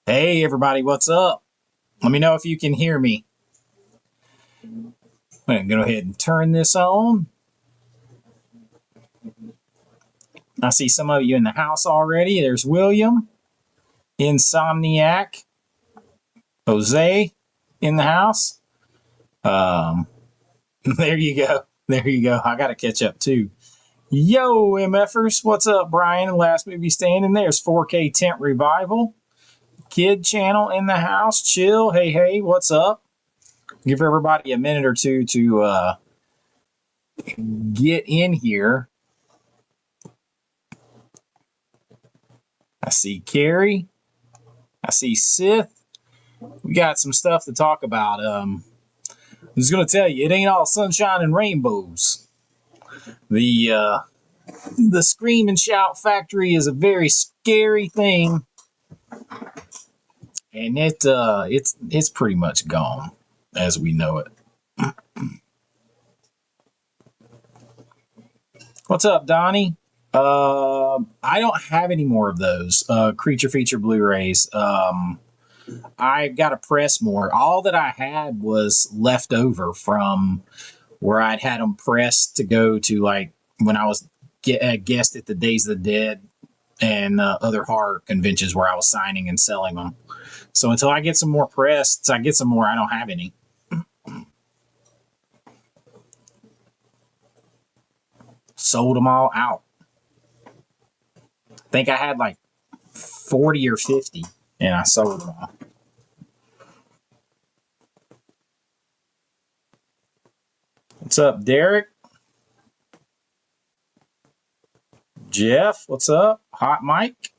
Hey, everybody, what's up? Let me know if you can hear me. I'm going to go ahead and turn this on. I see some of you in the house already. There's William, Insomniac, Jose in the house. Um, there you go. There you go. I got to catch up too. Yo, MFers, what's up, Brian? Last movie standing. There's 4K Tent Revival. Kid channel in the house. Chill. Hey, what's up? Give everybody a minute or two to get in here. I see Carrie. I see Sith. We got some stuff to talk about. I was going to tell you, it ain't all sunshine and rainbows. The scream and shout factory is a very scary thing, and it's pretty much gone as we know it. What's up, Donnie? I don't have any more of those creature feature Blu-rays. I got to press more. All that I had was left over from where I'd had them pressed to go to, like when I was a guest at the Days of the Dead and other horror conventions where I was signing and selling them. So until I get some more pressed, I get some more. I don't have any. Sold them all out. I think I had like 40 or 50, and I sold them all. What's up, Derek? Jeff, what's up? Hot Mike?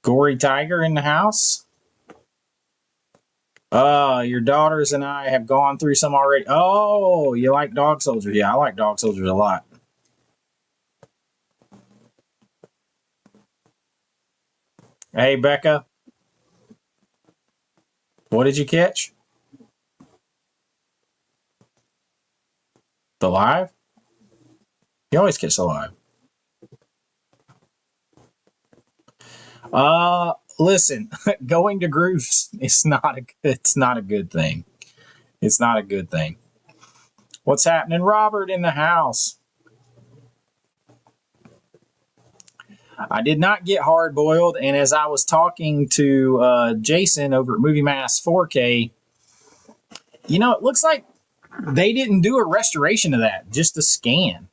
Gory Tiger in the house? Your daughters and I have gone through some already. Oh, you like Dog Soldiers? Yeah, I like Dog Soldiers a lot. Hey, Becca, what did you catch? The live? You always catch the live. Listen, going to grooves it's not a good thing. It's not a good thing. What's happening, Robert, in the house? I did not get hard boiled, and as I was talking to Jason over at Movie Mass 4K, it looks like they didn't do a restoration of that, just a scan.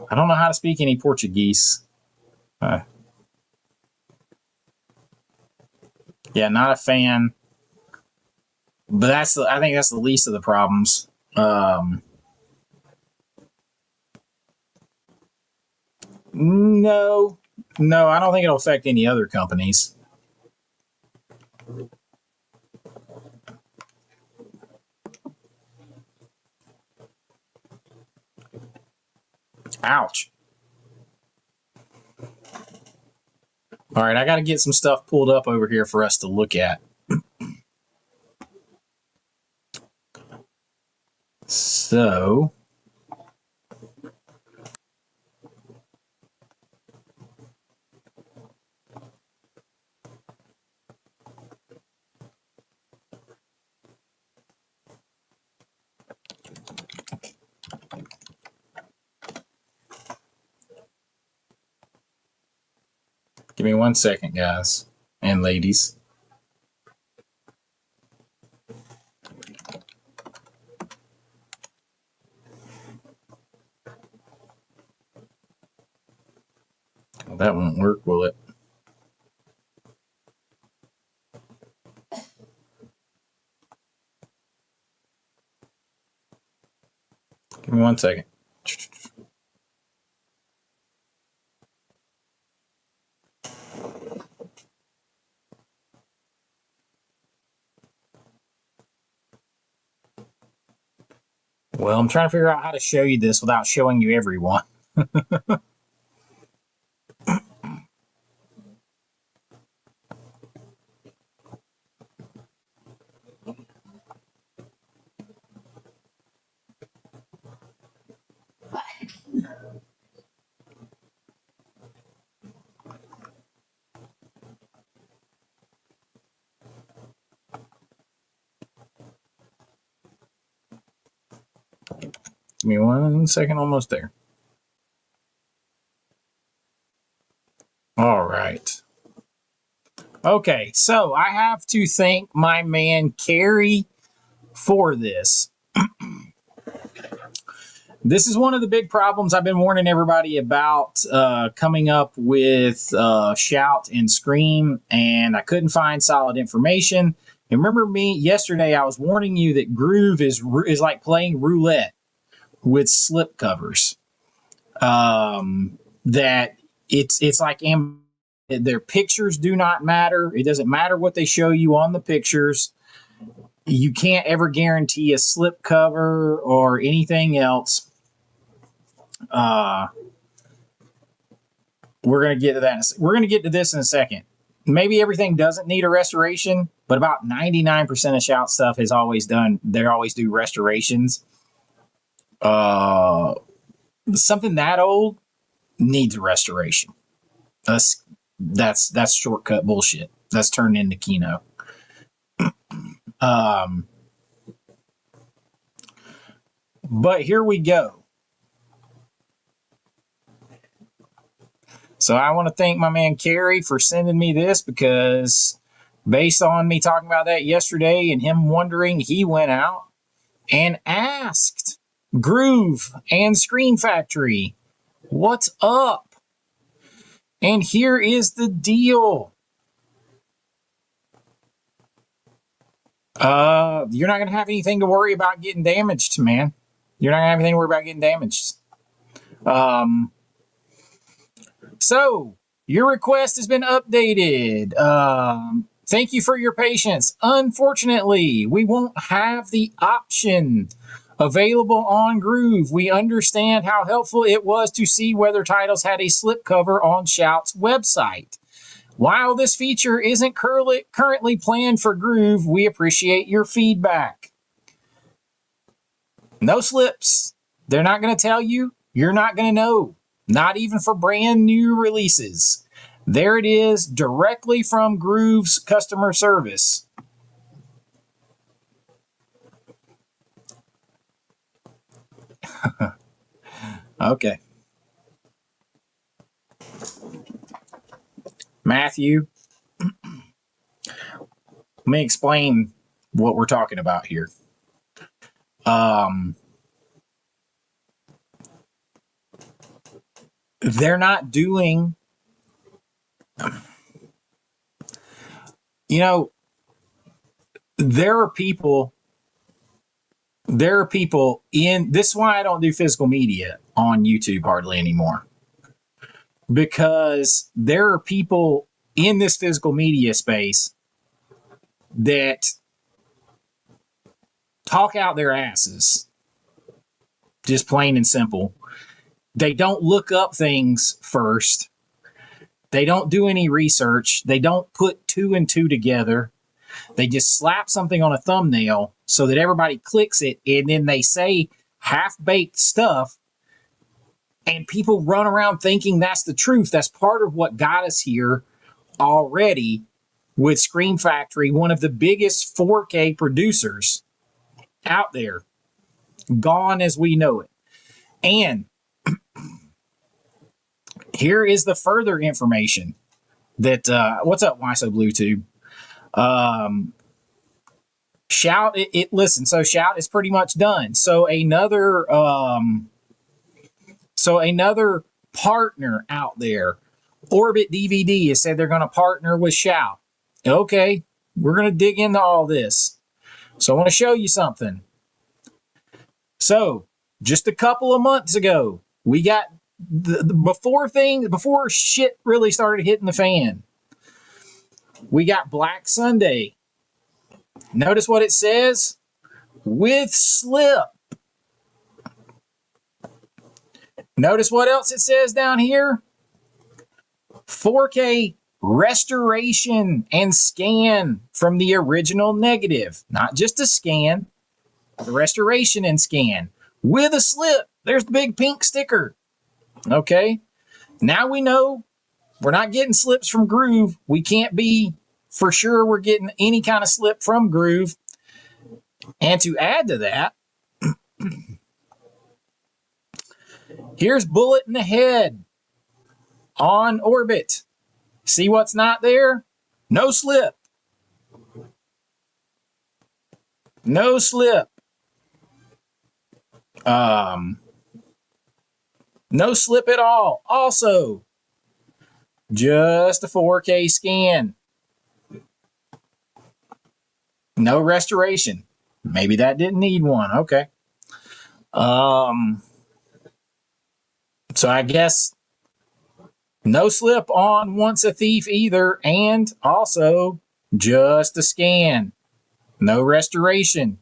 I don't know how to speak any Portuguese. Yeah, not a fan. But I think that's the least of the problems. No, I don't think it'll affect any other companies. Ouch. All right, I got to get some stuff pulled up over here for us to look at. So, give me 1 second, guys and ladies. Well, that won't work, will it? Give me 1 second. Well, I'm trying to figure out how to show you this without showing you everyone. Give me 1 second, almost there. All right. Okay, so I have to thank my man Carrie for this. This is one of the big problems I've been warning everybody about coming up with Shout and Scream, and I couldn't find solid information. And remember me yesterday, I was warning you that Groove is like playing roulette with slip covers. That it's like their pictures do not matter. It doesn't matter what they show you on the pictures. You can't ever guarantee a slip cover or anything else. We're going to get to that. We're going to get to this in a second. Maybe everything doesn't need a restoration, but about 99% of Shout stuff has always done. They always do restorations. Something that old needs a restoration. That's shortcut bullshit. That's turned into Kino. But here we go. So I want to thank my man Carrie for sending me this, because based on me talking about that yesterday and him wondering, he went out and asked Groove and Scream Factory, what's up? And here is the deal. You're not going to have anything to worry about getting damaged, man. You're not going to have anything to worry about getting damaged. So, your request has been updated. Thank you for your patience. Unfortunately, we won't have the option available on Groove. We understand how helpful it was to see whether titles had a slipcover on Shout's website. While this feature isn't currently planned for Groove, we appreciate your feedback. No slips. They're not going to tell you. You're not going to know. Not even for brand new releases. There it is, directly from Groove's customer service. Okay. Matthew, let me explain what we're talking about here. They're not doing, there are people in this is why I don't do physical media on YouTube hardly anymore, because there are people in this physical media space that talk out their asses, just plain and simple. They don't look up things first. They don't do any research. They don't put two and two together. They just slap something on a thumbnail so that everybody clicks it, and then they say half-baked stuff, and people run around thinking that's the truth. That's part of what got us here already with Scream Factory, one of the biggest 4K producers out there, gone as we know it. And here is the further information that, what's up, Why So Bluetooth? Shout, listen, so Shout is pretty much done. So another partner out there, Orbit DVD, has said they're going to partner with Shout. Okay, we're going to dig into all this. So I want to show you something. So just a couple of months ago, we got before shit really started hitting the fan, we got Black Sunday. Notice what it says? With slip. Notice what else it says down here? 4K restoration and scan from the original negative. Not just a scan, the restoration and scan with a slip. There's the big pink sticker. Okay. Now we know we're not getting slips from Groove. We can't be for sure we're getting any kind of slip from Groove. And to add to that, Here's Bullet in the Head on Orbit. See what's not there? No slip. No slip. No slip at all. Also, just a 4K scan. No restoration. Maybe that didn't need one. Okay. So I guess no slip on Once a Thief either, and also just a scan. No restoration.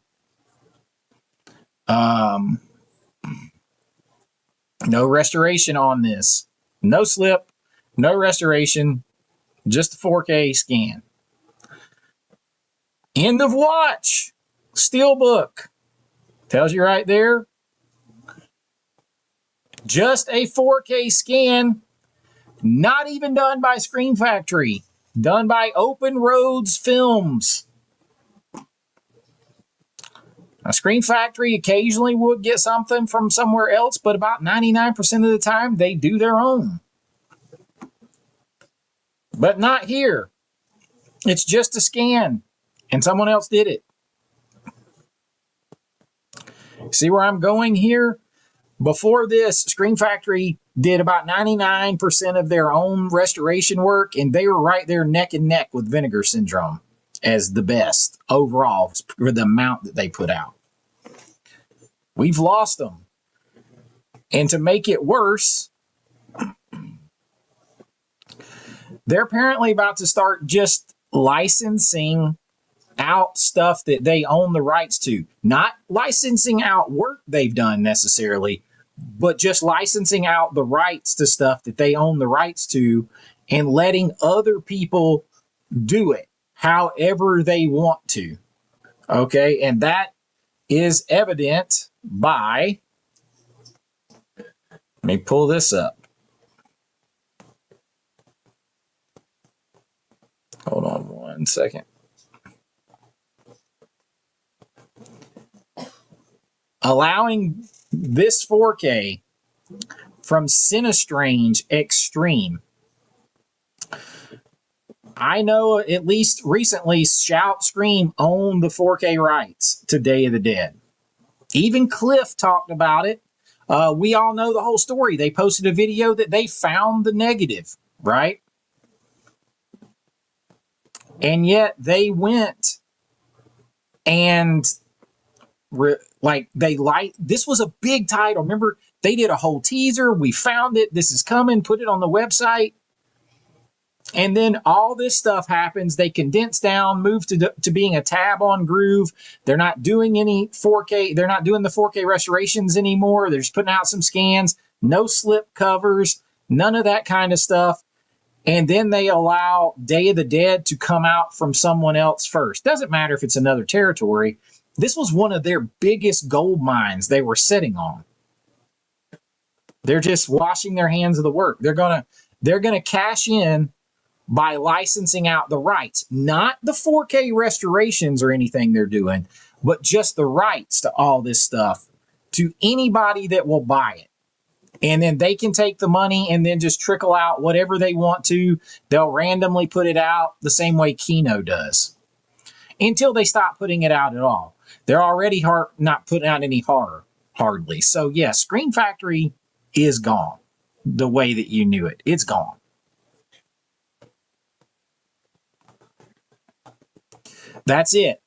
No restoration on this. No slip, no restoration, just a 4K scan. End of watch. Steelbook. Tells you right there. Just a 4K scan. Not even done by Screen Factory. Done by Open Roads Films. Now, Screen Factory occasionally would get something from somewhere else, but about 99% of the time, they do their own. But not here. It's just a scan, and someone else did it. See where I'm going here? Before this, Screen Factory did about 99% of their own restoration work, and they were right there neck and neck with Vinegar Syndrome as the best overall for the amount that they put out. We've lost them. And to make it worse, they're apparently about to start just licensing out stuff that they own the rights to. Not licensing out work they've done necessarily, but just licensing out the rights to stuff that they own the rights to and letting other people do it however they want to. Okay, and that is evident by, let me pull this up. Hold on one second. Allowing this 4K from Cinestrange Extreme. I know at least recently Shout Scream owned the 4K rights to Day of the Dead. Even Cliff talked about it. We all know the whole story. They posted a video that they found the negative, right? And yet they went and this was a big title. Remember, they did a whole teaser. We found it. This is coming. Put it on the website. And then all this stuff happens. They condense down, move to being a tab on Groove. They're not doing any 4K. They're not doing the 4K restorations anymore. They're just putting out some scans. No slip covers. None of that kind of stuff. And then they allow Day of the Dead to come out from someone else first. Doesn't matter if it's another territory. This was one of their biggest gold mines they were sitting on. They're just washing their hands of the work. They're gonna cash in by licensing out the rights, not the 4K restorations or anything they're doing, but just the rights to all this stuff to anybody that will buy it. And then they can take the money and then just trickle out whatever they want to. They'll randomly put it out the same way Kino does until they stop putting it out at all. They're already not putting out any horror, hardly. So, yeah, Screen Factory is gone the way that you knew it. It's gone. That's it.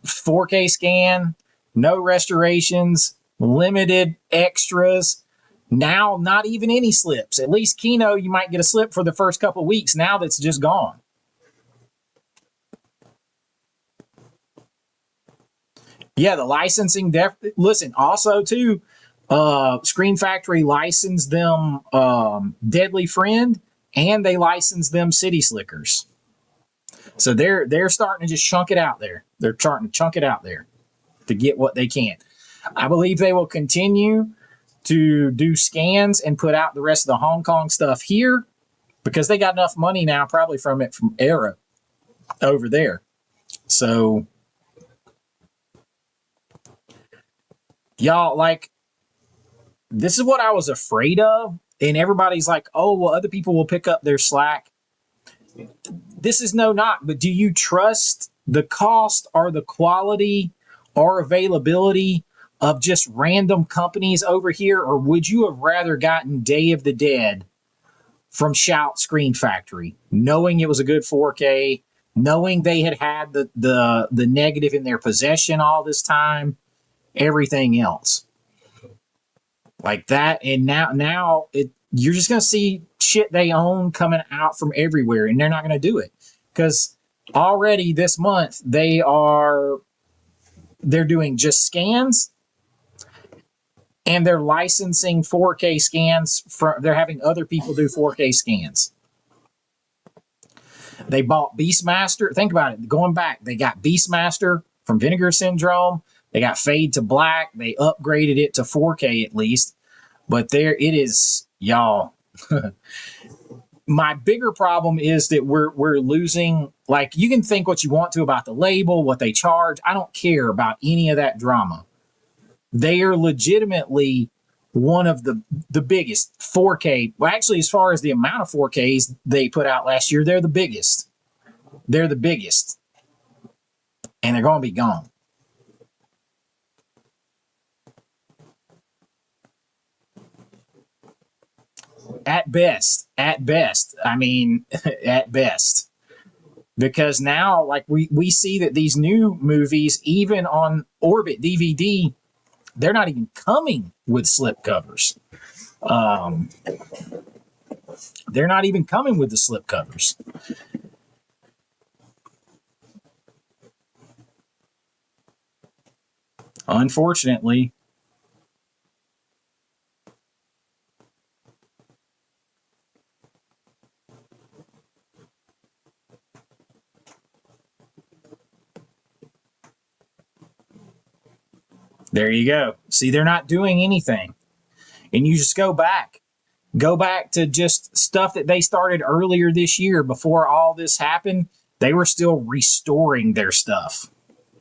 4K scan, no restorations, limited extras. Now, not even any slips. At least Kino, you might get a slip for the first couple of weeks. Now that's just gone. Yeah, the licensing. Listen, also too, Screen Factory licensed them Deadly Friend, and they licensed them City Slickers. So they're starting to just chunk it out there. They're starting to chunk it out there to get what they can. I believe they will continue to do scans and put out the rest of the Hong Kong stuff here because they got enough money now, probably from Arrow over there. So, y'all, like, this is what I was afraid of. And everybody's like, oh, well, other people will pick up their slack. This is no knock, but do you trust the cost or the quality or availability of just random companies over here? Or would you have rather gotten Day of the Dead from Shout Screen Factory, knowing it was a good 4K, knowing they had the negative in their possession all this time, everything else like that? And now you're just going to see shit they own coming out from everywhere, and they're not going to do it because already this month they're doing just scans, and they're licensing 4K scans. They're having other people do 4K scans. They bought Beastmaster. Think about it. Going back, they got Beastmaster from Vinegar Syndrome. They got Fade to Black. They upgraded it to 4K at least. But there it is, y'all. My bigger problem is that we're losing. Like, you can think what you want to about the label, what they charge. I don't care about any of that drama. They are legitimately one of the biggest 4K. Well, actually, as far as the amount of 4Ks they put out last year, they're the biggest. They're the biggest. And they're going to be gone. At best. I mean, at best. Because now, like, we see that these new movies, even on Orbit DVD, they're not even coming with slip covers. They're not even coming with the slip covers. Unfortunately. There you go. See, they're not doing anything. And you just go back to just stuff that they started earlier this year before all this happened. They were still restoring their stuff,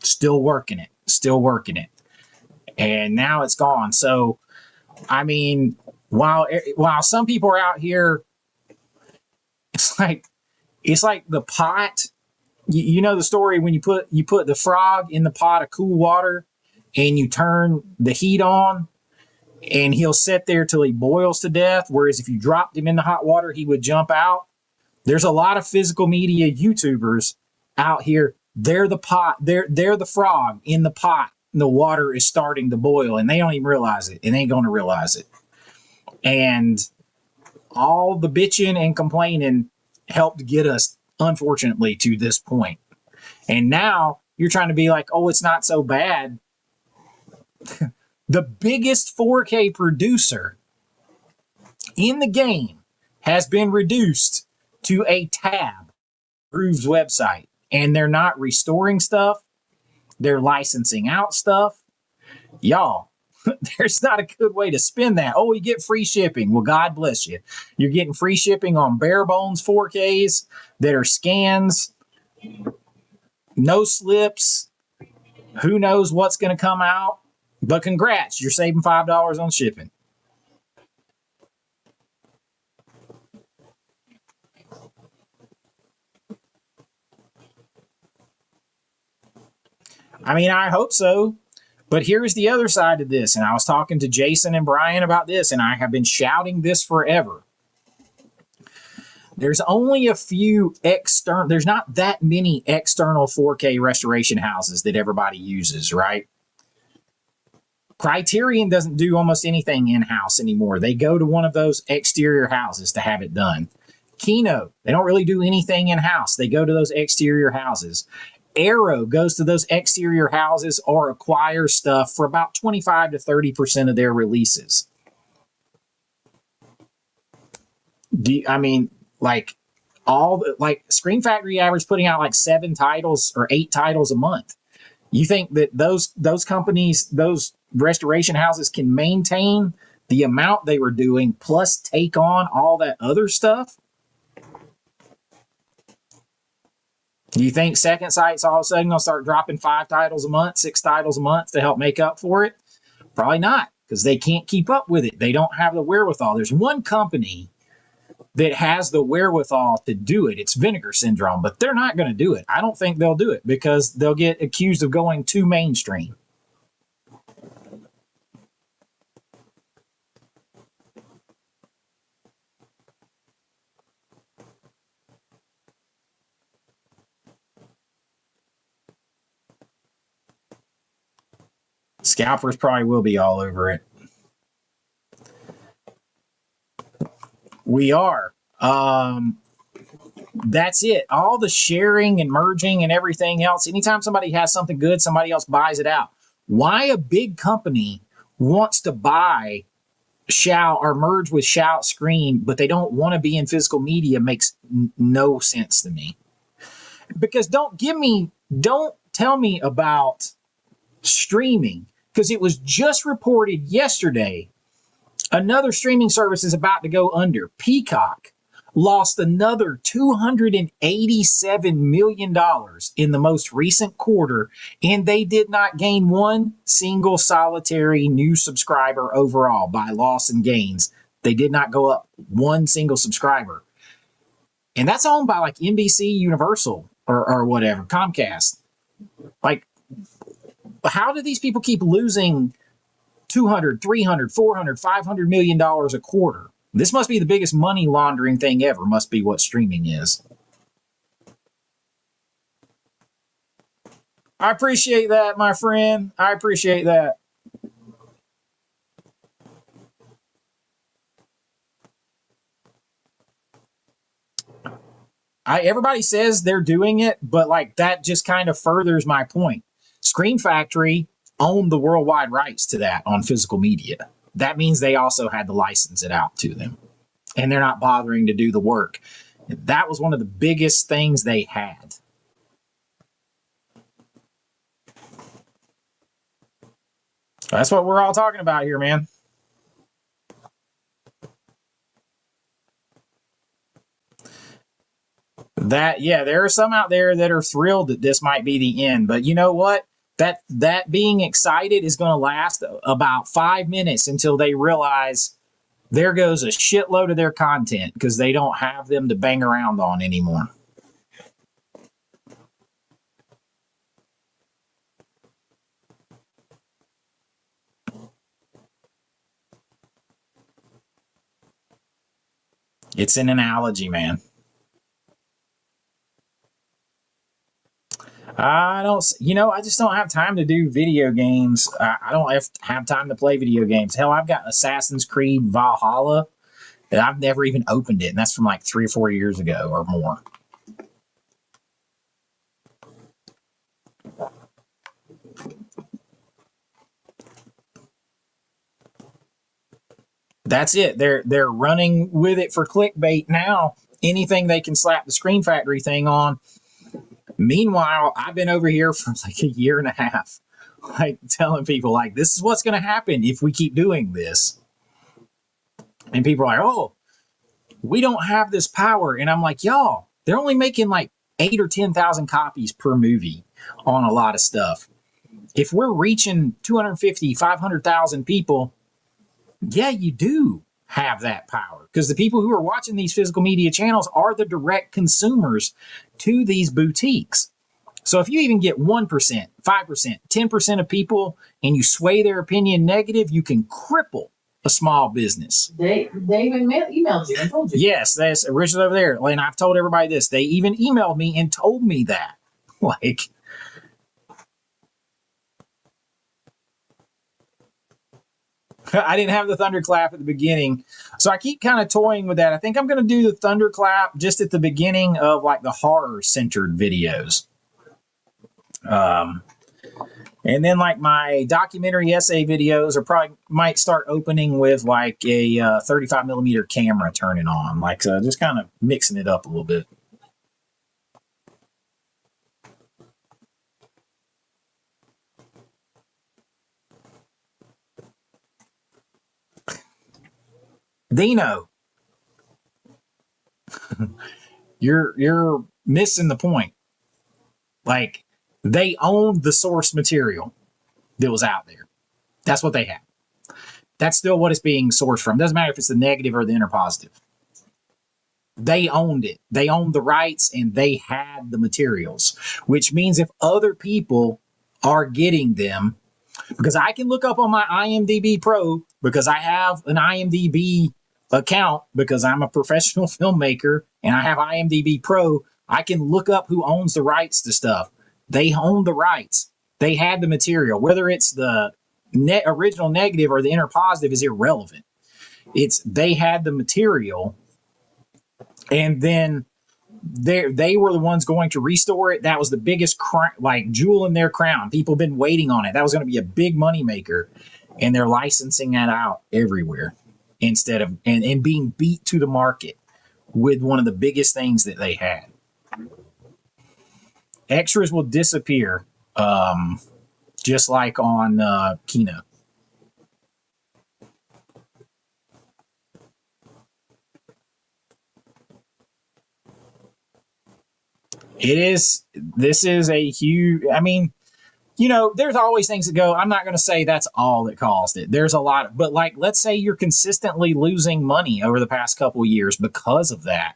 still working it. And now it's gone. So, I mean, while some people are out here, it's like the pot. You know the story when you put the frog in the pot of cool water and you turn the heat on, and he'll sit there till he boils to death. Whereas if you dropped him in the hot water, he would jump out. There's a lot of physical media YouTubers out here. They're the pot. They're the frog in the pot. And the water is starting to boil, and they don't even realize it. And they ain't going to realize it. And all the bitching and complaining helped get us, unfortunately, to this point. And now you're trying to be like, oh, it's not so bad. The biggest 4K producer in the game has been reduced to a tab, Groove's website, and they're not restoring stuff. They're licensing out stuff. Y'all, there's not a good way to spin that. Oh, you get free shipping. Well, God bless you. You're getting free shipping on bare bones 4Ks that are scans, no slips. Who knows what's going to come out? But congrats, you're saving $5 on shipping. I mean, I hope so. But here's the other side of this. And I was talking to Jason and Brian about this, and I have been shouting this forever. There's only a few there's not that many external 4K restoration houses that everybody uses, right? Criterion doesn't do almost anything in-house anymore. They go to one of those exterior houses to have it done. Kino, they don't really do anything in-house. They go to those exterior houses. Arrow goes to those exterior houses or acquires stuff for about 25 to 30% of their releases. Like Screen Factory average putting out like 7 titles or 8 titles a month. You think that those companies, those restoration houses can maintain the amount they were doing plus take on all that other stuff? Do you think Second Sight's all of a sudden going to start dropping 5 titles a month, 6 titles a month to help make up for it? Probably not. because they can't keep up with it. They don't have the wherewithal. There's one company that has the wherewithal to do it. It's Vinegar Syndrome, but they're not going to do it. I don't think they'll do it because they'll get accused of going too mainstream. Scalpers probably will be all over it. We are. That's it. All the sharing and merging and everything else. Anytime somebody has something good, somebody else buys it out. Why a big company wants to buy Shout or merge with Shout Screen, but they don't want to be in physical media makes no sense to me. Because don't tell me about streaming, because it was just reported yesterday another streaming service is about to go under. Peacock lost another $287 million in the most recent quarter, and they did not gain one single solitary new subscriber overall by loss and gains. They did not go up one single subscriber. And that's owned by like NBC Universal or whatever, Comcast. Like, how do these people keep losing 200, 300, 400, 500 million dollars a quarter? This must be the biggest money laundering thing ever, must be what streaming is. I appreciate that, my friend. I appreciate that. Everybody says they're doing it, but like that just kind of furthers my point. Screen Factory owned the worldwide rights to that on physical media. That means they also had to license it out to them. And they're not bothering to do the work. That was one of the biggest things they had. That's what we're all talking about here, man. There are some out there that are thrilled that this might be the end. But you know what? That being excited is going to last about 5 minutes until they realize there goes a shitload of their content because they don't have them to bang around on anymore. It's an analogy, man. I just don't have time to do video games. I don't have time to play video games. Hell, I've got Assassin's Creed Valhalla that I've never even opened it, and that's from like 3 or 4 years ago or more. That's it. They're running with it for clickbait now. Anything they can slap the Screen Factory thing on. Meanwhile, I've been over here for like a year and a half, like telling people like, this is what's going to happen if we keep doing this. And people are like, oh, we don't have this power. And I'm like, y'all, they're only making like 8 or 10,000 copies per movie on a lot of stuff. If we're reaching 250, 500,000 people, yeah, you do have that power, because the people who are watching these physical media channels are the direct consumers to these boutiques. So if you even get 1%, 5%, 10% of people and you sway their opinion negative, you can cripple a small business. They even emailed you and told you. Yes, that's Richard over there. And I've told everybody this. They even emailed me and told me that. Like, I didn't have the thunderclap at the beginning. So I keep kind of toying with that. I think I'm going to do the thunderclap just at the beginning of like the horror centered videos. And then like my documentary essay videos are probably might start opening with like a 35 millimeter camera turning on, like just kind of mixing it up a little bit. Dino, you're missing the point. Like, they owned the source material that was out there. That's what they had. That's still what it's being sourced from. Doesn't matter if it's the negative or the interpositive. They owned it. They owned the rights and they had the materials, which means if other people are getting them, because I can look up on my IMDb Pro because I have an IMDb account because I'm a professional filmmaker and I have IMDb Pro. I can look up who owns the rights to stuff. They own the rights. They had the material. Whether it's the original negative or the interpositive is irrelevant. It's they had the material, and then they were the ones going to restore it. That was the biggest like jewel in their crown. People have been waiting on it. That was going to be a big money maker, and they're licensing that out everywhere instead of and being beat to the market with one of the biggest things that they had. Extras will disappear, just like on Kino. This is a huge, I mean, there's always things that go, I'm not going to say that's all that caused it. There's a lot, but like, let's say you're consistently losing money over the past couple of years because of that.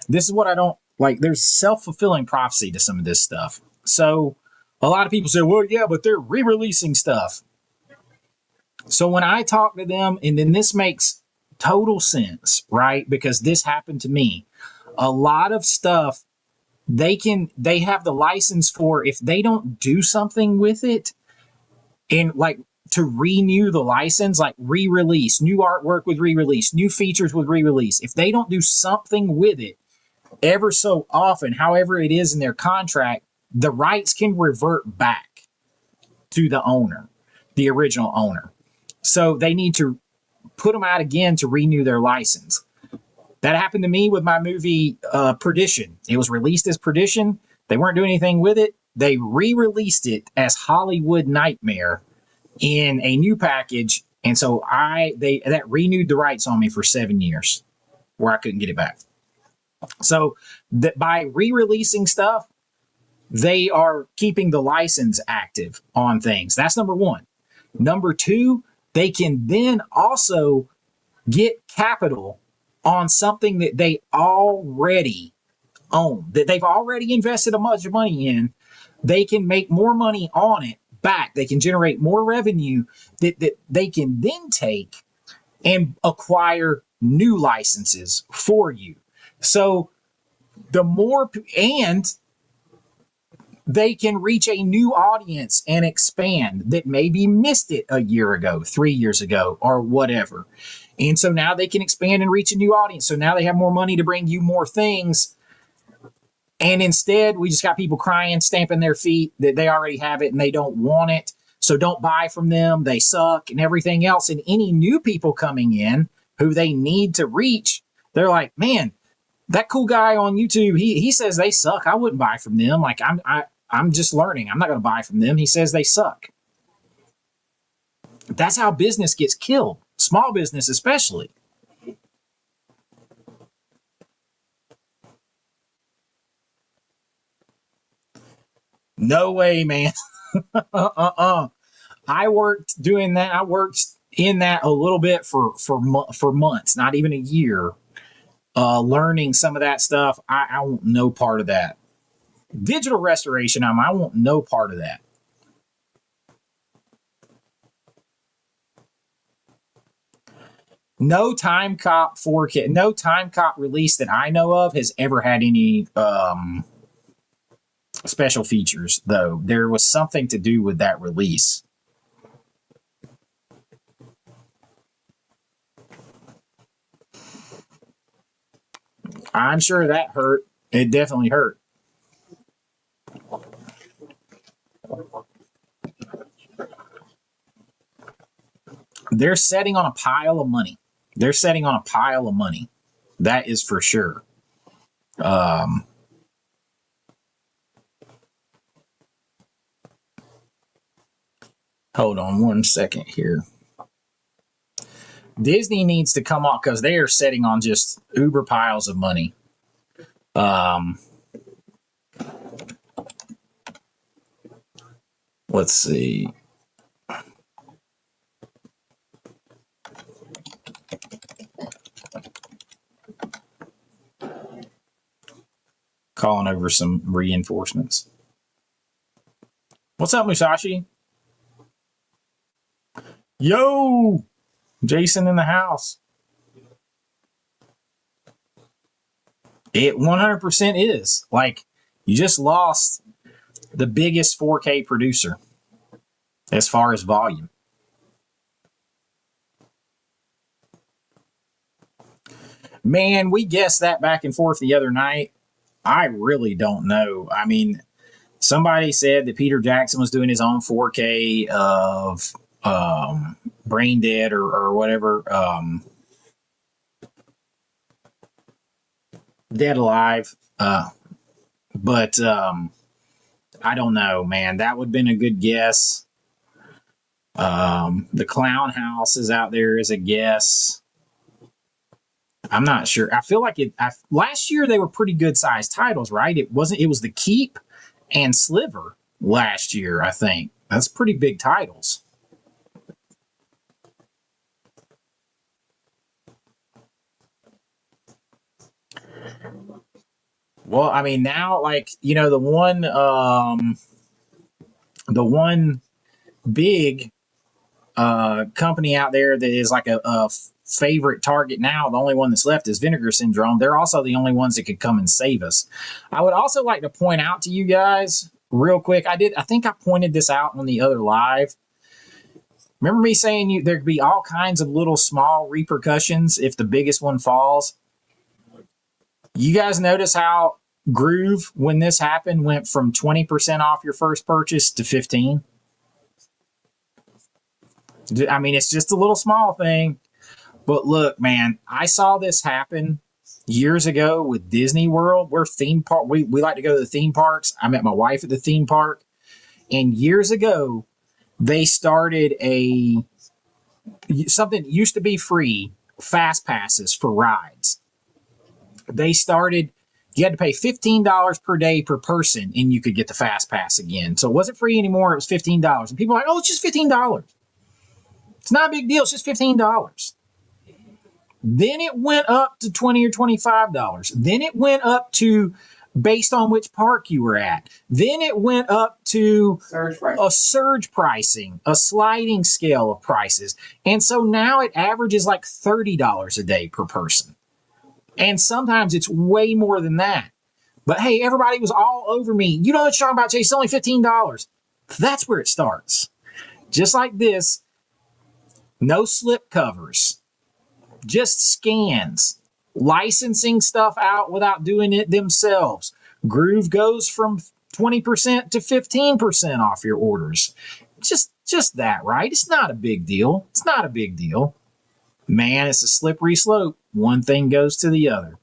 This is what I don't like. There's self-fulfilling prophecy to some of this stuff. So a lot of people say, well, yeah, but they're re-releasing stuff. So when I talk to them, and then this makes total sense, right? Because this happened to me. A lot of stuff they have the license for if they don't do something with it, and like to renew the license, like re-release, new artwork with re-release, new features with re-release. If they don't do something with it ever so often, however it is in their contract, the rights can revert back to the owner, the original owner. So they need to put them out again to renew their license. That happened to me with my movie Perdition. It was released as Perdition. They weren't doing anything with it. They re-released it as Hollywood Nightmare in a new package, and so that renewed the rights on me for 7 years, where I couldn't get it back. So that by re-releasing stuff, they are keeping the license active on things. That's number one. Number two, they can then also get capital on something that they already own, that they've already invested a bunch of money in. They can make more money on it back. They can generate more revenue that they can then take and acquire new licenses for you. So the more, and they can reach a new audience and expand that maybe missed it a year ago, 3 years ago, or whatever. And so now they can expand and reach a new audience. So now they have more money to bring you more things. And instead, we just got people crying, stamping their feet that they already have it and they don't want it. So don't buy from them. They suck and everything else. And any new people coming in who they need to reach, they're like, man, that cool guy on YouTube, he says they suck. I wouldn't buy from them. Like I'm just learning. I'm not going to buy from them. He says they suck. That's how business gets killed. Small business, especially. No way, man. I worked doing that. I worked in that a little bit for months, not even a year, learning some of that stuff. I want no part of that. Digital restoration, I want no part of that. No Time Cop 4K, no Time Cop release that I know of has ever had any special features, though. There was something to do with that release. I'm sure that hurt. It definitely hurt. They're setting on a pile of money. They're setting on a pile of money. That is for sure. Hold on 1 second here. Disney needs to come off because they are setting on just uber piles of money. Let's see. calling over some reinforcements. What's up, Musashi? Yo, Jason in the house. It 100% is. Like, you just lost the biggest 4K producer as far as volume. Man, we guessed that back and forth the other night. I really don't know. I mean, somebody said that Peter Jackson was doing his own 4K of Brain Dead or whatever. Dead Alive. But I don't know, man. That would have been a good guess. The Clown House is out there as a guess. I'm not sure. I feel like last year they were pretty good sized titles, right? It was The Keep and Sliver last year, I think. That's pretty big titles. Well, I mean, now, like, you know, the one big company out there that is like a favorite target now, the only one that's left is Vinegar Syndrome. They're also the only ones that could come and save us. I would also like to point out to you guys real quick. I think I pointed this out on the other live. Remember me saying there could be all kinds of little small repercussions if the biggest one falls? You guys notice how Groove, when this happened, went from 20% off your first purchase to 15%? I mean, it's just a little small thing. But look, man, I saw this happen years ago with Disney World. We're theme park. We like to go to the theme parks. I met my wife at the theme park. And years ago, they started something that used to be free, fast passes for rides. They started, you had to pay $15 per day per person and you could get the fast pass again. So it wasn't free anymore. It was $15. And people are like, oh, it's just $15. It's not a big deal. It's just $15. Then it went up to $20 or $25. Then it went up to based on which park you were at. Then it went up to a surge pricing, a sliding scale of prices. And so now it averages like $30 a day per person. And sometimes it's way more than that. But hey, everybody was all over me. You know what you're talking about, Chase? It's only $15. That's where it starts. Just like this, no slip covers, just scans, licensing stuff out without doing it themselves. Groove goes from 20% to 15% off your orders. Just that, right? It's not a big deal. It's not a big deal. Man, it's a slippery slope. One thing goes to the other.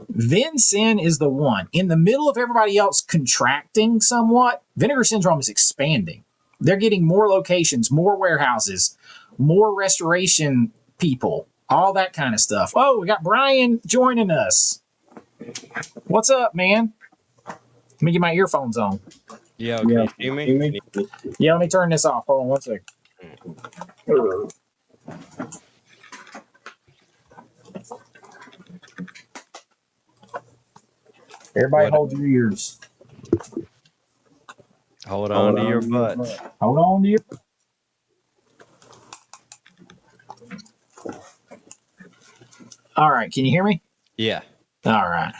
Vincennes is the one. In the middle of everybody else contracting somewhat, Vinegar Syndrome is expanding. They're getting more locations, more warehouses, more restoration people, all that kind of stuff. Oh, we got Brian joining us. What's up, man? Let me get my earphones on. Yeah, okay. Yeah. You hear me? Yeah, let me turn this off. Hold on one second. Everybody hold your ears. Hold on to your butts. Hold on to your... All right, can you hear me? Yeah. All right.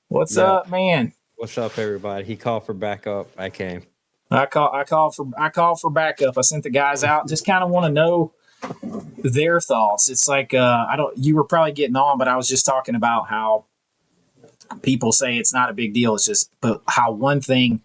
What's up, man? What's up, everybody? He called for backup. I came. I called for backup. I sent the guys out. Just kind of want to know their thoughts. It's like you were probably getting on, but I was just talking about how people say it's not a big deal. It's just but how one thing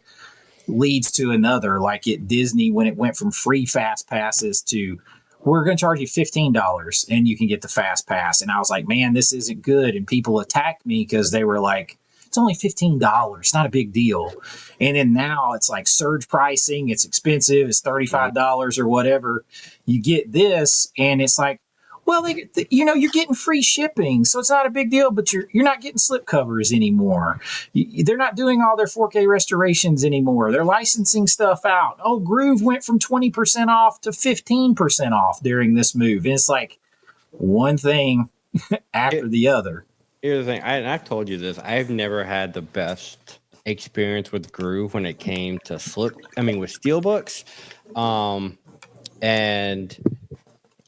leads to another. Like at Disney, when it went from free fast passes to we're going to charge you $15 and you can get the fast pass. And I was like, man, this isn't good. And people attacked me because they were like, it's only $15. It's not a big deal. And then now it's like surge pricing. It's expensive. It's $35 or whatever. You get this and it's like, Well, you're getting free shipping, so it's not a big deal. But you're not getting slip covers anymore. They're not doing all their 4K restorations anymore. They're licensing stuff out. Oh, Groove went from 20% off to 15% off during this move, and it's like one thing after the other. Here's the thing, I've told you this. I've never had the best experience with Groove when it came to with steelbooks, and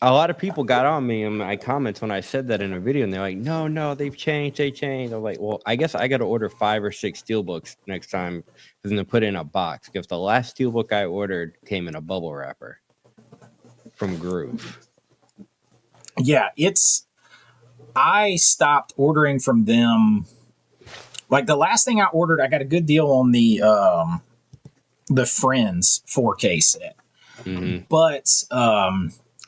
a lot of people got on me in my comments when I said that in a video, and they're like, no, they changed. I'm like, well, I guess I got to order 5 or 6 steelbooks next time, and then put it in a box, because the last steelbook I ordered came in a bubble wrapper from Groove. Yeah, I stopped ordering from them. Like the last thing I ordered, I got a good deal on the Friends 4K set. Mm-hmm. But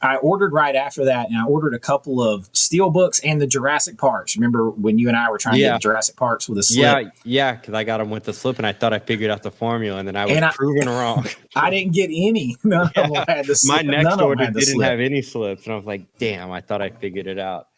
I ordered right after that, and I ordered a couple of steelbooks and the Jurassic Parks. Remember when you and I were trying to get the Jurassic Parks with a slip? Yeah, because I got them with the slip, and I thought I figured out the formula, and then I was proven wrong. I didn't get any. None of them had the slip. My next order didn't have any slips, and I was like, damn, I thought I figured it out.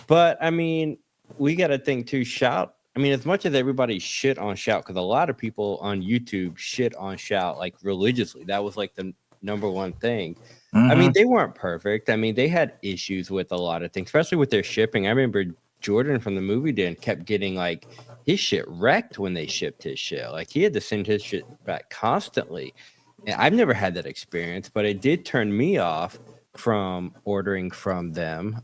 But, I mean, we got to think, too, Shout. I mean, as much as everybody shit on Shout, because a lot of people on YouTube shit on Shout, like, religiously. That was, like, the number one thing. Mm-hmm. I mean, they weren't perfect. I mean, they had issues with a lot of things, especially with their shipping. I remember Jordan from the movie Den kept getting, like, his shit wrecked when they shipped his shit. Like, he had to send his shit back constantly. And I've never had that experience, but it did turn me off from ordering from them.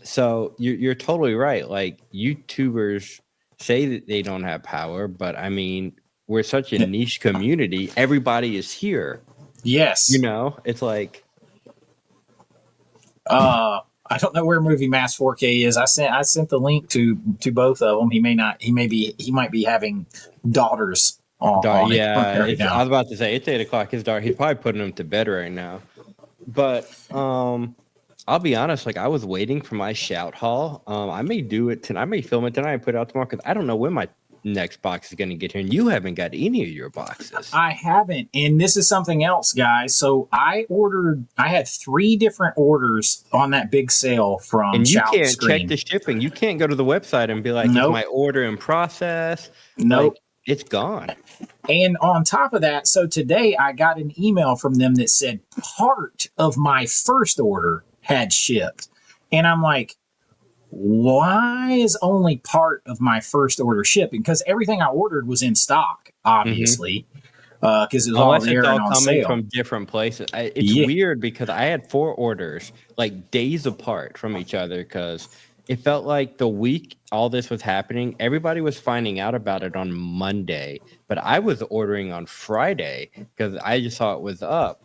So you're totally right. Like, YouTubers say that they don't have power, but I mean, we're such a niche community. Everybody is here. Yes. You know, it's like, I don't know where Movie Mass 4K is. I sent the link to both of them. He might be having daughters on yeah. Right I was about to say it's 8 o'clock. His daughter. He's probably putting them to bed right now. But I'll be honest. Like, I was waiting for my Shout haul. I may do it tonight. I may film it tonight and put it out tomorrow, because I don't know when my next box is going to get here, and you haven't got any of your boxes. I haven't, and this is something else, guys. So I had 3 different orders on that big sale from and you Shout can't Screen. Check the shipping. You can't go to the website and be like, nope. Is my order in process? Nope. Like, it's gone. And on top of that, so today I got an email from them that said part of my first order had shipped, and I'm like, why is only part of my first order shipping? Because everything I ordered was in stock, obviously, because it was all there and on coming sale from different places. It's weird, because I had 4 orders like days apart from each other, because it felt like the week all this was happening, everybody was finding out about it on Monday, but I was ordering on Friday because I just saw it was up.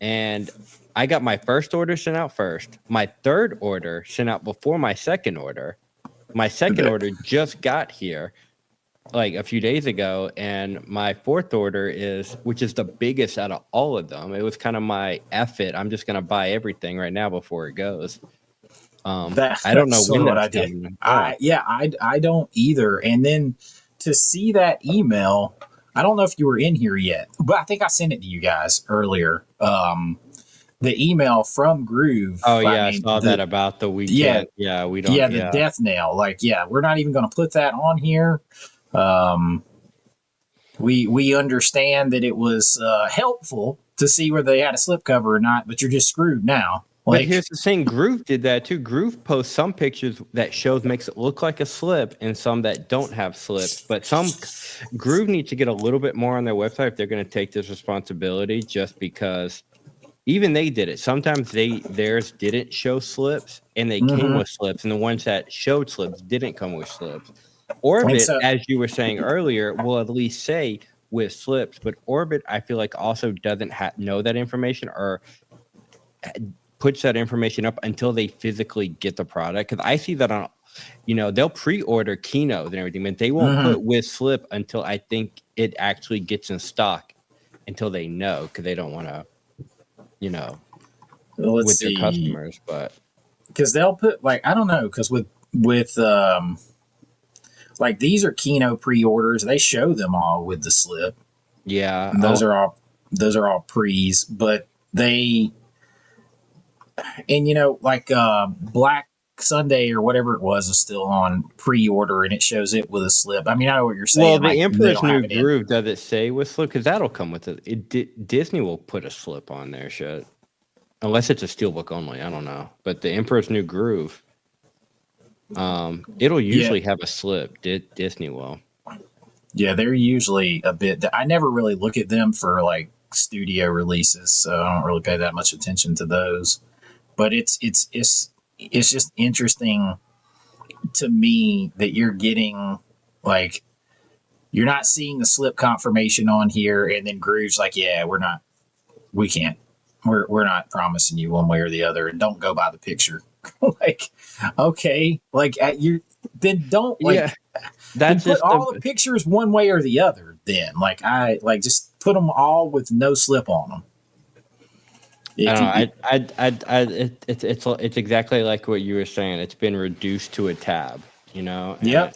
And I got my first order sent out first. My third order sent out before my second order. My second order just got here like a few days ago. And my fourth order which is the biggest out of all of them. It was kind of my F it. I'm just going to buy everything right now before it goes. I don't know when that's coming. I don't either. And then to see that email, I don't know if you were in here yet, but I think I sent it to you guys earlier. The email from Groove. Oh yeah, I saw that about the weekend. Yeah, we don't. Yeah, the death nail. Like, we're not even going to put that on here. We understand that it was helpful to see whether they had a slipcover or not, but you're just screwed now. But here's the thing, Groove did that too. Groove posts some pictures that makes it look like a slip, and some that don't have slips. But Groove needs to get a little bit more on their website if they're going to take this responsibility, just because even they did it. Sometimes theirs didn't show slips, and they came with slips, and the ones that showed slips didn't come with slips. Orbit, as you were saying earlier, will at least say with slips, but Orbit, I feel like, also doesn't know that information, or puts that information up until they physically get the product. Because I see that on, they'll pre-order Keynote and everything, but they won't put with slip until I think it actually gets in stock, until they know, because they don't want to, with their customers. But because they'll put, like, I don't know, because with like, these are Keynote pre-orders, they show them all with the slip. Yeah, and those are all pre's, but they and like Black Sunday or whatever it was is still on pre-order, and it shows it with a slip. I mean, I know what you're saying. Well, the like, they Emperor's don't New have it in. Groove, does it say with slip? Because that'll come with it. Disney will put a slip on there, shit. Unless it's a steelbook only, I don't know. But the Emperor's New Groove, it'll usually have a slip. Disney will. Yeah, they're usually a bit. I never really look at them for like studio releases, so I don't really pay that much attention to those. But it's just interesting to me that you're getting like you're not seeing the slip confirmation on here, and then Groove's like, yeah, we can't. We're not promising you one way or the other, and don't go by the picture. Like, okay, like you then don't like. Yeah. That's put all the pictures one way or the other. Then, like, just put them all with no slip on them. It's exactly like what you were saying. It's been reduced to a tab, Yep,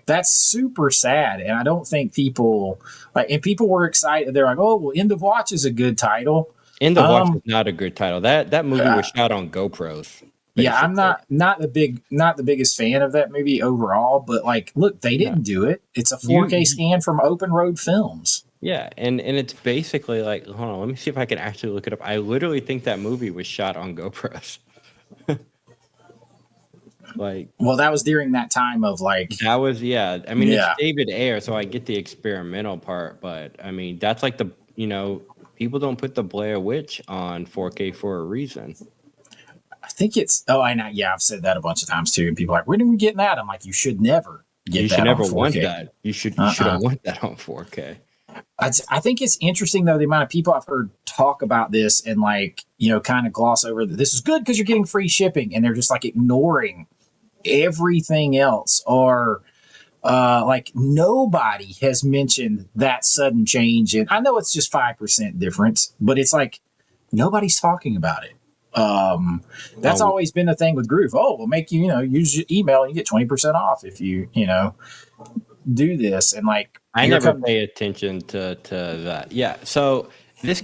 that's super sad, and I don't think people and people were excited. They're like, "Oh, well, End of Watch is a good title." End of Watch is not a good title. That movie was shot on GoPros. Basically. Yeah, I'm not the biggest fan of that movie overall, but like, look, they didn't do it. It's a 4K scan from Open Road Films. Yeah, and it's basically like, hold on, let me see if I can actually look it up. I literally think that movie was shot on GoPros. Like, well, that was during that time of like that was I mean, it's David Ayer, so I get the experimental part, but I mean, that's like the people don't put the Blair Witch on 4K for a reason. I think it's I've said that a bunch of times too, and people are like, when are we getting that? I'm like, you should never get you that. You should never on 4K. Want that. You should want that on 4K. I think it's interesting though the amount of people I've heard talk about this and like kind of gloss over that this is good because you're getting free shipping, and they're just like ignoring everything else, or like nobody has mentioned that sudden change. And I know it's just 5% difference, but it's like nobody's talking about it. That's always been the thing with Groove. Oh, we'll make you use your email and you get 20% off if you do this. And like I never pay attention to that. Yeah, so this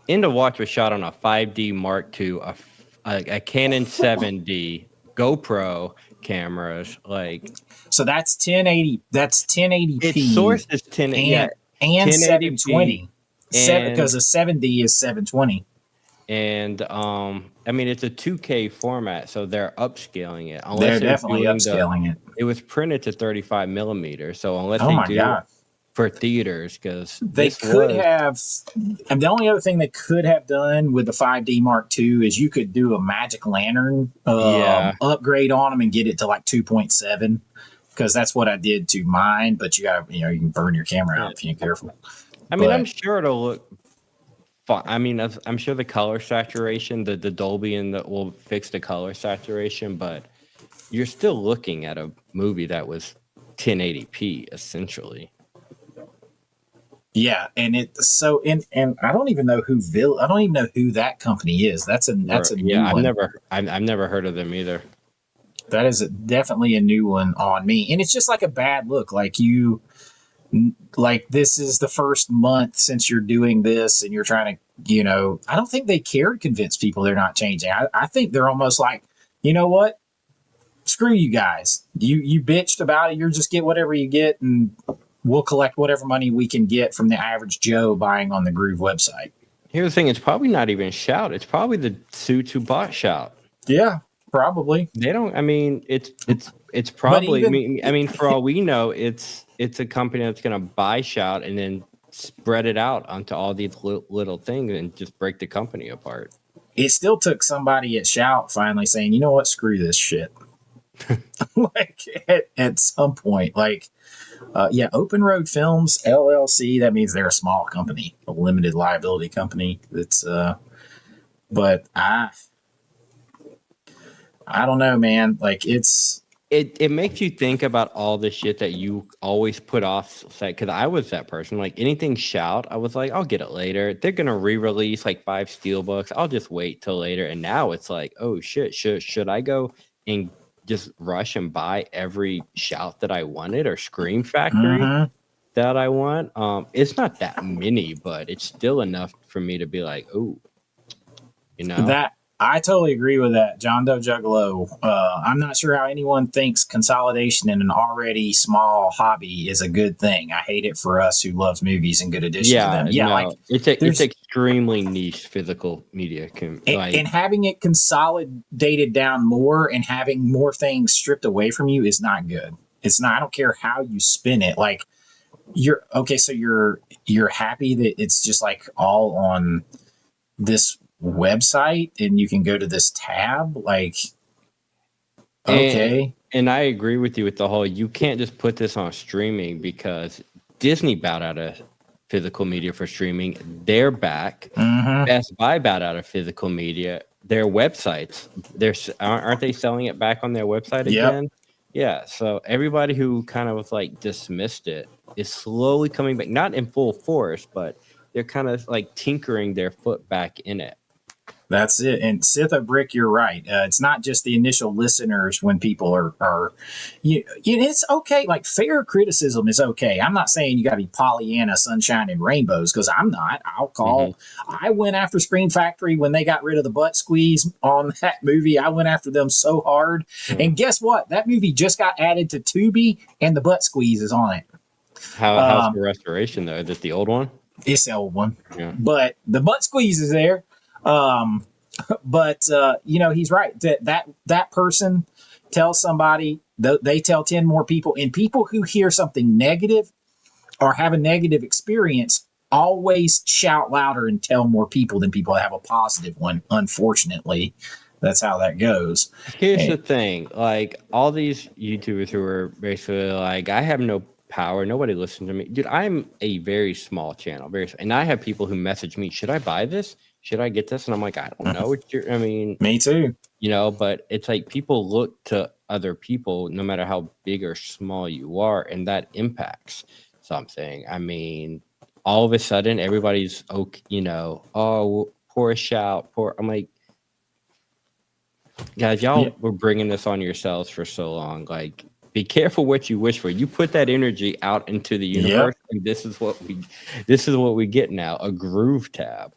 End of Watch was shot on a 5D Mark II, a Canon 7D GoPro cameras, like, so that's 1080. That's 1080p. Its source is 1080 and 720. Because a 7D is 720. And I mean, it's a 2K format, so they're upscaling it. They're definitely upscaling it. It was printed to 35 millimeters, so unless they do it for theaters, because they could have. And the only other thing they could have done with the 5D Mark II is you could do a Magic Lantern upgrade on them and get it to like 2.7, because that's what I did to mine. But you got you can burn your camera out if you ain't careful. I mean, I'm sure it'll look. I mean, I'm sure the color saturation, the Dolby will fix the color saturation, but you're still looking at a movie that was 1080p essentially. Yeah, and and I don't even know who that company is. That's a new one. I've never heard of them either. That is definitely a new one on me, and it's just like a bad look. Like this is the first month since you're doing this, and you're trying to, I don't think they care to convince people they're not changing. I think they're almost like, you know what? Screw you guys. You bitched about it. You're just get whatever you get, and we'll collect whatever money we can get from the average Joe buying on the Groove website. Here's the thing. It's probably not even Shout. It's probably the suits who bought Shout. Yeah, probably. They don't, I mean, it's probably, I mean, for all we know, it's a company that's going to buy Shout and then spread it out onto all these little things and just break the company apart. It still took somebody at Shout finally saying, you know what, screw this shit. Like at some point, Open Road Films LLC, that means they're a small company, a limited liability company. That's but I don't know, man. Like it makes you think about all the shit that you always put off. Because I was that person. Like anything Shout, I was like, I'll get it later. They're gonna re-release like 5 steelbooks. I'll just wait till later. And now it's like, oh shit, should I go and just rush and buy every Shout that I wanted or Scream Factory that I want? It's not that many, but it's still enough for me to be like, oh, You know, That I totally agree with that, John Doe Juggalo. I'm not sure how anyone thinks consolidation in an already small hobby is a good thing. I hate it for us who loves movies and good addition to them. Yeah, no, like it's extremely niche physical media. and having it consolidated down more and having more things stripped away from you is not good. It's not. I don't care how you spin it. Like you're okay, so you're happy that it's just like all on this website and you can go to this tab, like okay. And I agree with you with the whole, you can't just put this on streaming because Disney bowed out of physical media for streaming. They're back. Best Buy bowed out of physical media. Their websites, aren't they selling it back on their website again? Yeah. So everybody who kind of was like dismissed it is slowly coming back, not in full force, but they're kind of like tinkering their foot back in it. That's it. And Sitha Brick, you're right. It's not just the initial listeners when people are it's okay. Like fair criticism is okay. I'm not saying you got to be Pollyanna, sunshine and rainbows, because I'm not. I went after Scream Factory when they got rid of the butt squeeze on that movie. I went after them so hard. And guess what? That movie just got added to Tubi and the butt squeeze is on it. How's the restoration though? Is it the old one? It's the old one. Yeah. But the butt squeeze is there. But he's right. That person tells somebody, they tell 10 more people, and people who hear something negative or have a negative experience always shout louder and tell more people than people that have a positive one. Unfortunately, that's how that goes. Here's the thing, like all these YouTubers who are basically like, I have no power, nobody listens to me. Dude, I'm a very small channel, and I have people who message me, should I buy this? Should I get this? And I'm like, I don't know. Me too. But it's like people look to other people, no matter how big or small you are, and that impacts something. I mean, all of a sudden, everybody's oh, poor shout, poor. I'm like, guys, y'all were bringing this on yourselves for so long. Like, be careful what you wish for. You put that energy out into the universe, and this is what we get now, a groove tab.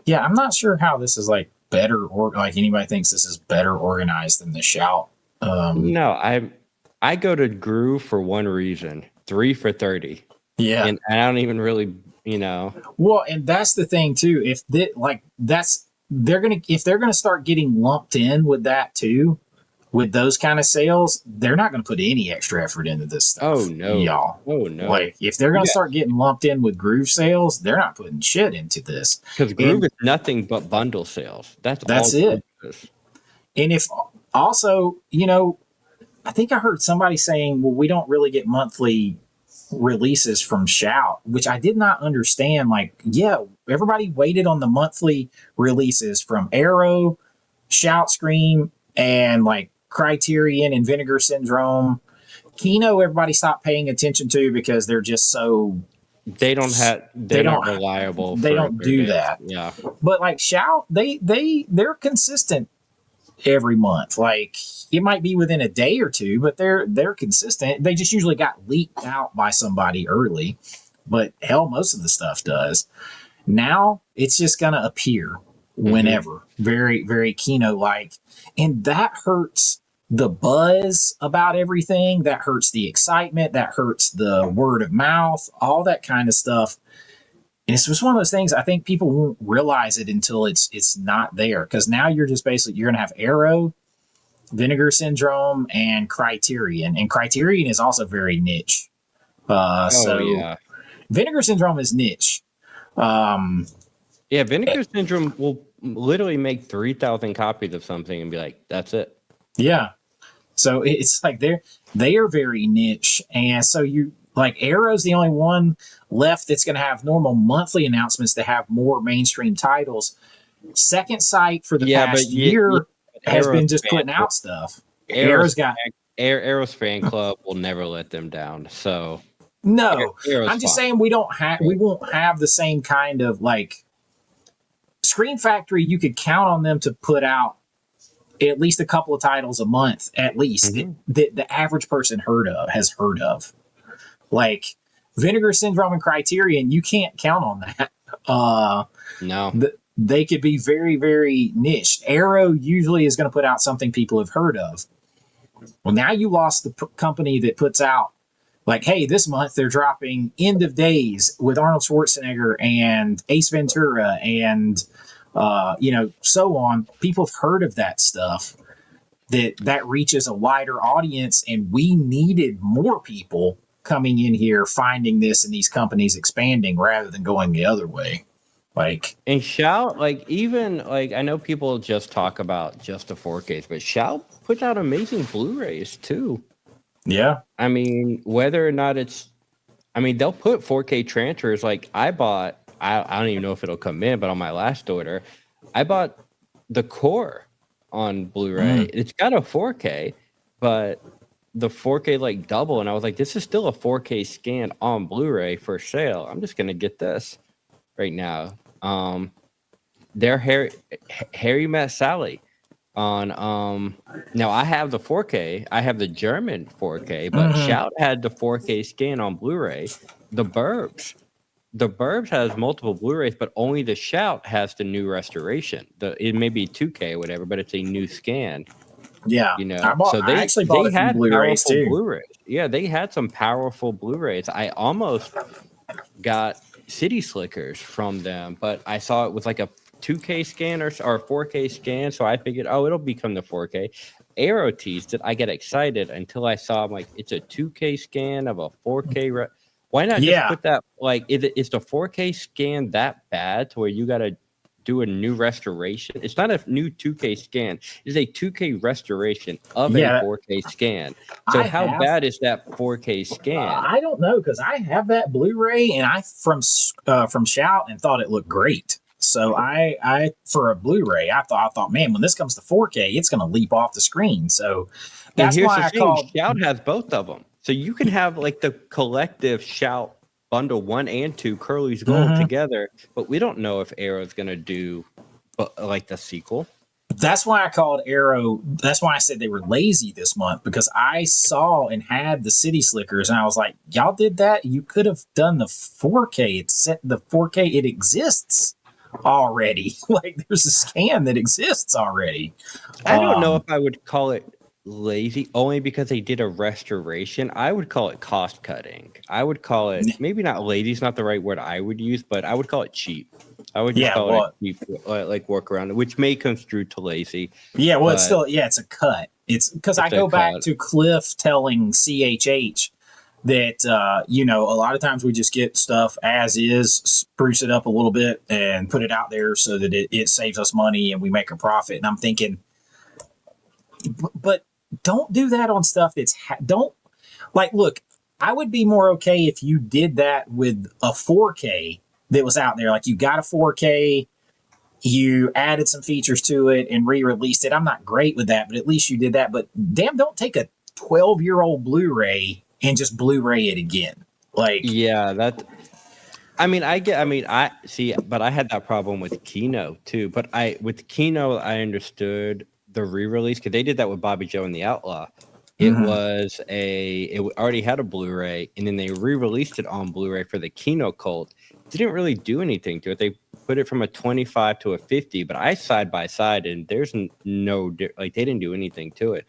Yeah, I'm not sure how this is like better, or like anybody thinks this is better organized than the shout. No, I go to Groove for one reason: 3 for 30. Yeah, and I don't even really, Well, and that's the thing too. If they're gonna start getting lumped in with that too, with those kind of sales, they're not going to put any extra effort into this stuff. Oh no, y'all. Oh no. Like if they're going to start getting lumped in with Groove sales, they're not putting shit into this. Because Groove is nothing but bundle sales. That's it. And if also, I think I heard somebody saying, well, we don't really get monthly releases from Shout, which I did not understand. Like, yeah, everybody waited on the monthly releases from Arrow, Shout, Scream, and like Criterion and Vinegar Syndrome. Kino, everybody stopped paying attention to because they're just so they're not reliable. They don't do that. Yeah. But like Shout, they're consistent every month. Like it might be within a day or two, but they're consistent. They just usually got leaked out by somebody early. But hell, most of the stuff does. Now it's just gonna appear whenever. Very, very Kino-like. And that hurts the buzz about everything. That hurts the excitement. That hurts the word of mouth, all that kind of stuff. And it's just one of those things, I think people won't realize it until it's not there. Because now you're just basically, you're going to have Arrow, Vinegar Syndrome, and Criterion. And Criterion is also very niche. Vinegar Syndrome is niche. Vinegar Syndrome will literally make 3,000 copies of something and be like, that's it. Yeah. So it's like they are very niche. And so you like Arrow's the only one left that's going to have normal monthly announcements to have more mainstream titles. Second Sight for the past year has been just putting out stuff. Arrow's fan club will never let them down. So no, I'm just saying we won't have the same kind of like Scream Factory. You could count on them to put out at least a couple of titles a month, at least that the average person has heard of. Like Vinegar Syndrome and Criterion, you can't count on that. No. they could be very, very niche. Arrow usually is going to put out something people have heard of. Well, now you lost the company that puts out, like, hey, this month they're dropping End of Days with Arnold Schwarzenegger and Ace Ventura and, so on. People have heard of that stuff. That reaches a wider audience, and we needed more people coming in here finding this and these companies expanding rather than going the other way. Like, and Shout, like, even like, I know people just talk about just the 4Ks, but Shout puts out amazing Blu-rays too. Yeah. I mean, whether or not they'll put 4K transfers. Like, I don't even know if it'll come in, but on my last order, I bought the Core on Blu-ray. It's got a 4K, but the 4K like double, and I was like, this is still a 4K scan on Blu-ray for sale. I'm just gonna get this right now. They're Harry Met Sally on now I have the 4K, I have the German 4K, but Shout had the 4K scan on Blu-ray. The Burbs has multiple Blu-rays, but only the Shout has the new restoration. It may be 2K or whatever, but it's a new scan. Yeah, I actually bought they had Blu-rays powerful too. Blu-rays. Yeah, they had some powerful Blu-rays. I almost got City Slickers from them, but I saw it was like a 2K scan or a 4K scan, so I figured, it'll become the 4K. Arrow teased it. I get excited until I saw, I'm like, it's a 2K scan of a 4K. Why not just put that, like, is the 4K scan that bad to where you got to do a new restoration? It's not a new 2K scan. It's a 2K restoration of a 4K scan. So how bad is that 4K scan? I don't know, because I have that Blu-ray and I from Shout and thought it looked great. So I for a Blu-ray, I thought, man, when this comes to 4K, it's going to leap off the screen. So that's why I called. Shout has both of them. So you can have like the collective Shout bundle 1 and 2, Curly's Gold together, but we don't know if Arrow's going to do like the sequel. That's why I called Arrow. That's why I said they were lazy this month, because I saw and had the City Slickers and I was like, y'all did that? You could have done the 4K. It's set the 4K. It exists already. Like, there's a scan that exists already. I don't know if I would call it lazy, only because they did a restoration. I would call it cost cutting. I would call it, maybe not lazy, it's not the right word I would use, but I would call it cheap. I would just call it a cheap, like, workaround, which may construe to lazy. Yeah, well, it's still, it's a cut. It's because I go back to Cliff telling CHH that a lot of times we just get stuff as is, spruce it up a little bit and put it out there so that it saves us money and we make a profit. And I'm thinking, but don't do that on stuff that's look, I would be more okay if you did that with a 4K that was out there. Like, you got a 4K, you added some features to it and re-released it. I'm not great with that, but at least you did that. But damn, don't take a 12-year-old Blu-ray and just Blu-ray it again. Like, yeah, I see, but I had that problem with Kino too. But with Kino, I understood the re-release, because they did that with Bobby Joe and the Outlaw. It was it already had a Blu-ray, and then they re-released it on Blu-ray for the Kino Cult. Didn't really do anything to it. They put it from a 25 to a 50, but I side by side, and there's no, like, they didn't do anything to it.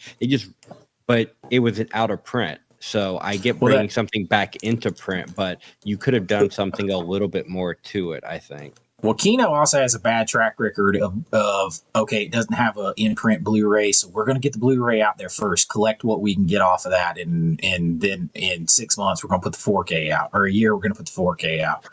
But it was out of print. So I get bringing something back into print, but you could have done something a little bit more to it, I think. Well, Kino also has a bad track record of it doesn't have an in-print Blu-ray, so we're going to get the Blu-ray out there first, collect what we can get off of that, and then in 6 months we're going to put the 4K out, or a year we're going to put the 4K out.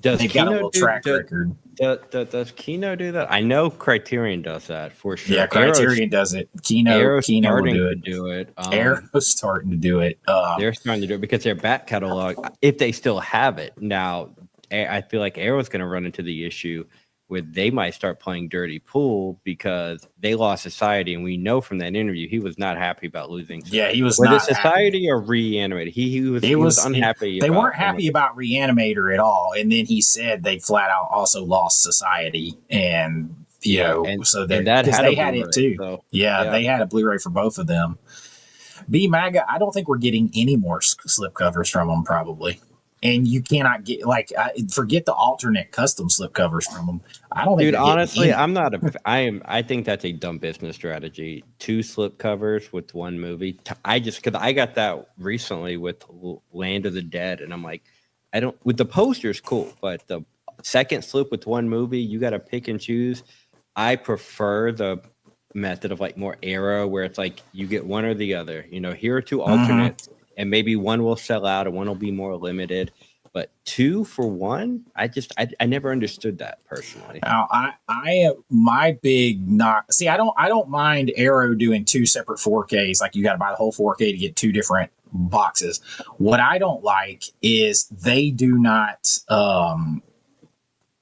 They've got a little track record. Does Kino do that? I know Criterion does that for sure. Yeah, Criterion does it. Kino will do it. Arrow's starting to do it. They're starting to do it because their back catalog, if they still have it now. I feel like Arrow's going to run into the issue where they might start playing dirty pool because they lost Society, and we know from that interview he was not happy about losing. Yeah, he was whether not Society happy. Or Reanimator. He was unhappy. They weren't happy about Reanimator at all, and then he said they flat out also lost Society, and they had it too. So, they had a Blu-ray for both of them. B-Maga, I don't think we're getting any more slipcovers from them, probably. and you cannot get forget the alternate custom slipcovers from them. I don't think Dude, you're getting honestly, any. I think that's a dumb business strategy. 2 slipcovers with 1 movie. Because I got that recently with Land of the Dead, and I'm like, with the posters, cool, but the second slip with 1 movie, you got to pick and choose. I prefer the method of like more Arrow, where it's like you get one or the other. Here are 2 alternates, and maybe one will sell out and one will be more limited. But 2 for 1, I never understood that personally. Now, my big knock. See, I don't mind Arrow doing 2 separate 4Ks. Like you got to buy the whole 4K to get 2 different boxes. What I don't like is they do not.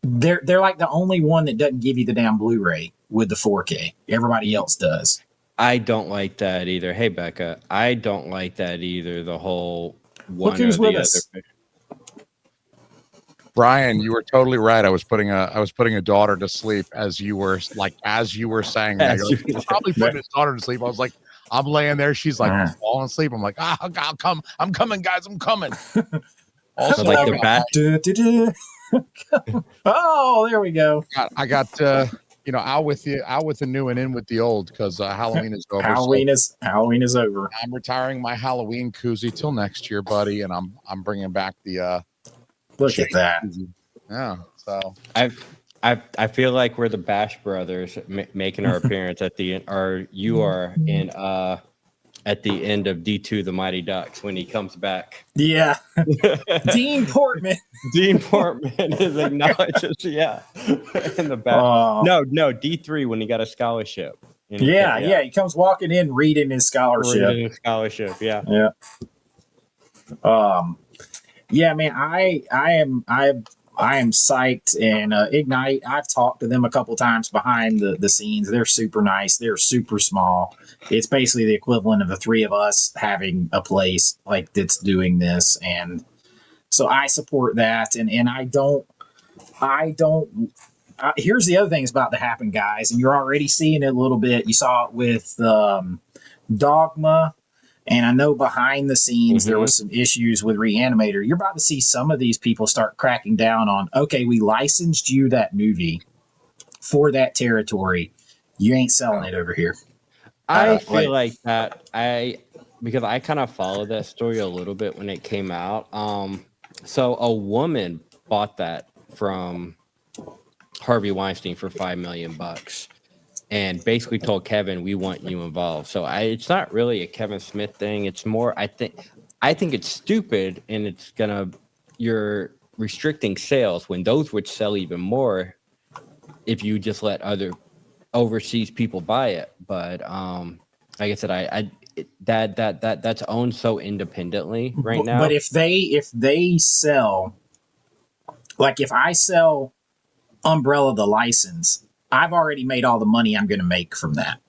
They're like the only one that doesn't give you the damn Blu-ray with the 4K. Everybody else does. I don't like that either. Hey, Becca, I don't like that either. The whole one Look who's or with the us. other. Brian, you were totally right. I was putting a daughter to sleep as you were saying that. You're probably putting his daughter to sleep. I was like, I'm laying there. She's like falling asleep. I'm like, I'll come. I'm coming, guys. I'm coming. Also, like the back. Oh, there we go. I got out with the new and in with the old, because Halloween is over. Halloween is over. I'm retiring my Halloween koozie till next year, buddy, and I'm bringing back the. Look at that. Koozie. Yeah. So I feel like we're the Bash Brothers making our appearance at the end, or you are in at the end of D2 The Mighty Ducks when he comes back. Yeah. Dean Portman. Dean Portman is acknowledged, in the back. No, D3 when he got a scholarship. Yeah. He comes walking in reading his scholarship. Yeah. Yeah, man, I am psyched, and Ignite, I've talked to them a couple times behind the scenes. They're super nice. They're super small. It's basically the equivalent of the 3 of us having a place like that's doing this. And so I support that. And here's the other things about to happen, guys. And you're already seeing it a little bit. You saw it with Dogma. And I know behind the scenes there was some issues with Reanimator. You're about to see some of these people start cracking down on, okay, we licensed you that movie for that territory. You ain't selling it over here. I feel like that. Because I kind of followed that story a little bit when it came out. So a woman bought that from Harvey Weinstein for $5 million. And basically told Kevin, we want you involved. So it's not really a Kevin Smith thing. It's more, I think it's stupid, and you're restricting sales when those would sell even more if you just let other overseas people buy it. But like I said, that's owned so independently right now. But if they sell, like if I sell Umbrella the license, I've already made all the money I'm going to make from that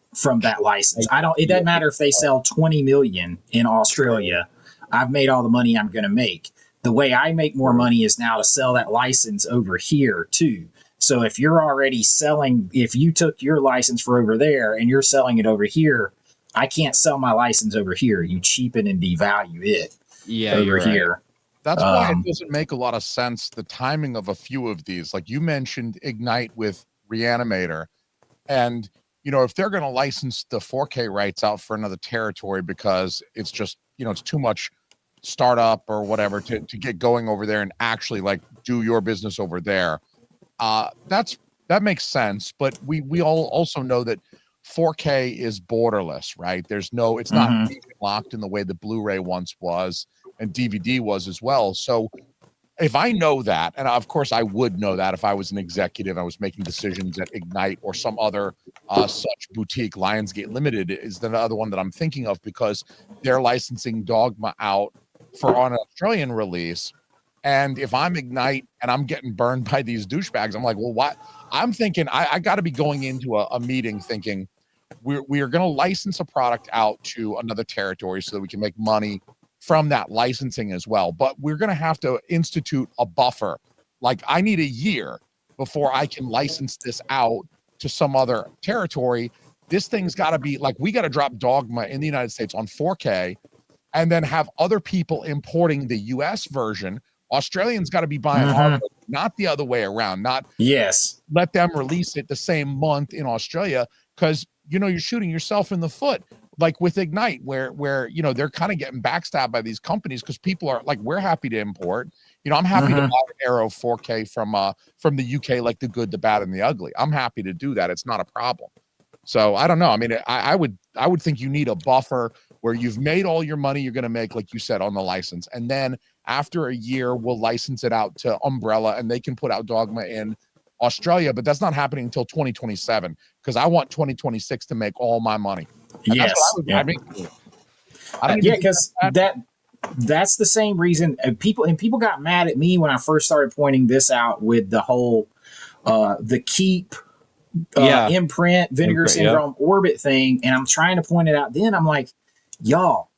license. It doesn't matter if they sell 20 million in Australia. I've made all the money I'm going to make. The way I make more money is now to sell that license over here too. So if you're already selling, if you took your license for over there and you're selling it over here, I can't sell my license over here. You cheapen and devalue it over here. Right. That's why it doesn't make a lot of sense, the timing of a few of these. Like you mentioned Ignite with Reanimator, and if they're going to license the 4K rights out for another territory because it's just it's too much startup or whatever to get going over there and actually like do your business over there, that makes sense. But we all also know that 4K is borderless, right? It's not locked in the way the Blu-ray once was and DVD was as well. So if I know that, and of course I would know that if I was an executive, I was making decisions at Ignite or some other such boutique. Lionsgate Limited is the other one that I'm thinking of, because they're licensing Dogma out for an Australian release. And if I'm Ignite and I'm getting burned by these douchebags, I'm like, well, what? I'm thinking I got to be going into a meeting thinking we are going to license a product out to another territory so that we can make money from that licensing as well. But we're going to have to institute a buffer. Like I need a year before I can license this out to some other territory. This thing's got to be like, we got to drop Dogma in the United States on 4K and then have other people importing the US version Australians got to be buying our book, not the other way around. Not Yes. let them release it the same month in Australia, because you're shooting yourself in the foot, like with Ignite, where they're kind of getting backstabbed by these companies, because people are like, we're happy to import. I'm happy to buy an Aero 4K from the UK, like the good, the bad, and the ugly. I'm happy to do that. It's not a problem. So I don't know. I mean, I would think you need a buffer where you've made all your money you're going to make, like you said, on the license, and then after a year we'll license it out to Umbrella and they can put out Dogma in Australia. But that's not happening until 2027, because I want 2026 to make all my money. And yes. Because that's the same reason people got mad at me when I first started pointing this out with the whole the Keep imprint Vinegar Syndrome Orbit thing, and I'm trying to point it out. Then I'm like, y'all,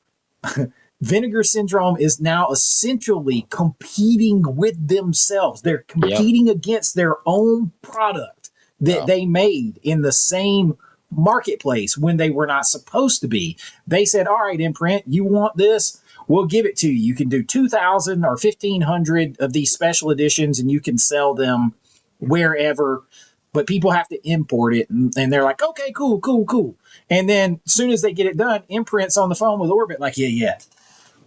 Vinegar Syndrome is now essentially competing with themselves. They're competing against their own product that they made in the same marketplace when they were not supposed to be. They said, all right, imprint, you want this? We'll give it to you. You can do 2,000 or 1,500 of these special editions and you can sell them wherever, but people have to import it. And they're like, okay, cool. And then as soon as they get it done, Imprint's on the phone with Orbit like, yeah,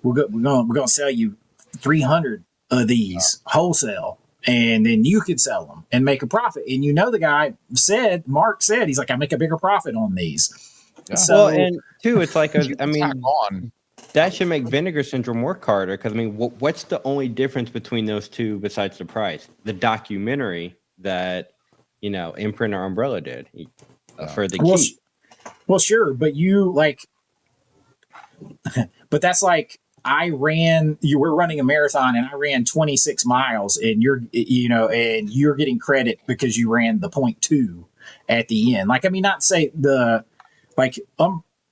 we're going to sell you 300 of these wholesale, and then you could sell them and make a profit. And the guy said, Mark said, he's like, I make a bigger profit on these. Yeah. So, and two, it's like, that should make Vinegar Syndrome work harder, because what's the only difference between those two besides the price? The documentary that Imprint or Umbrella did for the Keep. Well, sure, but but that's like we're running a marathon and I ran 26 miles and you're getting credit because you ran the 0.2 at the end. Like, I mean, not to say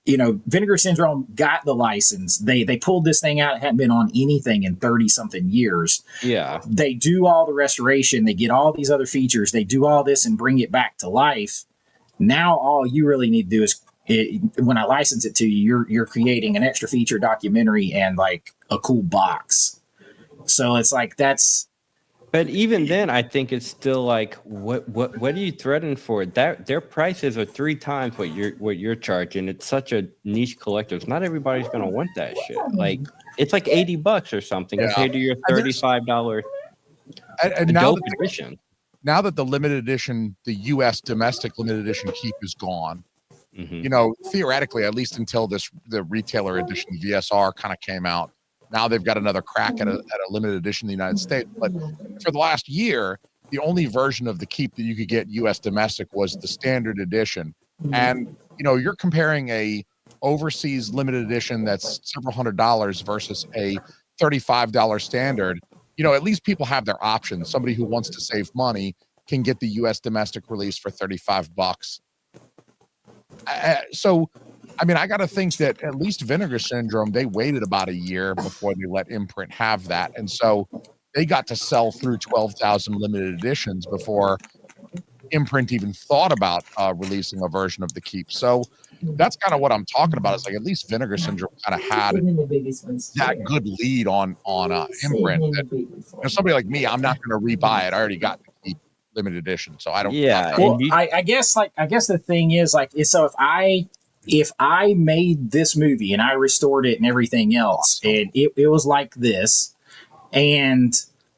Vinegar Syndrome got the license. They pulled this thing out. It hadn't been on anything in 30 something years. Yeah. They do all the restoration. They get all these other features. They do all this and bring it back to life. Now, all you really need to do is, when I license it to you, you're creating an extra feature documentary and like a cool box. So it's like, that's. But even then, I think it's still like, what are you threatening for? Their prices are 3 times what you're charging. It's such a niche collector. Not everybody's gonna want that shit. Like, it's like $80 or something compared to your $35 adult edition. Now that the limited edition, the U.S. domestic limited edition Keep is gone, theoretically, at least until the retailer edition VSR kind of came out, now they've got another crack at a limited edition in the United States. But for the last year, the only version of the Keep that you could get U.S. domestic was the standard edition. And, you're comparing a overseas limited edition that's several $100s versus a $35 standard. At least people have their options. Somebody who wants to save money can get the U.S. domestic release for $35. So, I mean, I got to think that at least Vinegar Syndrome, they waited about a year before they let Imprint have that. And so they got to sell through 12,000 limited editions before Imprint even thought about releasing a version of the Keep. So that's kind of what I'm talking about. Is like, at least Vinegar Syndrome kind of had that good lead on Imprint. That, somebody like me, I'm not going to rebuy it. I already got the Keep limited edition, so I don't. Yeah. Well, I guess the thing is so if I made this movie and I restored it and everything else, and it was like this, and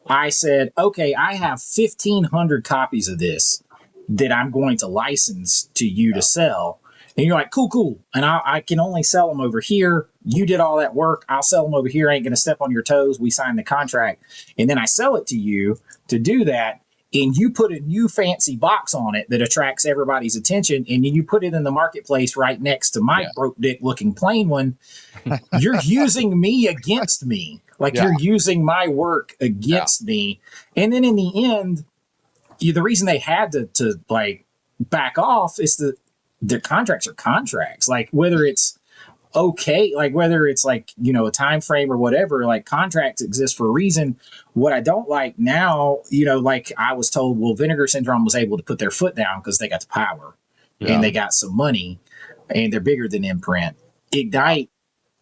I said, okay, I have 1,500 copies of this that I'm going to license to you to sell. And you're like, cool. And I can only sell them over here. You did all that work. I'll sell them over here. I ain't going to step on your toes. We signed the contract. And then I sell it to you to do that. And you put a new fancy box on it that attracts everybody's attention, and you put it in the marketplace right next to my broke dick looking plain one. You're using me against me. You're using my work against me. And then in the end, the reason they had to back off is that the contracts are contracts. Like, whether it's okay, like whether it's a time frame or whatever, like, contracts exist for a reason. What I don't like now, like I was told, well, Vinegar Syndrome was able to put their foot down because they got the power and they got some money and they're bigger than Imprint. Ignite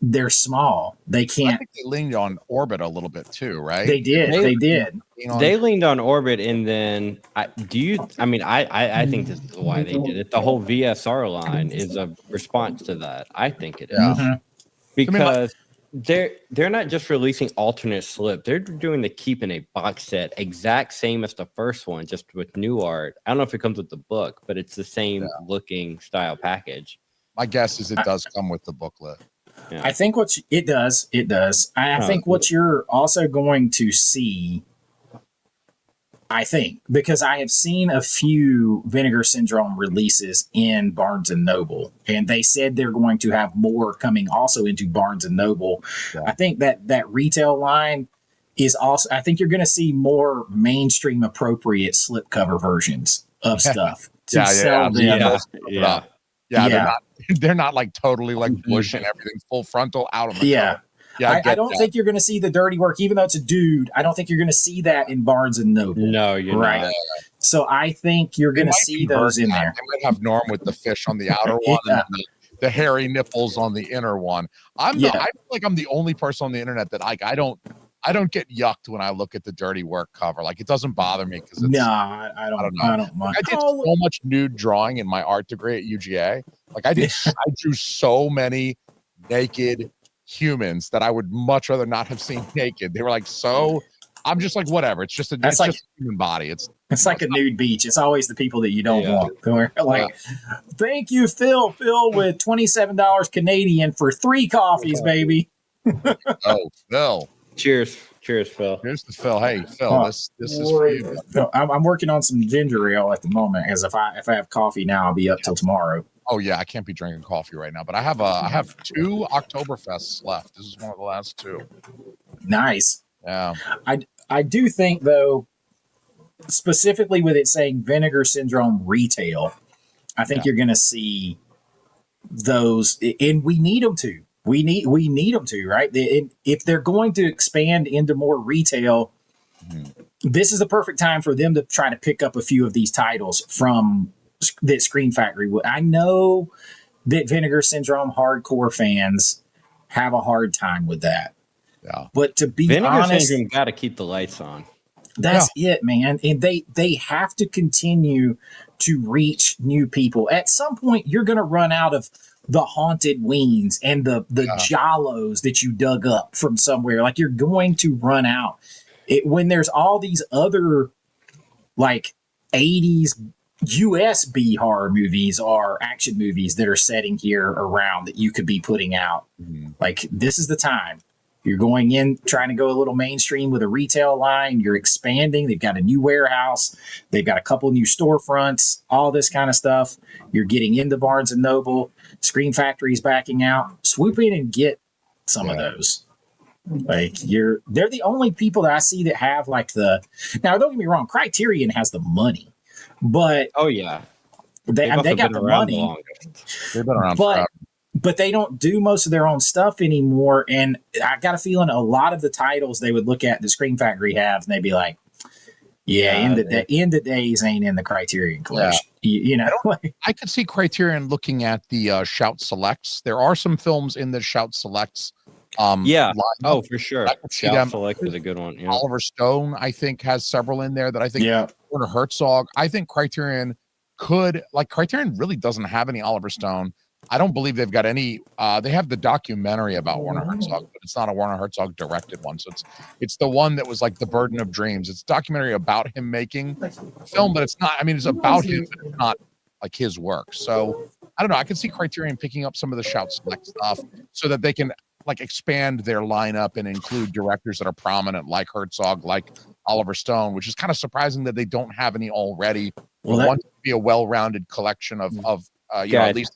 they're small. They I can't. think they leaned on Orbit a little bit too, right? They did. They did. They leaned on Orbit, and then I think this is why they did it. The whole VSR line is a response to that. I think it is. Mhm. Because they're not just releasing alternate slip. They're doing the keeping a box set exact same as the first one, just with new art. I don't know if it comes with the book, but it's the same looking style package. My guess is it does come with the booklet. Yeah. I think it does. I think what you're also going to see, I think, because I have seen a few Vinegar Syndrome releases in Barnes and Noble, and they said they're going to have more coming also into Barnes and Noble. Yeah. I think that retail line is also, I think you're going to see more mainstream appropriate slipcover versions of stuff to sell them. Yeah. They're not like totally like bush and everything full frontal out on the cover. Yeah, I don't think you're going to see the dirty work, even though it's a dude. I don't think you're going to see that in Barnes and Noble. No, you're not. So I think you're going to see those in there. They might have Norm with the fish on the outer one and the hairy nipples on the inner one. I feel like I'm the only person on the internet that I don't get yucked when I look at the dirty work cover. Like it doesn't bother me because I don't mind. I did so much nude drawing in my art degree at UGA. Like I drew so many naked humans that I would much rather not have seen naked. They were like, I'm just like, whatever. It's just a human body. It's like a nude beach. It's always the people that you don't want. They're like, thank you, Phil. Phil with $27 Canadian for 3 coffees, baby. Oh, Phil. Cheers, Phil. Here's the Phil. Hey, Phil, this is for you. I'm working on some ginger ale at the moment, as if I have coffee now, I'll be up till tomorrow. Oh yeah, I can't be drinking coffee right now, but I have 2 Oktoberfests left. This is one of the last 2. Nice. Yeah. I do think though, specifically with it saying Vinegar Syndrome retail, I think you're going to see those, and we need them to. We need them to, right? If they're going to expand into more retail, this is the perfect time for them to try to pick up a few of these titles from that Screen Factory. I know that Vinegar Syndrome hardcore fans have a hard time with that. Yeah. But to be Vinegar honest, Syndrome got to keep the lights on. That's it, man. And they have to continue to reach new people. At some point, you're going to run out of the haunted weens and the Jollos that you dug up from somewhere. Like you're going to run out. When there's all these other like 80s US B horror movies or action movies that are setting here around that you could be putting out. Like this is the time. You're going in, trying to go a little mainstream with a retail line. You're expanding. They've got a new warehouse. They've got a couple new storefronts, all this kind of stuff. You're getting into Barnes & Noble. Screen Factory's backing out. Swoop in and get some of those. Like they're the only people that I see that have like now don't get me wrong, Criterion has the money, but they got the money. They've been around forever. But they don't do most of their own stuff anymore. And I got a feeling a lot of the titles they would look at the Screen Factory have, and they'd be like, end of days ain't in the Criterion collection. You know, I could see Criterion looking at the Shout Selects. There are some films in the Shout Selects. Lineup. Oh, for sure. Shout Select is a good one. Yeah. Oliver Stone, I think, has several in there that I think Werner Herzog. I think Criterion Criterion really doesn't have any Oliver Stone. I don't believe they've got any. They have the documentary about Werner Herzog, but it's not a Werner Herzog directed one. So it's the one that was like The Burden of Dreams. It's a documentary about him making film, but it's not. I mean, it's about him, but it's not like his work. So I don't know. I can see Criterion picking up some of the Shout Select stuff so that they can like expand their lineup and include directors that are prominent, like Herzog, like Oliver Stone, which is kind of surprising that they don't have any already. Well, want to be a well-rounded collection of at least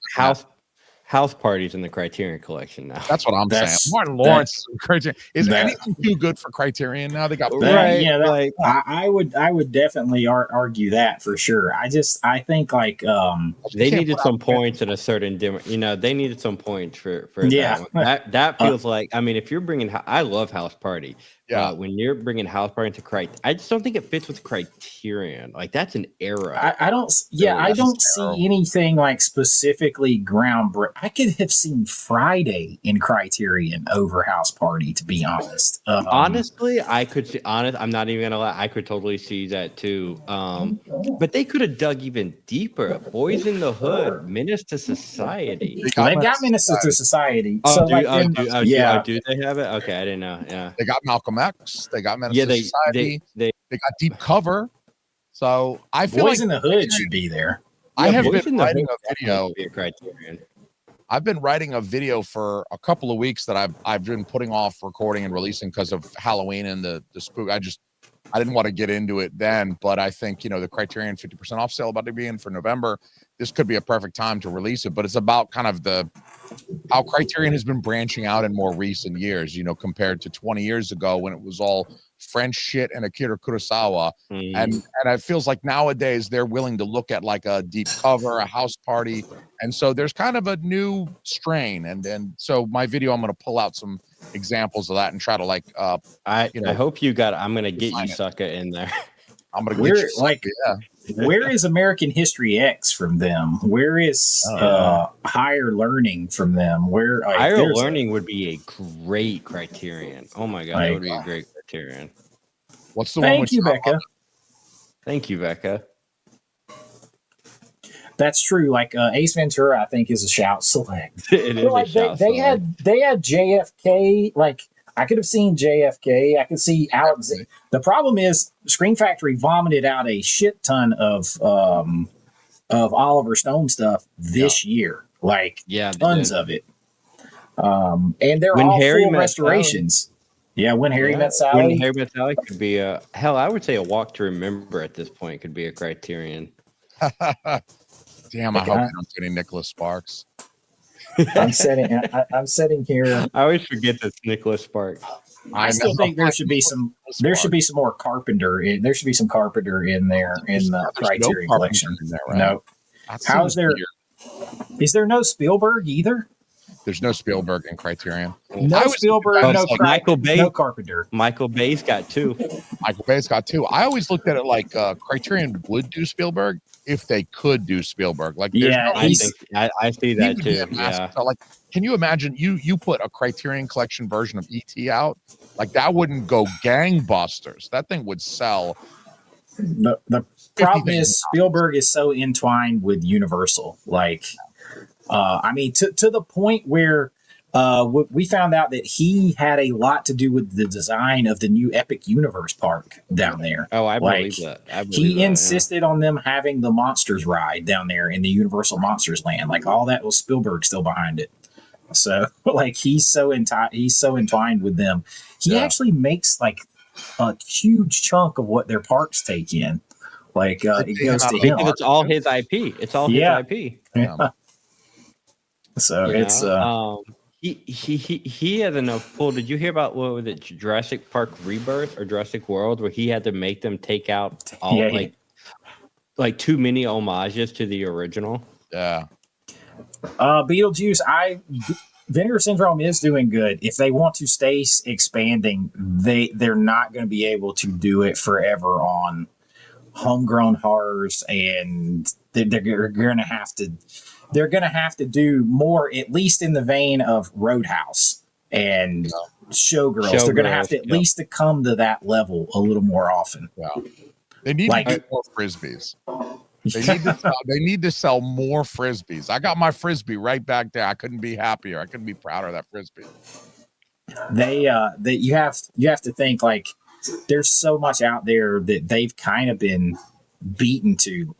House Party's in the Criterion collection now. That's what I'm saying. Martin Lawrence Criterion. Is anything too good for Criterion now? They got I would definitely argue that for sure. I think like they needed some points in a certain they needed some points for that feels like, I mean, if you're bringing, I love House Party, Yeah. But when you're bringing House Party into Criterion, I just don't think it fits with Criterion. Like that's an era. I don't. Yeah, I that's don't terrible. see anything like specifically groundbreaking. I could have seen Friday in Criterion over House Party, to be honest. Honestly, I could see. I'm not even gonna lie. I could totally see that too. But they could have dug even deeper. Boys in the Hood, Menace to Society. They got Menace to Society. Oh, So do, like, oh, then- do, oh, yeah, do they have it? Okay, I didn't know. Yeah, They got Malcolm X. They got Menace yeah. to They Society. they They got Deep Cover. So I feel Boys like in the Hood should be there. I have Boys been in the writing Hood a video. definitely be a Criterion. I've been writing a video for a couple of weeks that I've been putting off recording and releasing because of Halloween and the spook. I didn't want to get into it then, but I think, you know, the Criterion 50% off sale about to be in for November. This could be a perfect time to release it, but it's about kind of how Criterion has been branching out in more recent years, you know, compared to 20 years ago when it was all French shit and Akira Kurosawa. And it feels like nowadays they're willing to look at like a Deep Cover, a House Party. And so there's kind of a new strain. And so my video, I'm going to pull out some examples of that and try to like, I hope you got. I'm gonna get you, define it. sucker, in there. I'm going to Where get you like yeah. where is American History X from them? Where is Higher Learning from them? Where like, Higher there's- Learning would be a great Criterion. Oh my god, that would be a great Criterion. What's the one Thank with you, John Becca. Thank you, Becca. That's true. Like Ace Ventura, I think is a shout select. It is But, like a shout. they had JFK. Like I could have seen JFK. I could see Alex. The problem is Screen Factory vomited out a shit ton of Oliver Stone stuff this year. Like yeah, they tons did. of it. And they're When all Harry full Met restorations. Yeah, When Harry Yeah, Met Sally. When Harry Met Sally could be a hell. I would say a Walk to Remember at this point could be a Criterion. Damn, I hope I don't get any Nicholas Sparks. I'm sitting here. I always forget that's Nicholas Sparks. I still think there should be some. There should be some more Carpenter. There should be some Carpenter in there in the There's no Criterion Carpenter collection. in there, right? No. That How's seems there? weird. Is there no Spielberg either? There's no Spielberg in Criterion. No I was- Spielberg. I was No, like, Michael Bay. no Carpenter. Michael Bay's got two. Michael Bay's got two. I always looked at it like Criterion would do Spielberg if they could do Spielberg. Like, there's Yeah, no I he's- think I see he that would be too. a master- Yeah. so, like, can you imagine you put a Criterion Collection version of ET out? Like, that wouldn't go gangbusters. That thing would sell. The problem is Spielberg is so entwined with Universal. Like, I mean, to the point where we found out that he had a lot to do with the design of the new Epic Universe park down there. Oh, I Like, believe that. I believe He that, yeah. insisted on them having the Monsters ride down there in the Universal Monsters Land. Like all that was Spielberg still behind it. So like he's so entwined with them. He Yeah. actually makes like a huge chunk of what their parks take in. Like it They goes have to a him. Because it's all his IP. It's all Yeah. his IP. Yeah. So you it's know? He had enough pull. Did you hear about what was it, Jurassic Park Rebirth or Jurassic World, where he had to make them take out all Yeah. like too many homages to the original? Yeah. Beetlejuice. Vinegar Syndrome is doing good. If they want to stay expanding, they're not going to be able to do it forever on homegrown horrors, and they're going to have to. They're going to have to do more, at least in the vein of Roadhouse and Showgirls. They're going to have to at least to come to that level a little more often. Yeah. They need Like- to do more frisbees. They need to sell more frisbees. I got my frisbee right back there. I couldn't be happier. I couldn't be prouder of that frisbee. You have to think like there's so much out there that they've kind of been beaten to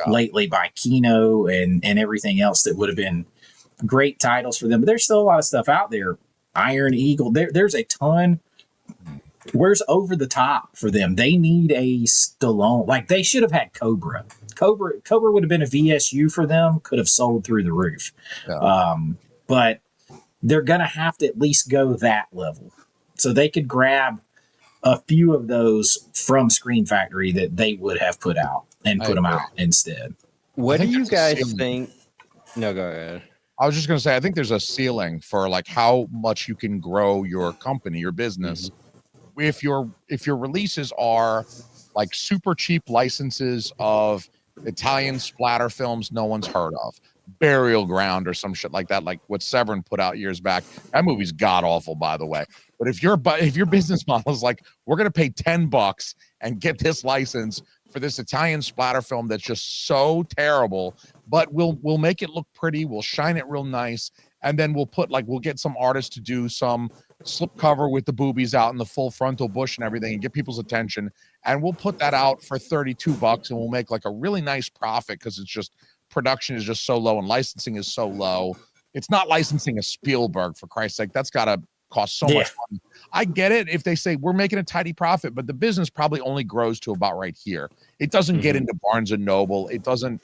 lately by Kino and everything else that would have been great titles for them. But there's still a lot of stuff out there. Iron Eagle. There's a ton. Where's Over the Top for them? They need a Stallone. Like they should have had Cobra. Cobra would have been a VSU for them. Could have sold through the roof. Yeah. But they're gonna have to at least go that level. So they could grab a few of those from Screen Factory that they would have put out and I put them agree. out instead. What do think you there's a guys ceiling. think? No, go ahead. I was just going to say, I think there's a ceiling for like how much you can grow your company, your business, if your releases are like super cheap licenses of Italian splatter films no one's heard of, Burial Ground or some shit like that, like what Severin put out years back. That movie's god awful, by the way. But if your business model is like, we're gonna pay $10 and get this license for this Italian splatter film that's just so terrible, but we'll make it look pretty, we'll shine it real nice, and then we'll get some artists to do some slip cover with the boobies out and the full frontal bush and everything and get people's attention, and we'll put that out for $32 and we'll make like a really nice profit because it's just production is just so low and licensing is so low. It's not licensing a Spielberg, for Christ's sake. That's got to cost so much money. I get it if they say we're making a tidy profit, but the business probably only grows to about right here. It doesn't get into Barnes and Noble. It doesn't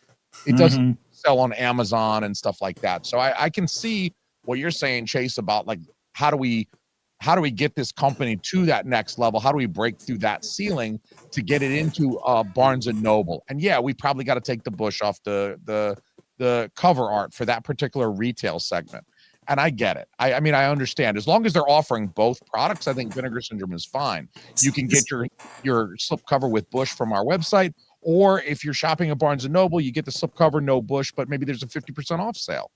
sell on Amazon and stuff like that. So I can see what you're saying, Chase, about like how do we get this company to that next level? How do we break through that ceiling to get it into Barnes and Noble? And yeah, we probably got to take the bush off the cover art for that particular retail segment. And I get it. I mean, I understand. As long as they're offering both products, I think Vinegar Syndrome is fine. You can get your slipcover with Bush from our website, or if you're shopping at Barnes & Noble, you get the slipcover, no Bush, but maybe there's a 50% off sale.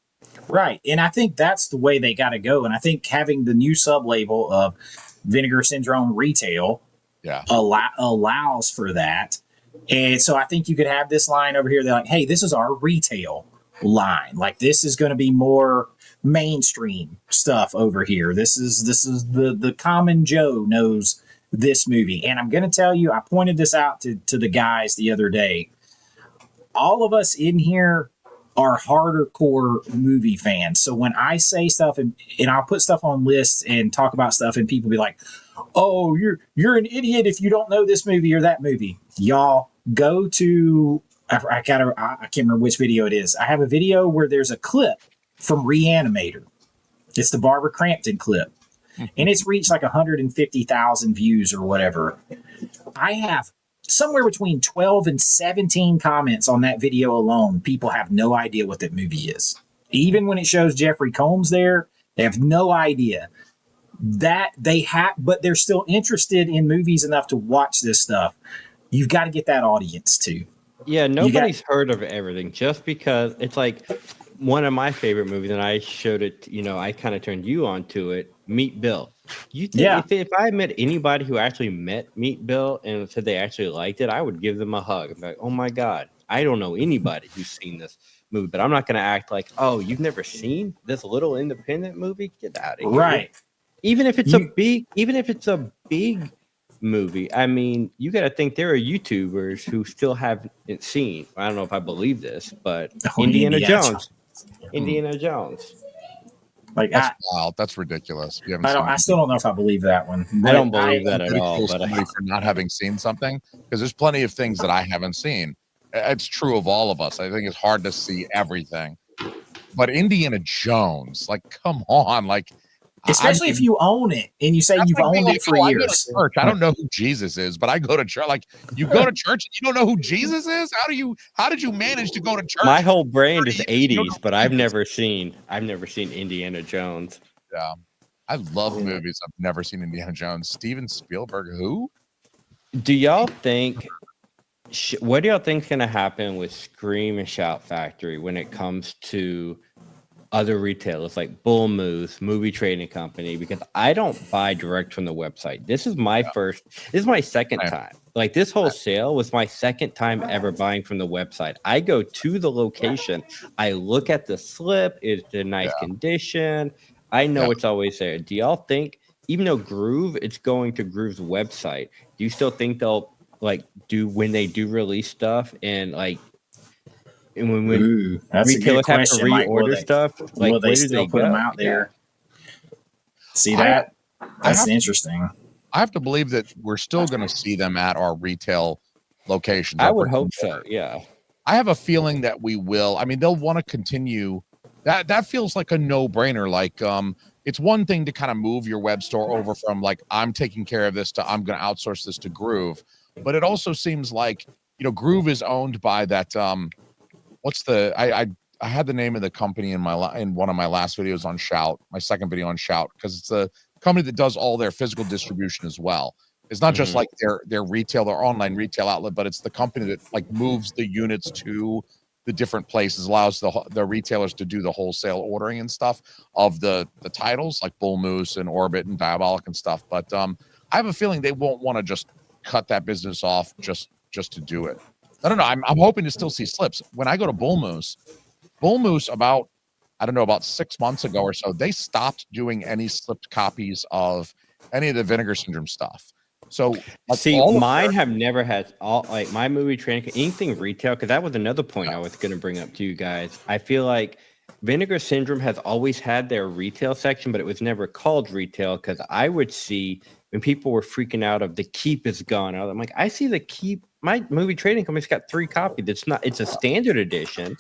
Right. And I think that's the way they got to go. And I think having the new sub-label of Vinegar Syndrome Retail allows for that. And so I think you could have this line over here. They're like, hey, this is our retail line. Like, this is going to be more mainstream stuff over here. This is the common Joe knows this movie. And I'm going to tell you, I pointed this out to the guys the other day. All of us in here are hardcore movie fans. So when I say stuff and I'll put stuff on lists and talk about stuff and people be like, oh, you're an idiot if you don't know this movie or that movie. Y'all go to, I can't remember which video it is. I have a video where there's a clip from Reanimator. It's the Barbara Crampton clip. And it's reached like 150,000 views or whatever. I have somewhere between 12 and 17 comments on that video alone. People have no idea what that movie is. Even when it shows Jeffrey Combs there, they have no idea. That they have, but they're still interested in movies enough to watch this stuff. You've got to get that audience too. Yeah, nobody's heard of everything just because it's like one of my favorite movies, and I showed it, I kind of turned you on to it, Meet Bill. You think if I met anybody who actually met Meet Bill and said they actually liked it, I would give them a hug. I'm like, oh my God, I don't know anybody who's seen this movie, but I'm not going to act like, oh, you've never seen this little independent movie? Get out of here. Right. Even if it's a big movie, I mean, you got to think there are YouTubers who still haven't seen. I don't know if I believe this, but Indiana Jones. Like, that's wild. That's ridiculous. I still don't know if I believe that one. I don't believe that at all. But for not having seen something, because there's plenty of things that I haven't seen. It's true of all of us. I think it's hard to see everything. But Indiana Jones, like, come on, like. Especially if you own it and you say you've owned it for years. I don't know who Jesus is, but I go to church. Like, you go to church and you don't know who Jesus is? How did you manage to go to church? My whole brain is 80s, but I've never seen Indiana Jones. Yeah. I love movies. I've never seen Indiana Jones. Steven Spielberg, who? Do y'all think what do y'all think's gonna happen with Scream and Shout Factory when it comes to other retailers like Bull Moose, Movie Trading Company? Because I don't buy direct from the website. This is my second time. Like, this whole sale was my second time ever buying from the website. I go to the location, I look at the slip, it's in nice condition. I know it's always there. Do y'all think, even though Groove, it's going to Groove's website, do you still think they'll when they do release stuff and when retailers have to reorder stuff, like, will they still put them out there? See that? That's interesting. I have to believe that we're still going to see them at our retail locations. I would hope so. Yeah. I have a feeling that we will. I mean, they'll want to continue. That feels like a no-brainer. Like, it's one thing to kind of move your web store over from like, I'm taking care of this to I'm going to outsource this to Groove. But it also seems like, Groove is owned by that. I had the name of the company in one of my last videos on Shout, my second video on Shout, because it's a company that does all their physical distribution as well. It's not just like their retail, their online retail outlet, but it's the company that like moves the units to the different places, allows the retailers to do the wholesale ordering and stuff of the titles like Bull Moose and Orbit and Diabolic and stuff. But I have a feeling they won't want to just cut that business off just to do it. I don't know. I'm hoping to still see slips. When I go to Bull Moose about 6 months ago or so, they stopped doing any slipped copies of any of the Vinegar Syndrome stuff. So mine have never had my movie training, anything retail, because that was another point I was going to bring up to you guys. I feel like Vinegar Syndrome has always had their retail section, but it was never called retail, because I would see when people were freaking out of the Keep is gone. I'm like, I see the Keep. My movie trading company's got 3 copies. It's a standard edition.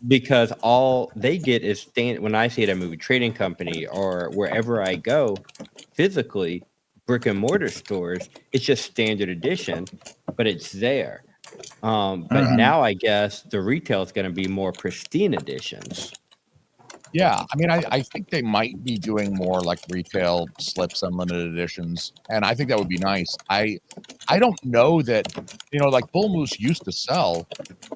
Because all they get is when I see it at a movie trading company or wherever I go physically, brick and mortar stores, it's just standard edition, but it's there. But now I guess the retail is going to be more pristine editions. Yeah, I mean, I think they might be doing more like retail slips and limited editions, and I think that would be nice. I don't know that, like Bull Moose used to sell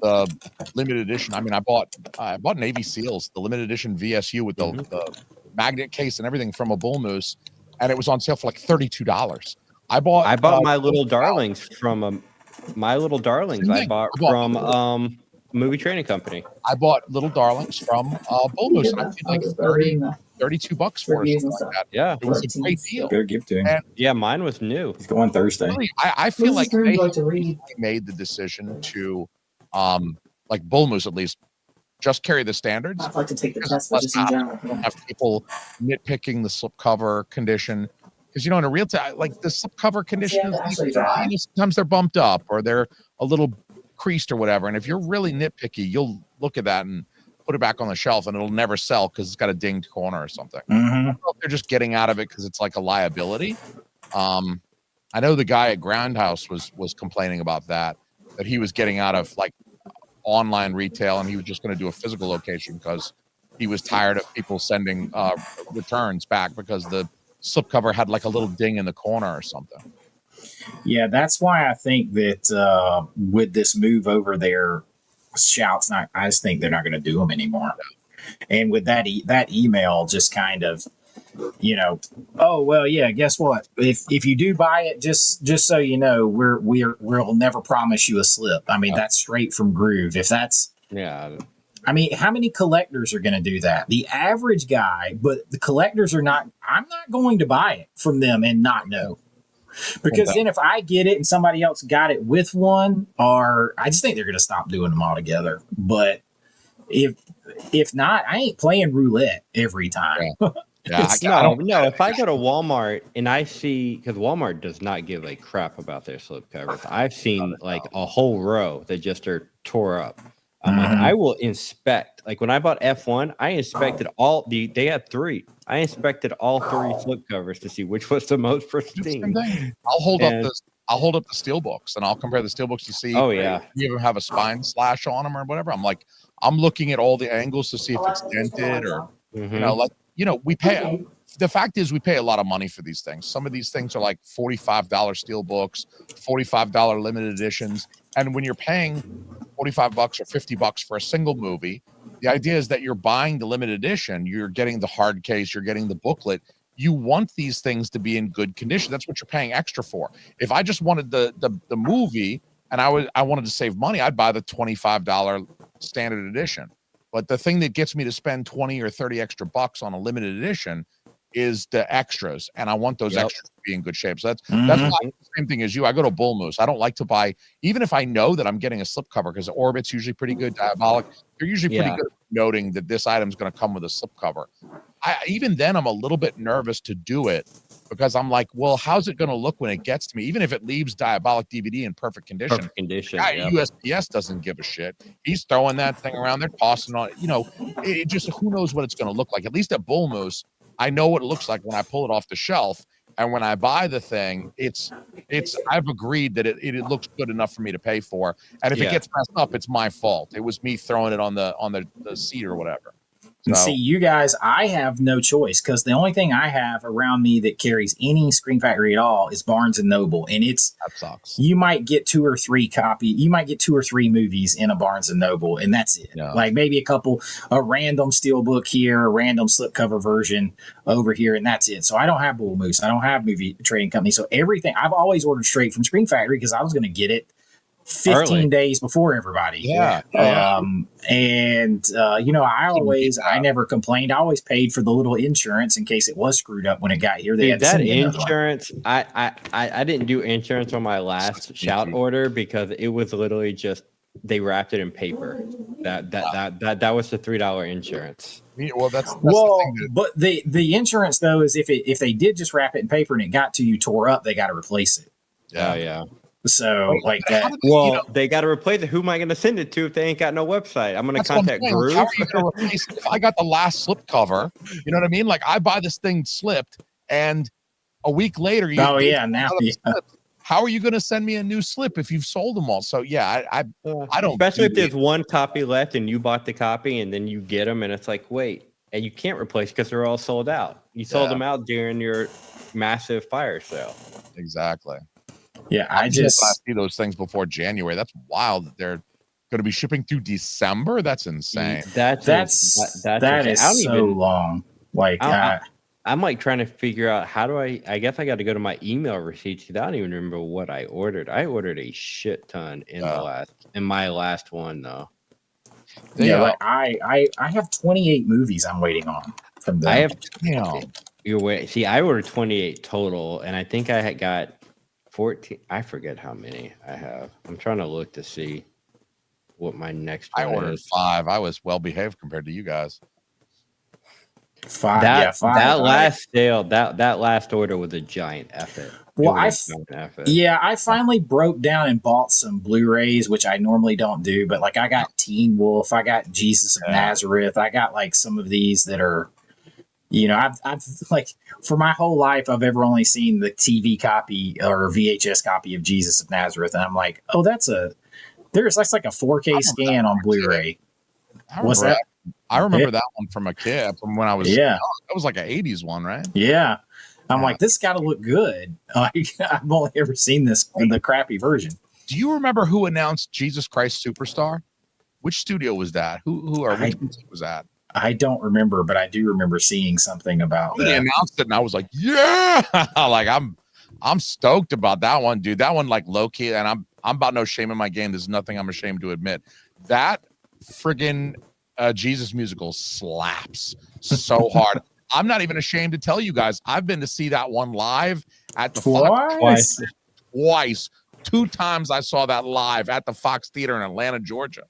the limited edition. I mean, I bought Navy SEALs, the limited edition VSU with the magnet case and everything from a Bull Moose, and it was on sale for like $32. I bought My Little Darlings from My Little Darlings. I bought from movie training company. I bought Little Darlings from Bull Moose, and I paid like $32 for it, something like that. Yeah, it was a great deal. Better give to him. And yeah, mine was new. He's going Thursday. Really, I feel like they made the decision to, like Bull Moose at least, just carry the standards. I'd like to take the test, but just in general. Don't have people nitpicking the slipcover condition. Because, in a real time, like the slipcover condition, sometimes they're bumped up or they're a little creased or whatever. And if you're really nitpicky, you'll look at that and put it back on the shelf and it'll never sell because it's got a dinged corner or something. I don't know if they're just getting out of it because it's like a liability. I know the guy at Groundhouse was complaining about that he was getting out of like online retail and he was just going to do a physical location because he was tired of people sending returns back because the slipcover had like a little ding in the corner or something. Yeah, that's why I think that with this move over there, Shout's not. I just think they're not going to do them anymore. And with that email, just kind of, oh well, yeah. Guess what? If you do buy it, just so you know, we'll never promise you a slip. I mean, that's straight from Groove. If that's I mean, how many collectors are going to do that? The average guy, but the collectors are not. I'm not going to buy it from them and not know. Because then if I get it and somebody else got it with one, or I just think they're going to stop doing them altogether. But if not, I ain't playing roulette every time. Yeah. No. If I go to Walmart and I see, because Walmart does not give a crap about their slip covers. I've seen like a whole row that just are tore up. I'm like, I will inspect. Like when I bought F1, I inspected they had 3. I inspected all 3 slip covers to see which was the most pristine. I'll hold up the steel books and I'll compare the steel books to see. Oh yeah, if you ever have a spine slash on them or whatever. I'm looking at all the angles to see if it's dented or we pay. The fact is, we pay a lot of money for these things. Some of these things are like $45 steel books, $45 limited editions, and when you're paying $45 or $50 for a single movie, the idea is that you're buying the limited edition, you're getting the hard case, you're getting the booklet. You want these things to be in good condition. That's what you're paying extra for. If I just wanted the movie and I wanted to save money, I'd buy the $25 standard edition. But the thing that gets me to spend 20 or 30 extra bucks on a limited edition is the extras, and I want those extras to be in good shape. So that's why the same thing as you. I go to Bull Moose. I don't like to buy, even if I know that I'm getting a slipcover, because Orbit's usually pretty good. Diabolic, they're usually pretty good at noting that this item's going to come with a slipcover. Even then, I'm a little bit nervous to do it because I'm like, well, how's it going to look when it gets to me? Even if it leaves Diabolic DVD in perfect condition. USPS doesn't give a shit. He's throwing that thing around. They're tossing on. It just, who knows what it's going to look like. At least at Bull Moose, I know what it looks like when I pull it off the shelf, and when I buy the thing, I've agreed that it looks good enough for me to pay for, and if it gets messed up, it's my fault. It was me throwing it on the seat or whatever. And So- see, you guys, I have no choice because the only thing I have around me that carries any Screen Factory at all is Barnes and Noble, and it's That sucks. you might get two or three movies in a Barnes and Noble, and that's it. Yeah. Like maybe a random steelbook here, a random slipcover version over here, and that's it. So I don't have Bull Moose, I don't have Movie Trading Company, so everything I've always ordered straight from Screen Factory because I was going to get it 15 Early. days before everybody. Yeah. I never complained. I always paid for the little insurance in case it was screwed up when it got here. They Dude, had to that send me another one. insurance, I didn't do insurance on my last Shout order because it was literally just they wrapped it in paper. That was the $3 insurance. Well, that's Well, the thing that, but the insurance though is if they did just wrap it in paper and it got to you tore up, they got to replace it. Oh yeah. So like that. Well, they got to replace it. Who am I going to send it to if they ain't got no website? I'm going to that's what I'm contact saying. Groove. How are you gonna replace it? If I got the last slip cover, you know what I mean? Like I buy this thing slipped, and a week later, you Oh yeah, now another slip. How are you going to send me a new slip if you've sold them all? So yeah, I don't. Especially if do there's one copy left and you bought the copy and then you get them and it's like, wait, and you can't replace because they're all sold out. You sold Yeah. them out during your massive fire sale. exactly. Yeah, I see those things before January. That's wild that they're going to be shipping through December. That's insane. that is insane. so long. Like I'm like trying to figure out how do I guess I got to go to my email receipts because I don't even remember what I ordered. I ordered a shit ton in my last one though. yeah, like I have 28 movies I'm waiting on from them. I have Damn. You're wait. See, I ordered 28 total, and I think I had got 14. I forget how many I have. I'm trying to look to see what my next I one ordered is. 5. I was well behaved compared to you guys. five. That Five. last sale, that last order was a giant effort. Well, It was a giant effort. Yeah, I finally broke down and bought some Blu-rays, which I normally don't do, but like I got Teen Wolf, I got Jesus of Nazareth, I got like some of these that are, you know, I've like for my whole life I've ever only seen the TV copy or VHS copy of Jesus of Nazareth, and I'm like, oh, that's like a 4K scan on Blu-ray. What's that? I remember that one from a kid from when I was Yeah. young. That was like an 80s one, right? Yeah. I'm Yeah. like, this got to look good. Like, I've only ever seen this in the crappy version. Do you remember who announced Jesus Christ Superstar? Which studio was that? Which music was that? I don't remember, but I do remember seeing something about They that. announced it, and I was like, "Yeah!" Like I'm stoked about that one, dude. That one, like low key, and I'm about no shame in my game. There's nothing I'm ashamed to admit. That friggin' Jesus musical slaps so hard. I'm not even ashamed to tell you guys. I've been to see that one live at the Fox twice. 2 times I saw that live at the Fox Theater in Atlanta, Georgia.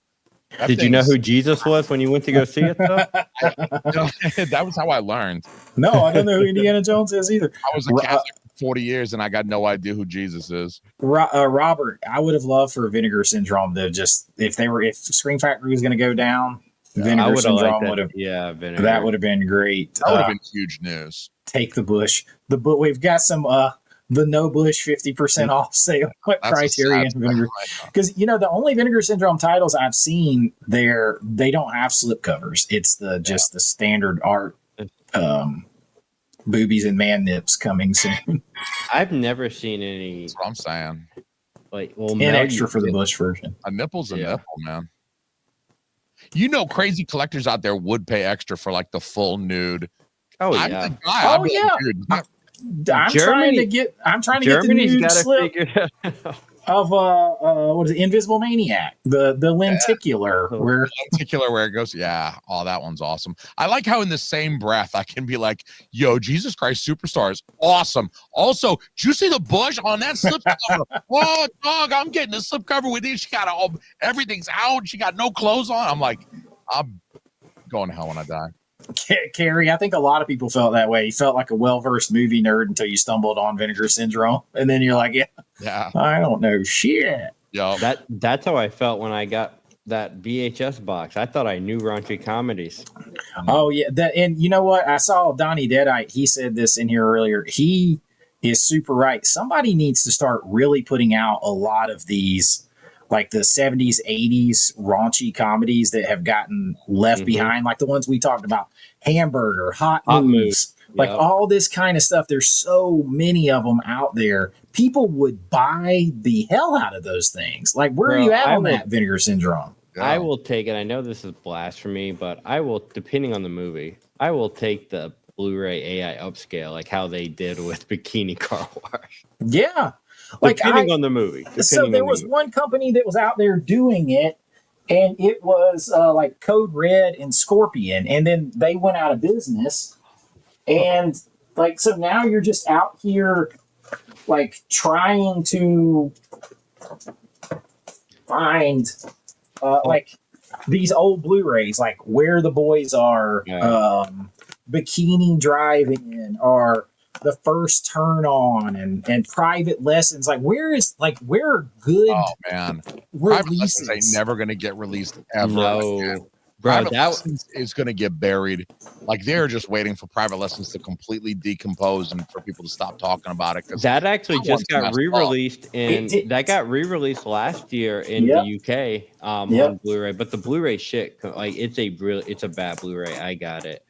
That Did you know thing's- who Jesus was when you went to go see it though? that was how I learned. No, I don't know who Indiana Jones is either. I was a Catholic for 40 years and I got no idea who Jesus is. Robert, I would have loved for Vinegar Syndrome to just if Screen Factory was going to go down, I Vinegar would have Syndrome liked would have. that. Yeah, Vinegar. That would have been great. That would have been huge news. Take the Bush. We've got some the No Bush 50% off sale at That's Criterion a sad Vinegar. Because you know the only Vinegar Syndrome titles I've seen there, they don't have slip covers. It's just the standard art boobies and man nips coming soon. I've never seen any That's what I'm saying. like well And Mel, extra you for the did- Bush version. A nipple's a Yeah. nipple, man. You know, crazy collectors out there would pay extra for like the full nude. Oh I'm yeah. the guy. Oh, yeah. I'm trying to get the Germany's nude got to slip figure it out. of what is it, Invisible Maniac, the lenticular where Particular where it goes, yeah. Oh, that one's awesome. I like how in the same breath I can be like, "Yo, Jesus Christ Superstar is awesome." Also, did you see the Bush on that slip cover? Oh, dog, I'm getting a slip cover with this. She got everything's out. She got no clothes on. I'm like, I'm going to hell when I die. Carrie, I think a lot of people felt that way. You felt like a well-versed movie nerd until you stumbled on Vinegar Syndrome, and then you're like, Yeah. I don't know shit. Yo. That's how I felt when I got that VHS box. I thought I knew raunchy comedies. Oh yeah, and you know what? I saw Donnie Deadite. He said this in here earlier. He is super right. Somebody needs to start really putting out a lot of these like the 70s, 80s raunchy comedies that have gotten left behind, like the ones we talked about, Hamburger, Hot Moves, like all this kind of stuff. There's so many of them out there. People would buy the hell out of those things. Like, where are you at on that, Vinegar Syndrome? Yeah. I will take it. I know this is blasphemy, but I will, depending on the movie, I will take the Blu-ray AI upscale, like how they did with Bikini Car Wash. Yeah. Like depending on the movie. So there was one company that was out there doing it, and it was like Code Red and Scorpion, and then they went out of business. And like, so now you're just out here like trying to find like these old Blu-rays, like Where the Boys Are, Bikini Drive-In, or The First Turn On, and Private Lessons. Like, where are good Private Lessons ain't never gonna get released ever. No. Bro, Private Lessons is going to get buried. Like, they're just waiting for Private Lessons to completely decompose and for people to stop talking about it. That actually just got re-released that got re-released last year in the UK on Blu-ray. But the Blu-ray shit, like, it's a bad Blu-ray. I got it,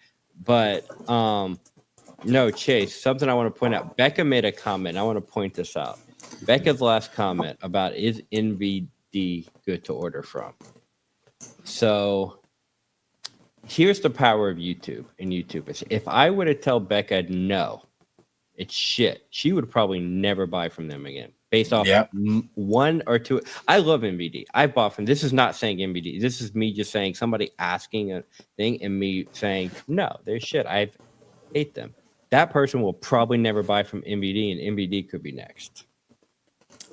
but no, Chase. Something I want to point out. Becca made a comment. I want to point this out. Becca's last comment about is NVD good to order from. So. Here's the power of YouTube and YouTubers. If I were to tell Becca no, it's shit, she would probably never buy from them again. Based off one or two. I love NVD. I bought from. This is not saying NVD. This is me just saying somebody asking a thing and me saying no, they're shit. I hate them. That person will probably never buy from NVD, and NVD could be next.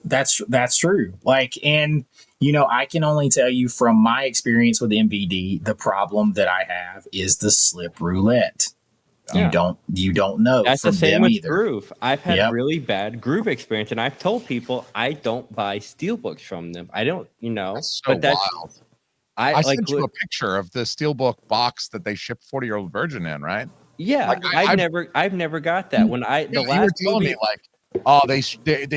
That's true. Like, and you know, I can only tell you from my experience with NVD, the problem that I have is the slip roulette. You don't know. That's the same with Groove. I've had really bad Groove experience, and I've told people I don't buy steelbooks from them. I don't, that's so wild. I sent you a picture of the steelbook box that they shipped 40-Year-Old Virgin in, right? Yeah, like, I've never got that. When the last you were telling me, like, oh, they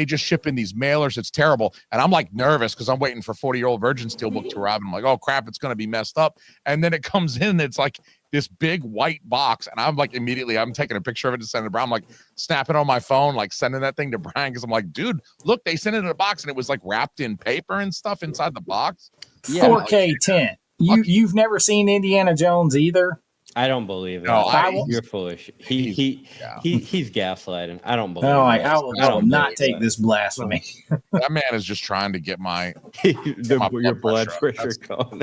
just ship in these mailers. It's terrible. And I'm like nervous because I'm waiting for 40-Year-Old Virgin Steelbook to arrive. I'm like, oh crap, it's going to be messed up. And then it comes in, it's like this big white box. And I'm like, immediately, I'm taking a picture of it to send it to Brian. I'm like snapping on my phone, like sending that thing to Brian because I'm like, dude, look, they sent it in a box and it was like wrapped in paper and stuff inside the box. Yeah. 4K 10. You've never seen Indiana Jones either? I don't believe it. No, you're foolish. He's gaslighting. I don't believe. No, I will not take this blasphemy. That man is just trying to get your blood pressure going.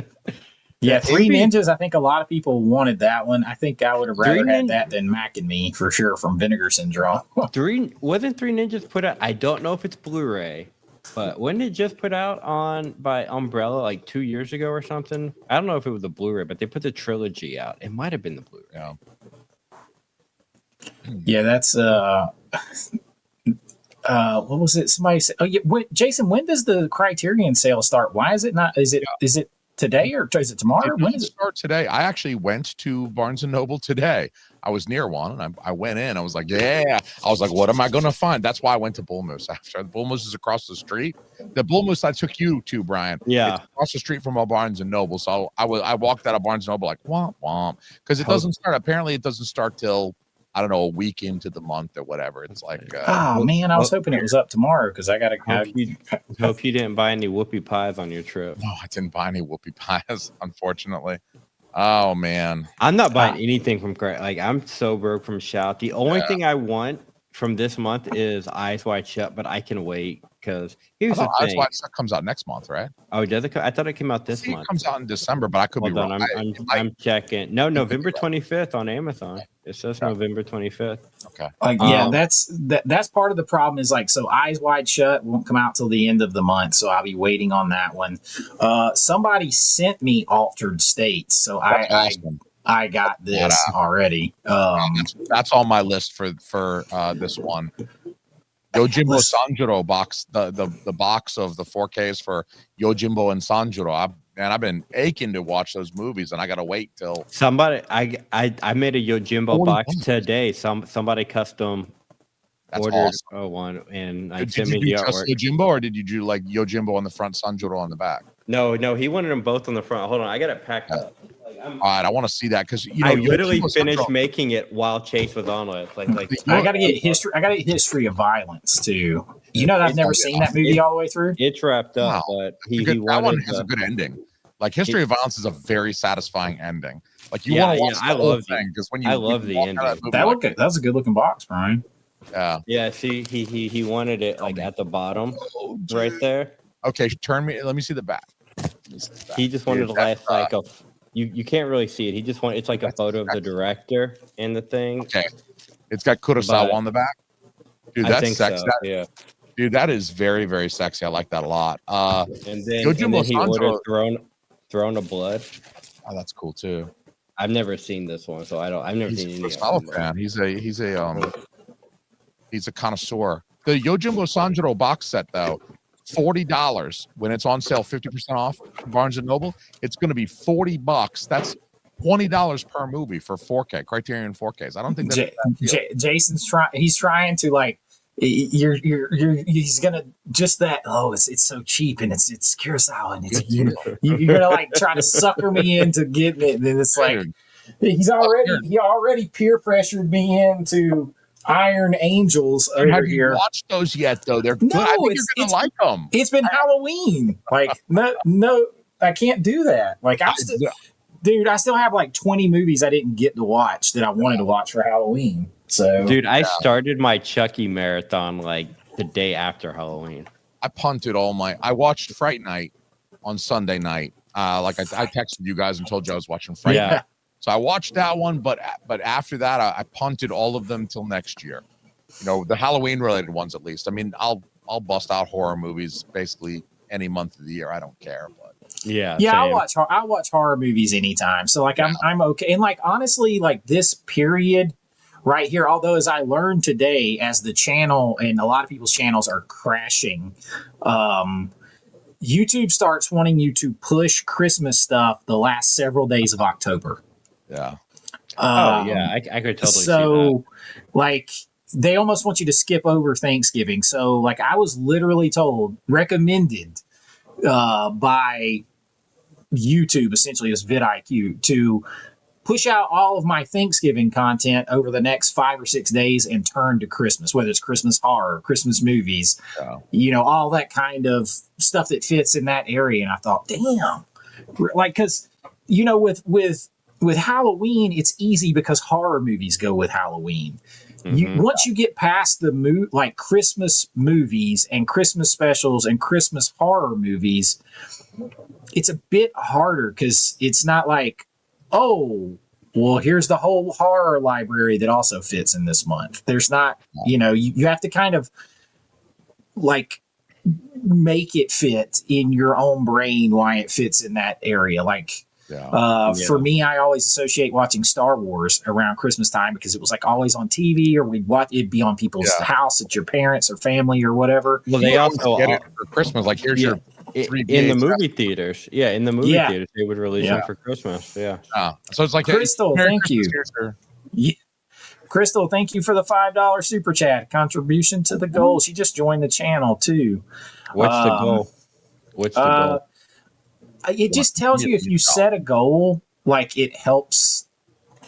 Yeah, Three Ninjas. I think a lot of people wanted that one. I think I would have rather had that than Mac and Me for sure from Vinegar Syndrome. Wasn't Three Ninjas put out? I don't know if it's Blu-ray. But wasn't it just put out by Umbrella like 2 years ago or something? I don't know if it was the Blu-ray, but they put the trilogy out. It might have been the Blu-ray. Yeah, that's what was it? Somebody said, "Oh yeah, Jason, when does the Criterion sale start? Why is it not? Is it today or is it tomorrow? When does it start today? I actually went to Barnes and Noble today. I was near one and I went in. I was like, I was like, what am I going to find? That's why I went to Bull Moose after. The Bull Moose is across the street. The Bull Moose I took you to, Brian. Yeah. It's across the street from a Barnes and Noble. So I walked out of Barnes and Noble like, womp, womp. Because it doesn't start. Apparently it doesn't start till, I don't know, a week into the month or whatever. It's like, man, I was hoping it was up tomorrow because I got to hope you didn't buy any whoopie pies on your trip. No, I didn't buy any whoopie pies, unfortunately. Oh man, I'm not buying anything from like I'm so broke from Shout. The only thing I want from this month is Eyes Wide Shut, but I can wait because here's the thing. Eyes Wide Shut comes out next month, right? Oh, does it? I thought it came out this month. It comes out in December, but I could be wrong. I'm checking. No, November 25th on Amazon. It says November 25th. Okay. That's part of the problem is like, so Eyes Wide Shut won't come out till the end of the month. So I'll be waiting on that one. Somebody sent me Altered States. So I got this already. That's on my list for this one. Yojimbo Sanjuro box, the box of the 4Ks for Yojimbo and Sanjuro. I've been aching to watch those movies, and I gotta wait till somebody. I made a Yojimbo box today. Somebody custom That's ordered awesome. one, and I Did sent you me do the just artwork. Yojimbo, or did you do like Yojimbo on the front, Sanjuro on the back? No, he wanted them both on the front. Hold on, I got it packed up. Like, All right, I want to see that because I literally Yojimbo finished Sanjuro- making it while Chase was on it. Like I gotta get history. I gotta get History of Violence too. You know that I've never seen that movie all the way through. it's wrapped up, Wow. but That he one wanted has a the, good ending. Like History of Violence is a very satisfying ending. Like you Yeah, want to watch yeah, I the whole love the- thing because when you I love you the walk out of ending. movie That like, look good. That was a good looking box, Brian. yeah. yeah. See, he wanted it like at the bottom, right there. Okay, let me see the back. Let me see the back. He just wanted Dude, to last like a. You can't really see it. He just wanted. It's like a That's photo of the director and the thing. Okay. It's got Kurosawa But- on the back. Dude, I that's think sexy. so. That- Yeah. dude, that is very, very sexy. I like that a lot. And then Yojimbo he Sanjuro- ordered Throne of Blood. Oh, that's cool too. I've never seen this one, so I've never He's seen a any of Kurosawa them. fan. He's a connoisseur. The Yojimbo Sanjuro box set though, $40 when it's on sale, 50% off. Barnes and Noble. It's going to be $40. That's $20 per movie for 4K Criterion 4Ks. I don't think that's Jason's trying. He's trying to like. You're. He's gonna just that. Oh, it's so cheap and it's Kurosawa and it's you're gonna like try to sucker me into getting it. And then it's like he already peer pressured me into Iron Angels over Have you here. watched those yet though? They're good. No, I think you're gonna like them. It's been Halloween. Like no, I can't do that. Like dude, I still have like 20 movies I didn't get to watch that I wanted to watch for Halloween. So, Dude, I started my Chucky marathon like the day after Halloween. I punted I watched Fright Night on Sunday night. Like I texted you guys and told you I was watching Fright Yeah. Night. So I watched that one, but after that, I punted all of them till next year. The Halloween related ones at least. I mean, I'll bust out horror movies basically any month of the year. I don't care. But Yeah, I same. watch horror movies anytime. So like I'm okay. And like honestly, like this period right here, although as I learned today, as the channel and a lot of people's channels are crashing, YouTube starts wanting you to push Christmas stuff the last several days of October. yeah, I could totally see that. So like they almost want you to skip over Thanksgiving. So like I was literally recommended by YouTube, essentially as vidIQ, to push out all of my Thanksgiving content over the next 5 or 6 days and turn to Christmas, whether it's Christmas horror, Christmas movies, all that kind of stuff that fits in that area. And I thought, damn, like, because with Halloween, it's easy because horror movies go with Halloween. Once you get past the like Christmas movies and Christmas specials and Christmas horror movies, it's a bit harder because it's not like, oh, well, here's the whole horror library that also fits in this month. There's not, you have to kind of like make it fit in your own brain why it fits in that area. Like, for me, I always associate watching Star Wars around Christmas time because it was like always on TV, or it'd be on people's house at your parents or family or whatever. Well, they also get it for Christmas. Like here's your in the movie theaters. Yeah, in the movie theaters, they would release them for Christmas. Yeah. So it's like Crystal, thank you. Crystal, thank you for the $5 super chat contribution to the goal. She just joined the channel too. What's the goal? What's the goal? It just tells you if you set a goal, like it helps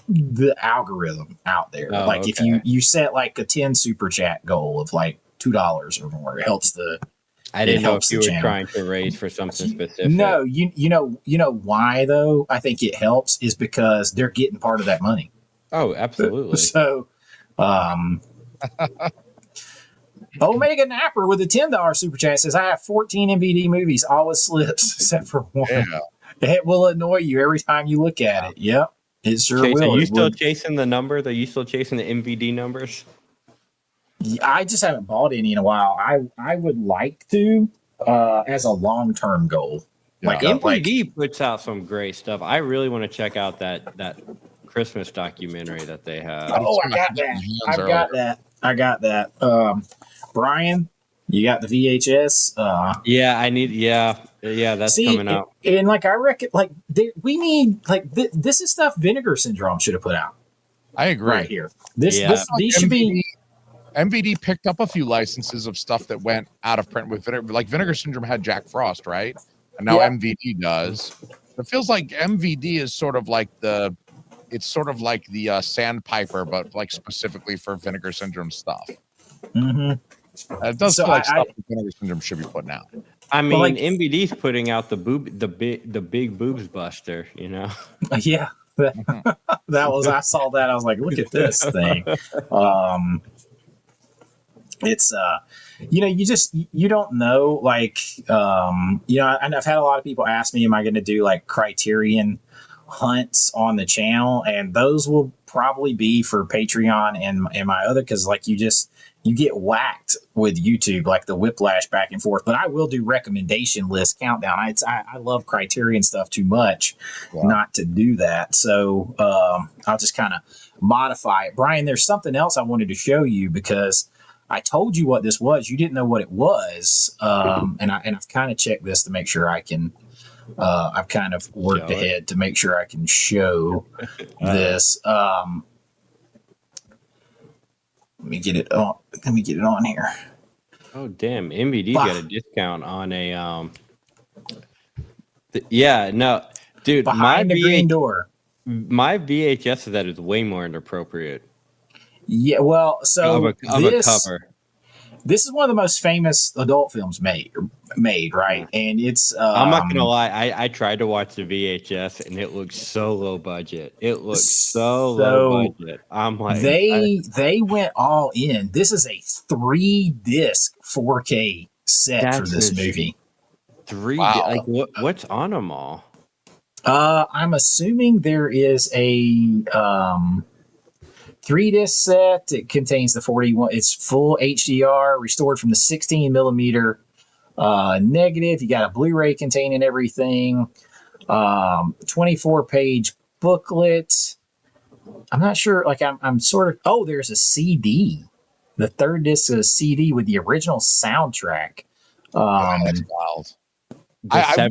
the algorithm out there. Like if you set like a 10 super chat goal of like $2 or more, it helps the. I didn't know if you were trying to raise for something specific. No, you know why though? I think it helps is because they're getting part of that money. Oh, absolutely. So, Omega Napper with a $10 super chat says, I have 14 MVD movies, all with slips except for one. Yeah. It will annoy you every time you look at it. Yep. It sure will. Are you still chasing the number? Are you still chasing the MVD numbers? I just haven't bought any in a while. I would like to as a long-term goal. Like MVD puts out some great stuff. I really want to check out that Christmas documentary that they have. Oh, I got that. Brian, you got the VHS? That's coming out. And like I reckon, like we need like this is stuff Vinegar Syndrome should have put out. I agree. Right here, these should be MVD picked up a few licenses of stuff that went out of print with Vinegar. Like Vinegar Syndrome had Jack Frost, right? And now Yeah. MVD does. It feels like MVD is sort of like the Sandpiper, but like specifically for Vinegar Syndrome stuff. Mm-hmm. It does So feel like I- stuff that Vinegar Syndrome should be putting out. I mean, Well, like- MVD's putting out the big boobs buster, you know. Yeah. That was, I saw that. I was like, look at this thing. It's you don't know, like, and I've had a lot of people ask me, am I going to do like Criterion hunts on the channel? And those will probably be for Patreon and my other, because like you get whacked with YouTube, like the whiplash back and forth. But I will do recommendation list countdown. I love Criterion stuff too much not to do that. So I'll just kind of modify it. Brian, there's something else I wanted to show you, because I told you what this was. You didn't know what it was. And I've kind of checked this to make sure I can. I've kind of worked ahead to make sure I can show this. Let me get it on. Let me get it on here. Oh damn! MVD's got a discount on a yeah, no, dude. Behind the green door. My VHS of that is way more inappropriate. Yeah, well, so of a cover. This is one of the most famous adult films made, right? And it's I'm not gonna lie, I tried to watch the VHS and it looks so low budget. It looks so low budget. I'm like, they went all in. This is a 3-disc 4K set for this movie. Like what's on them all? I'm assuming there is a 3-disc set. It contains the 41. It's full HDR, restored from the 16 millimeter negative. You got a Blu-ray containing everything. 24-page booklet. I'm not sure. Like I'm sort of. Oh, there's a CD. The 3rd disc is a CD with the original soundtrack. That's wild. I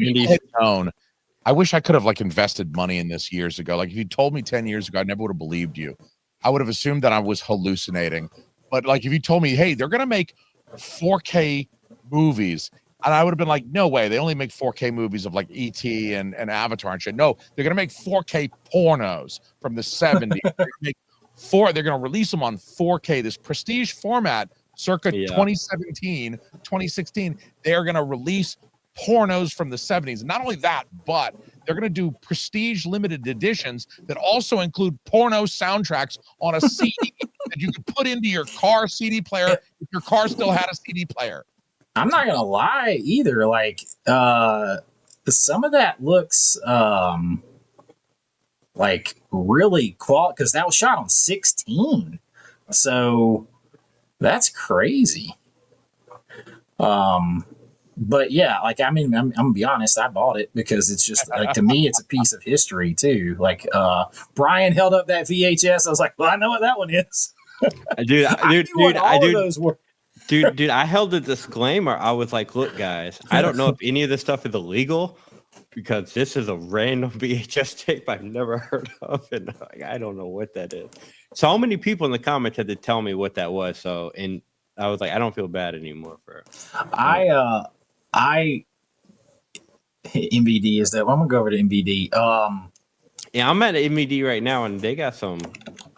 wish I could have like invested money in this years ago. Like if you told me 10 years ago, I never would have believed you. I would have assumed that I was hallucinating. But like if you told me, hey, they're gonna make 4K movies, and I would have been like, no way, they only make 4K movies of like E.T. and Avatar and shit. No, they're gonna make 4K pornos from the 70s. They're gonna release them on 4K, this prestige format, circa 2017, 2016. They're gonna release pornos from the 70s. And not only that, but they're going to do prestige limited editions that also include porno soundtracks on a CD that you could put into your car CD player if your car still had a CD player. I'm not going to lie either. Like, some of that looks like really quality, because that was shot on 16. So that's crazy. But yeah, like, I mean, I'm gonna be honest, I bought it because it's just like, to me, it's a piece of history too. Like, Brian held up that VHS. I was like, well, I know what that one is. Dude, I held a disclaimer. I was like, look, guys, I don't know if any of this stuff is illegal, because this is a random VHS tape I've never heard of, and I don't know what that is. So many people in the comments had to tell me what that was. So, and I was like, I don't feel bad anymore for it. MVD is that. Well, I'm gonna go over to MVD. Yeah, I'm at MVD right now, and they got some.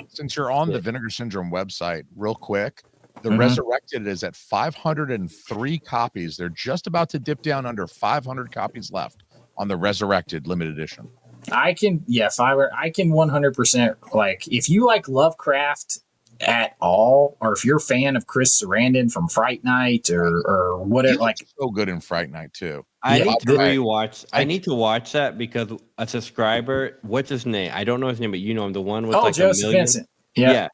Since you're on the Vinegar Syndrome website, real quick, the Resurrected is at 503 copies. They're just about to dip down under 500 copies left on the Resurrected limited edition. I can 100%, like, if you like Lovecraft at all, or if you're a fan of Chris Sarandon from Fright Night or whatever, like, so good in Fright Night too. I need to rewatch. I need to watch that because a subscriber, what's his name? I don't know his name, but you know him, the one with like Joseph a million. Vincent. Yeah.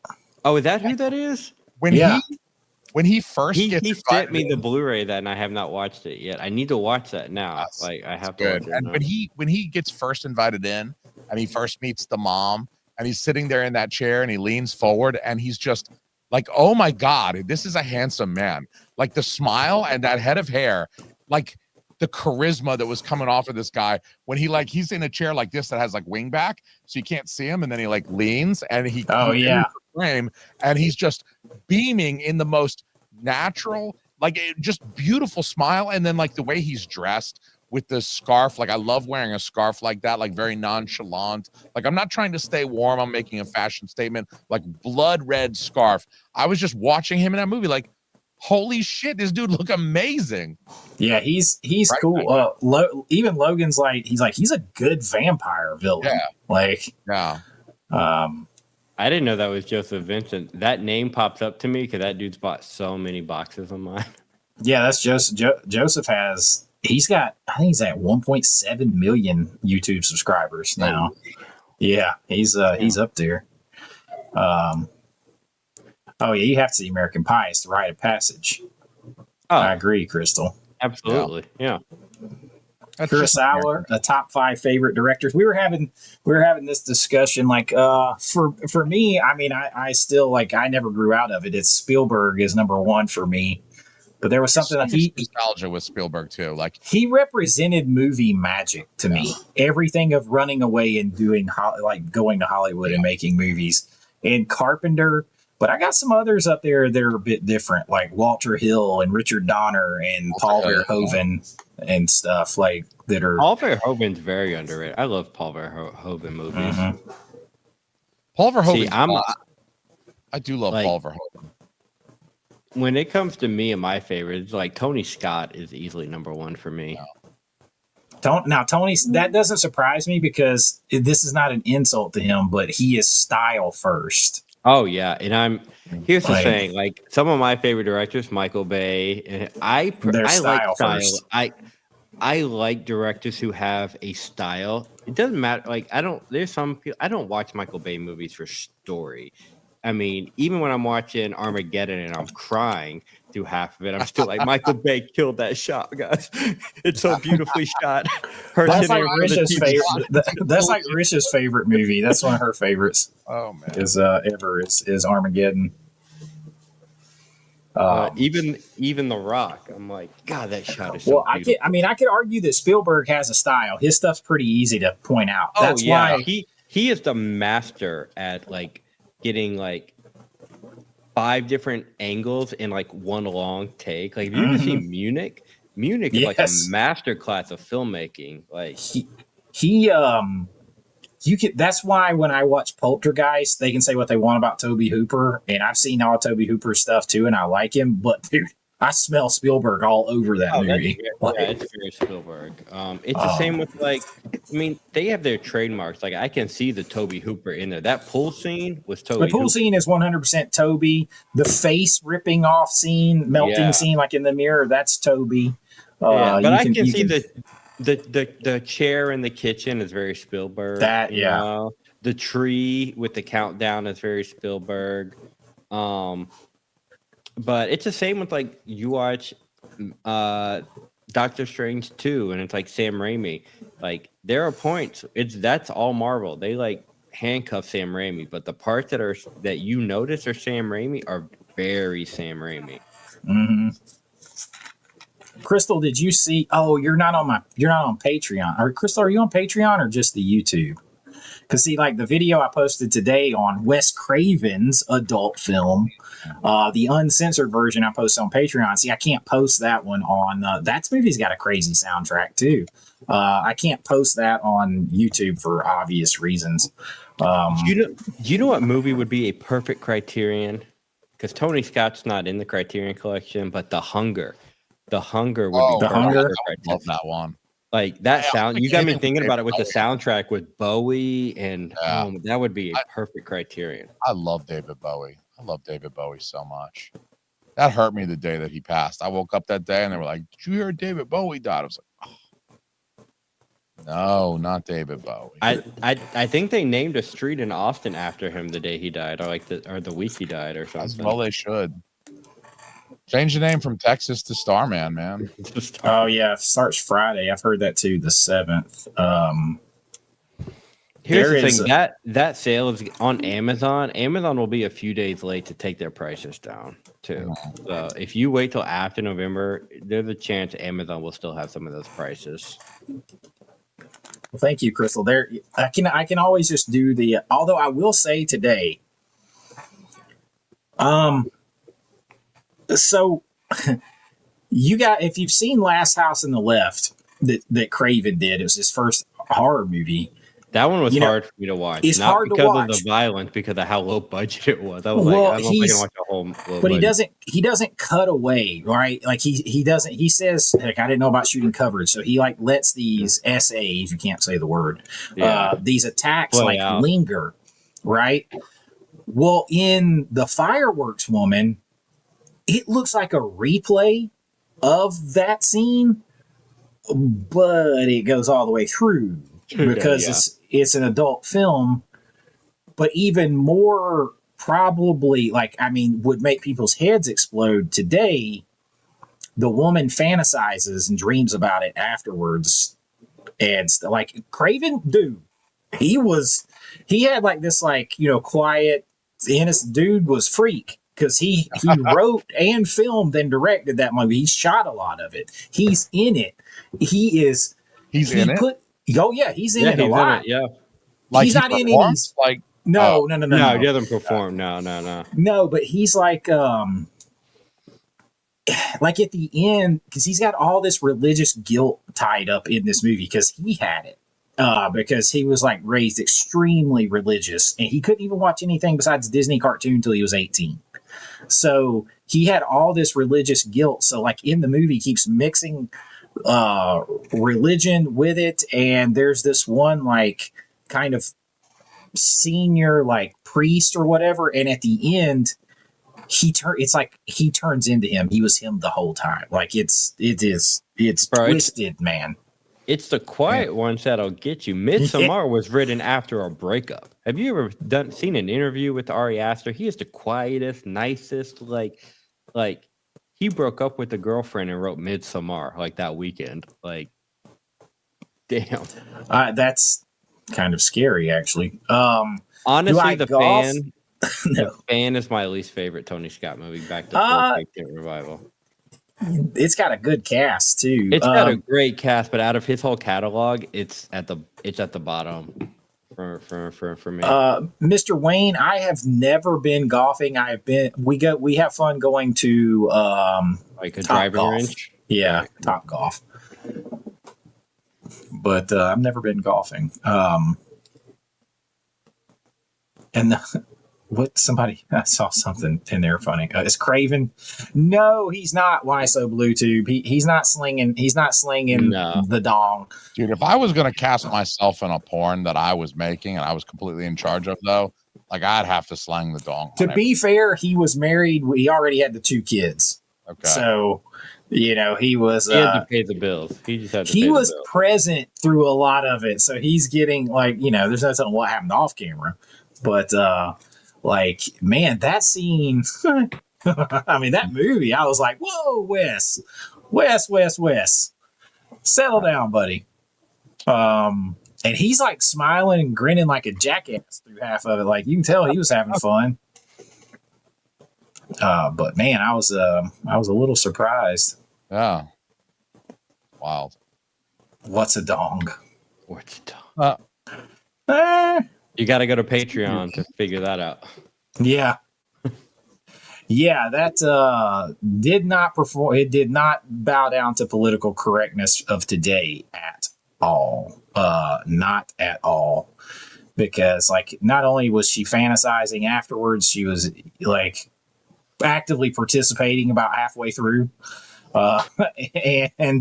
Oh, is that who that is? When he first he sent me the Blu-ray that, and I have not watched it yet. I need to watch that now. Like, I have to watch it. And when he gets first invited in, and he first meets the mom, and he's sitting there in that chair, and he leans forward, and he's just like, oh my God, this is a handsome man. Like the smile and that head of hair, like the charisma that was coming off of this guy when he's in a chair like this that has like wing back, so you can't see him, and then he like leans and he frame, and he's just beaming in the most natural, just beautiful smile. And then like the way he's dressed with the scarf, like I love wearing a scarf like that, like very nonchalant. Like I'm not trying to stay warm, I'm making a fashion statement. Like blood red scarf. I was just watching him in that movie, like, holy shit, this dude look amazing. Yeah, he's Right, cool. Even Logan's like he's a good vampire villain. Yeah. Like, Yeah. I didn't know that was Joseph Vincent. That name pops up to me because that dude's bought so many boxes of mine. yeah, that's Joseph. Joseph has. He's got. I think he's at 1.7 million YouTube subscribers now. Yeah, he's up there. Oh yeah, you have to see American Pie. It's the rite of passage. Oh, I agree, Crystal. absolutely. Yeah. That's just Kurosawa, a top 5 favorite directors. We were having this discussion. Like, for me, I mean, I still like. I never grew out of it. It's Spielberg is number 1 for me. But there was something so that much nostalgia with Spielberg too. Like he represented movie magic to me. Everything of running away and doing going to Hollywood and making movies. And Carpenter, but I got some others up there that are a bit different, like Walter Hill and Richard Donner and Paul Verhoeven and stuff like that are. Paul Verhoeven's very underrated. I love Paul Verhoeven movies. Mhm. Paul Verhoeven. See, I'm I do love like- Paul Verhoeven. when it comes to me and my favorites, like Tony Scott is easily number 1 for me. Tony, that doesn't surprise me because this is not an insult to him, but he is style first. Oh yeah, and here's the Like- thing: like some of my favorite directors, Michael Bay, and I Their like style style. first. I like directors who have a style. It doesn't matter. Like there's some people I don't watch Michael Bay movies for story. I mean, even when I'm watching Armageddon and I'm crying through half of it, I'm still like, Michael Bay killed that shot, guys. It's so beautifully shot. Her That's sitting like in front of the Risha's TV. favorite. That's like Risha's favorite movie. That's one of her favorites. Oh man. Is Armageddon. Even The Rock, I'm like, God, that shot is so Well, beautiful. I could argue that Spielberg has a style. His stuff's pretty easy to point out. That's why he is the master at like getting like 5 different angles in like one long take. Like, have you ever seen Munich? Munich is like a Yes. master class of filmmaking. Like, you can. That's why when I watch Poltergeist, they can say what they want about Tobe Hooper, and I've seen all Tobe Hooper stuff too, and I like him. But dude, I smell Spielberg all over that movie. it's very Spielberg. It's the same with like, I mean, they have their trademarks. Like, I can see the Tobe Hooper in there. That pool scene was Tobe. The pool Hooper. scene is 100% Toby. The face ripping off scene, melting scene, like in the mirror, that's Toby. But I can see the chair in the kitchen is very Spielberg. That, you know? The tree with the countdown is very Spielberg. But it's the same with like you watch Doctor Strange 2 and it's like Sam Raimi. Like there are points that's all Marvel. They like handcuff Sam Raimi, but the parts that you notice are Sam Raimi are very Sam Raimi. Mm-hmm. Crystal, did you see? Oh, you're not on Patreon. Or Crystal, are you on Patreon or just the YouTube? Because see, like the video I posted today on Wes Craven's adult film, the uncensored version I posted on Patreon. See, I can't post that one on. That movie's got a crazy soundtrack too. I can't post that on YouTube for obvious reasons. Do you know what movie would be a perfect Criterion? Because Tony Scott's not in the Criterion collection, but The Hunger. The Hunger would be The perfect Hunger? for I Criterion. love that one. Like that sound, you got me thinking about it with the Bowie. soundtrack with Bowie, and Yeah. that would be a perfect Criterion. I love David Bowie. I love David Bowie so much. That hurt me the day that he passed. I woke up that day and they were like, "Did you hear David Bowie died?" I was like, "Oh. No, not David Bowie." I think they named a street in Austin after him the day he died, or like the week he died, or As something. well they should. Change the name from Texas to Starman, man. Oh yeah, it starts Friday. I've heard that too. The 7th. Here's There the is thing, that sale is on Amazon. Amazon will be a few days late to take their prices down too. So if you wait till after November, there's a chance Amazon will still have some of those prices. Well, thank you, Crystal. There, I can always just do the. Although I will say today, So if you've seen Last House on the Left that Craven did, it was his first horror movie. That one was hard for me to watch. It's Not hard to because watch. of the violence, because of how low budget it was. I was Well, like, I don't think I can watch a whole low but budget. he doesn't cut away, right? Like he doesn't, he says, like, I didn't know about shooting coverage. So he like lets these SAs, you can't say the word, these attacks Play like out. linger, right? Well, in The Fireworks Woman, it looks like a replay of that scene, but it goes all the way through because it's an adult film. But even more probably, like, I mean, would make people's heads explode today. The woman fantasizes and dreams about it afterwards, and like Craven, dude, he had like this, like, you know, quiet, innocent dude was freak. Because he wrote and filmed and directed that movie. He shot a lot of it. He's in it. He's in it. Oh yeah, he's in it a lot. Yeah, like he's not in any. Like no, he doesn't perform. No. No, but he's like at the end, because he's got all this religious guilt tied up in this movie because he had it. Because he was like raised extremely religious and he couldn't even watch anything besides Disney cartoon until he was 18. So he had all this religious guilt. So like in the movie, he keeps mixing religion with it. And there's this one like kind of senior like priest or whatever. And at the end, it's like he turns into him. He was him the whole time. Like it's twisted, man. It's the quiet ones that'll get you. Midsommar was written after a breakup. Have you ever seen an interview with Ari Aster? He is the quietest, nicest. Like he broke up with a girlfriend and wrote Midsommar like that weekend. Like, damn. That's kind of scary, actually. Honestly, The Fan. No. The Fan is my least favorite Tony Scott movie. Back to full revival. It's got a good cast too. It's got a great cast, but out of his whole catalog, it's at the bottom for me. Mr. Wayne, I have never been golfing. We have fun going to like a Top driving Golf. range. Yeah, Top Golf. But I've never been golfing. And I saw something in there funny. Is Craven? No, he's not. Why so blue tube? He's not slinging. He's not slinging the dong. Dude, if I was going to cast myself in a porn that I was making and I was completely in charge of, though, like I'd have to slang the dong. To be fair, he was married. He already had the 2 kids. Okay. So, you know, he was. He had to pay the bills. He just had to. He was present through a lot of it, so he's getting like, you know, there's no telling what happened off camera, but like, man, that scene. I mean, that movie. I was like, whoa, Wes, settle down, buddy. And he's like smiling and grinning like a jackass through half of it. Like you can tell he was having fun. But man, I was a little surprised. Yeah. Wild. What's a dong? What's a dong? You got to go to Patreon to figure that out. Yeah. Yeah, that did not perform. It did not bow down to political correctness of today at all. Not at all. Because, like, not only was she fantasizing afterwards, she was, like, actively participating about halfway through. And then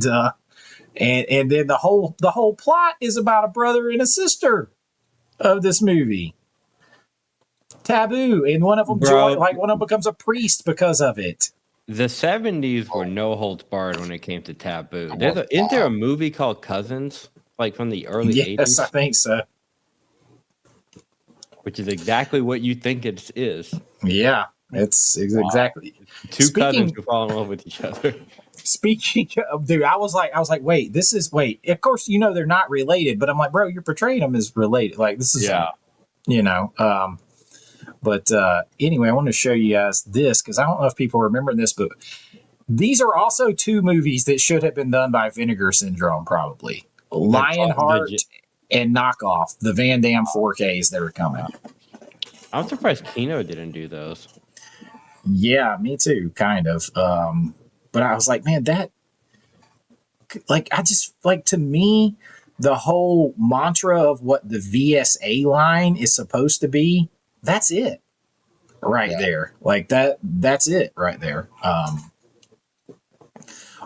the whole plot is about a brother and a sister of this movie. Taboo, and one of them becomes a priest because of it. The 70s were no holds barred when it came to taboo. Isn't there a movie called Cousins, like from the early 80s? Yes, I think so. Which is exactly what you think it is. Yeah, it's exactly. Two cousins who fall in love with each other. Speaking of, dude, I was like, wait. Of course, you know they're not related, but I'm like, bro, you're portraying them as related. Like this is, you know. But anyway, I want to show you guys this because I don't know if people remember this, but these are also 2 movies that should have been done by Vinegar Syndrome, probably. Lionheart and Knockoff, the Van Damme 4Ks that are coming. I'm surprised Kino didn't do those. Yeah, me too, kind of. But I was like, man, that like I just like to me the whole mantra of what the VSA line is supposed to be, that's it right there. Like that's it right there.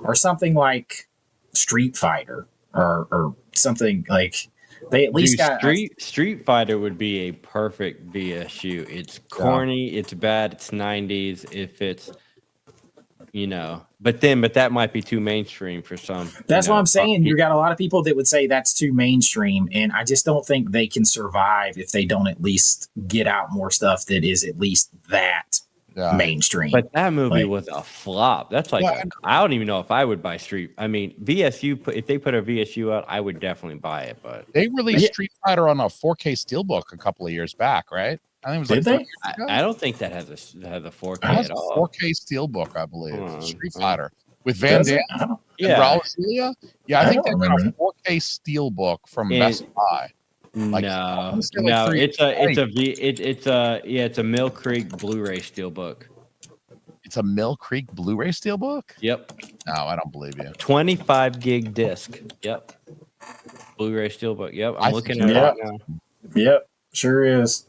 Or something like Street Fighter or something like they at least got Street Fighter would be a perfect VSU. It's corny, it's bad, it's 90s. If it's but that might be too mainstream for some. That's what I'm saying. You got a lot of people that would say that's too mainstream, and I just don't think they can survive if they don't at least get out more stuff that is at least that mainstream. But that movie was a flop. That's like I don't even know if I would buy Street. I mean, VSU. If they put a VSU out, I would definitely buy it. But they released Street Fighter on a 4K steelbook a couple of years back, right? I think it was Did they? I don't think that has a 4K at all. 4K steelbook, I believe. Street Fighter with Van Damme and Raul Julia. Yeah, I think they got a 4K steelbook from Best Buy. Like, no, it's a Mill Creek Blu-ray steelbook. It's a Mill Creek Blu-ray steelbook? Yep. No, I don't believe you. 25 gig disc. Yep. Blu-ray steelbook. Yep. I'm looking at it right now. Yep. Sure is.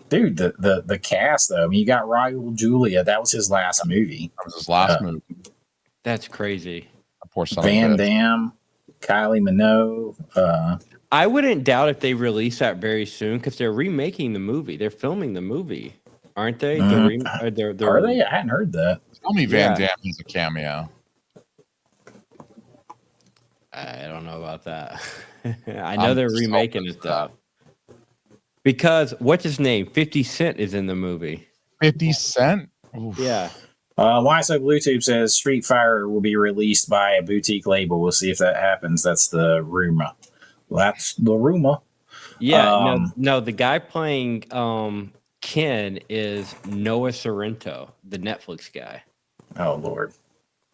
Dude, the cast though. I mean, you got Raul Julia. That was his last movie. That was his last movie. That's crazy. Poor son Van Damme, Kylie Minogue. I wouldn't doubt if they release that very soon because they're remaking the movie. They're filming the movie, aren't they? Are they? I hadn't heard that. Tell me Van Damme is a cameo. I don't know about that. I know they're remaking it though. Because what's his name? 50 Cent is in the movie. 50 Cent? Oof. Yeah. YSO Bluetooth says Street Fighter will be released by a boutique label. We'll see if that happens. That's the rumor. That's the rumor. Yeah. No, the guy playing Ken is Noah Sorrento, the Netflix guy. Oh, Lord.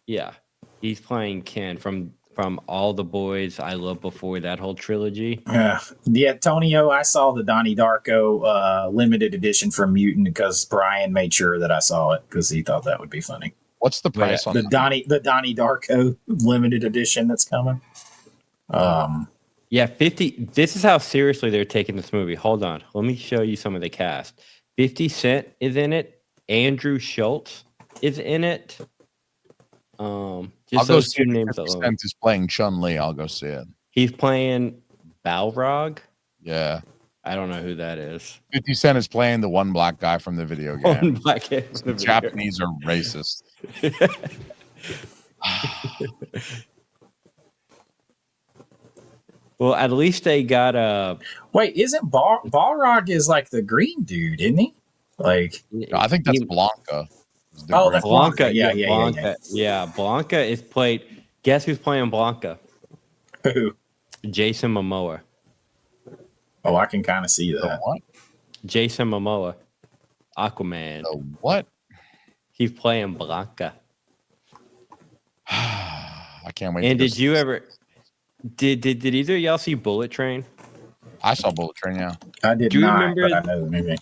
Yeah. He's playing Ken from All the Boys I Loved Before, that whole trilogy. Yeah, Tonio, I saw the Donnie Darko limited edition from Mutant because Brian made sure that I saw it because he thought that would be funny. What's the price on the Donnie Darko limited edition that's coming? Yeah, 50. This is how seriously they're taking this movie. Hold on. Let me show you some of the cast. 50 Cent is in it. Andrew Schultz is in it. Just those two names alone. 50 Cent is playing Chun-Li. I'll go see it. He's playing Balrog. Yeah. I don't know who that is. 50 Cent is playing the one black guy from the video game. One black guy from the Japanese are racist. Well, at least they got a. Wait, isn't Balrog is like the green dude, isn't he? Like, I think that's Blanca. Oh, that's Blanca. Blanca. Yeah, Blanca is played. Guess who's playing Blanca? Who? Jason Momoa. Oh, I can kind of see that. The what? Jason Momoa, Aquaman. The what? He's playing Blanca. I can't wait. And did you ever? Did either of y'all see Bullet Train? I saw Bullet Train. Yeah, I did not. But I know the movie.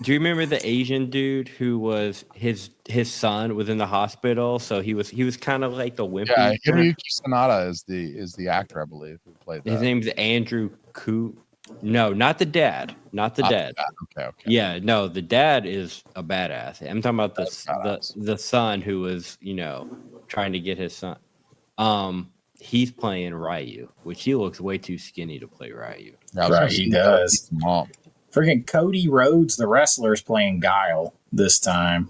Do you remember the Asian dude who was his son was in the hospital? So he was kind of like the wimpy. Yeah, Hiroyuki Sanada is the actor, I believe, who played that. His name's Andrew Koo. No, not the dad. Not the dad. Okay. Yeah, no, the dad is a badass. I'm talking about the son who was, trying to get his son. He's playing Ryu, which he looks way too skinny to play Ryu. Right, he does. Freaking Cody Rhodes, the wrestler, is playing Guile this time.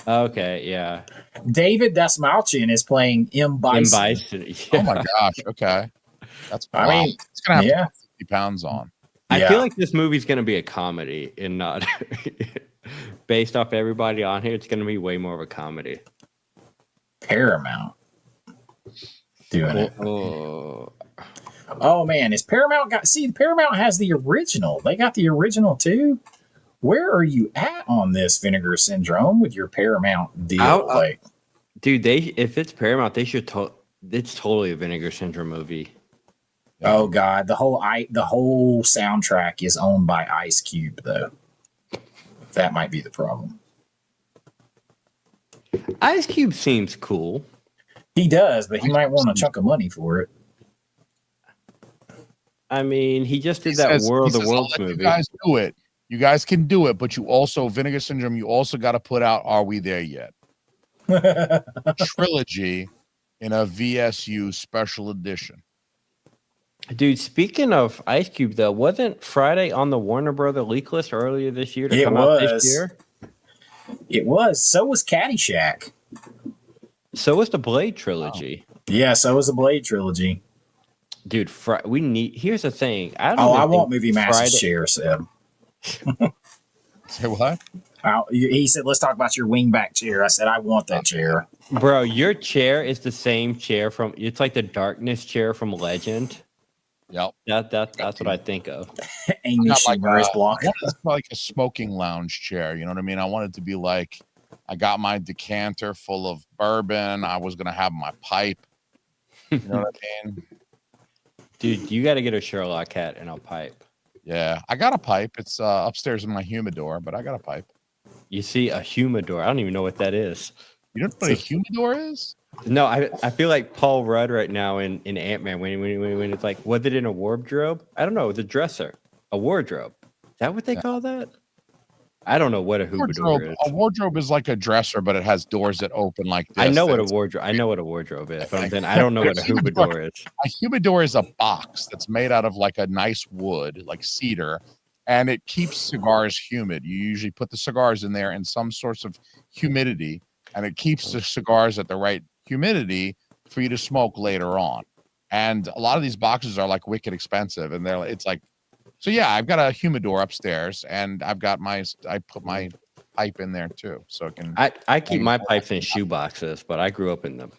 Okay, yeah. David Dasmalchian is playing M. Bison. Yeah. Oh my gosh. Okay, that's. I mean, it's gonna have 50 pounds on. I feel like this movie's gonna be a comedy and not based off everybody on here. It's gonna be way more of a comedy. Paramount doing it. Oh man, is Paramount Paramount has the original. They got the original too. Where are you at on this, Vinegar Syndrome, with your Paramount deal? Dude, if it's Paramount, they should. It's totally a Vinegar Syndrome movie. Oh God, the whole soundtrack is owned by Ice Cube, though. That might be the problem. Ice Cube seems cool. He does, but he might want a chunk of money for it. I mean, he just did He that says- World he of says, "I'll Worlds let movie. You guys do it. You guys can do it, but you also Vinegar Syndrome. You also got to put out Are We There Yet? Trilogy in a VSU special edition. Dude, speaking of Ice Cube, though, wasn't Friday on the Warner Brother leak list earlier this year to It come out this was. year? It was. So was Caddyshack. So was the Blade trilogy. Yeah, so was the Blade trilogy. Dude, here's the thing. I want Movie Master's chair, Seb. Say what? He said, let's talk about your wingback chair. I said, I want that chair. Bro, your chair is the same chair it's like the Darkness chair from Legend. Yep. That's what I think of. Amy Not like Schumer's block. It's like a smoking lounge chair. You know what I mean? I want it to be like I got my decanter full of bourbon. I was gonna have my pipe. You know what I mean? Dude, you got to get a Sherlock hat and a pipe. Yeah, I got a pipe. It's upstairs in my humidor, but I got a pipe. You see a humidor. I don't even know what that is. You don't know what a humidor is? No, I feel like Paul Rudd right now in Ant-Man when it's like, was it in a wardrobe? I don't know. It's a dresser, a wardrobe. Is that what they call that? I don't know what a humidor is. A wardrobe is like a dresser, but it has doors that open like this. I know what a wardrobe is, but I don't know what a humidor is. A humidor is a box that's made out of like a nice wood, like cedar, and it keeps cigars humid. You usually put the cigars in there in some sorts of humidity, and it keeps the cigars at the right humidity for you to smoke later on. And a lot of these boxes are like wicked expensive, and it's like, so yeah, I've got a humidor upstairs, and I put my pipe in there too, so it can. I keep my pipes in shoe boxes, but I grew up in them.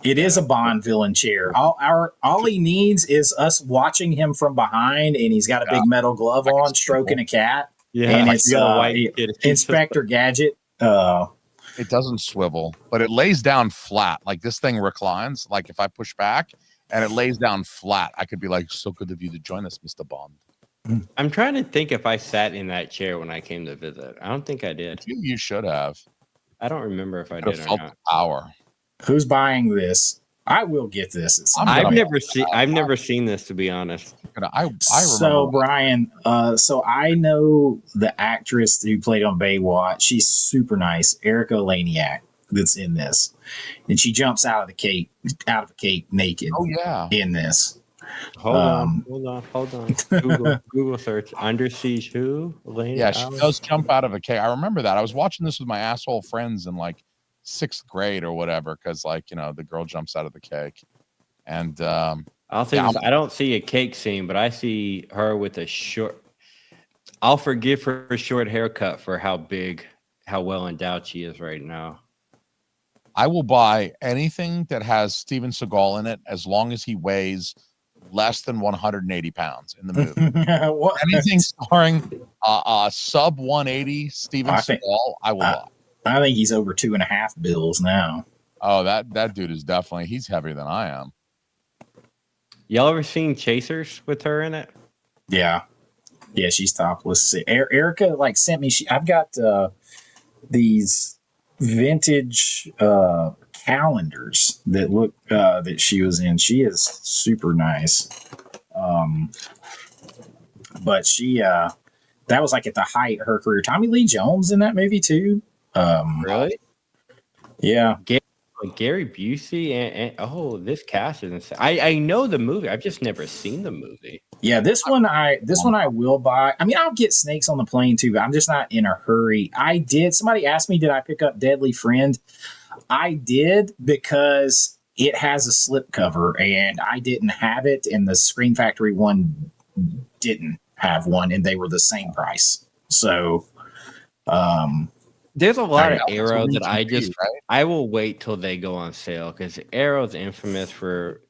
It is a Bond villain chair. All he needs is us watching him from behind, and he's got a big metal glove on, stroking a cat. Yeah, and like it's you got a white Inspector Gadget. It doesn't swivel, but it lays down flat. Like this thing reclines. Like if I push back and it lays down flat, I could be like, "So good of you to join us, Mr. Bond." I'm trying to think if I sat in that chair when I came to visit. I don't think I did. You should have. I don't remember if I Could did have or felt not. the power. Who's buying this? I will get this at some I've point. never seen this, to be honest. I remember. So Brian, so I know the actress who played on Baywatch. She's super nice, Erica Laniak, that's in this, and she jumps out of a cake naked. Oh yeah. In this. Hold on. Google search Under Siege who? Lane Yeah, she Allen? does jump out of a cake. I remember that. I was watching this with my asshole friends in like 6th grade or whatever, because like, you know, the girl jumps out of the cake. And I'll say this, I don't see a cake scene, but I see her with a short. I'll forgive her short haircut for how well endowed she is right now. I will buy anything that has Steven Seagal in it as long as he weighs less than 180 pounds in the movie. What? Anything starring sub 180 Steven Seagal, I will buy. I think he's over 2.5 bills now. Oh, that dude is definitely, he's heavier than I am. Y'all ever seen Chasers with her in it? Yeah, she's topless. Erica like sent me. I've got these vintage calendars that look that she was in. She is super nice. But she that was like at the height of her career. Tommy Lee Jones in that movie too. Really? Yeah. Gary Busey and this cast is insane. I know the movie. I've just never seen the movie. Yeah, this one I will buy. I mean, I'll get Snakes on the Plane too, but I'm just not in a hurry. Somebody asked me, did I pick up Deadly Friend? I did, because it has a slipcover and I didn't have it, and the Screen Factory one didn't have one, and they were the same price. So there's a lot of Arrow that right? I will wait till they go on sale, because Arrow's infamous for,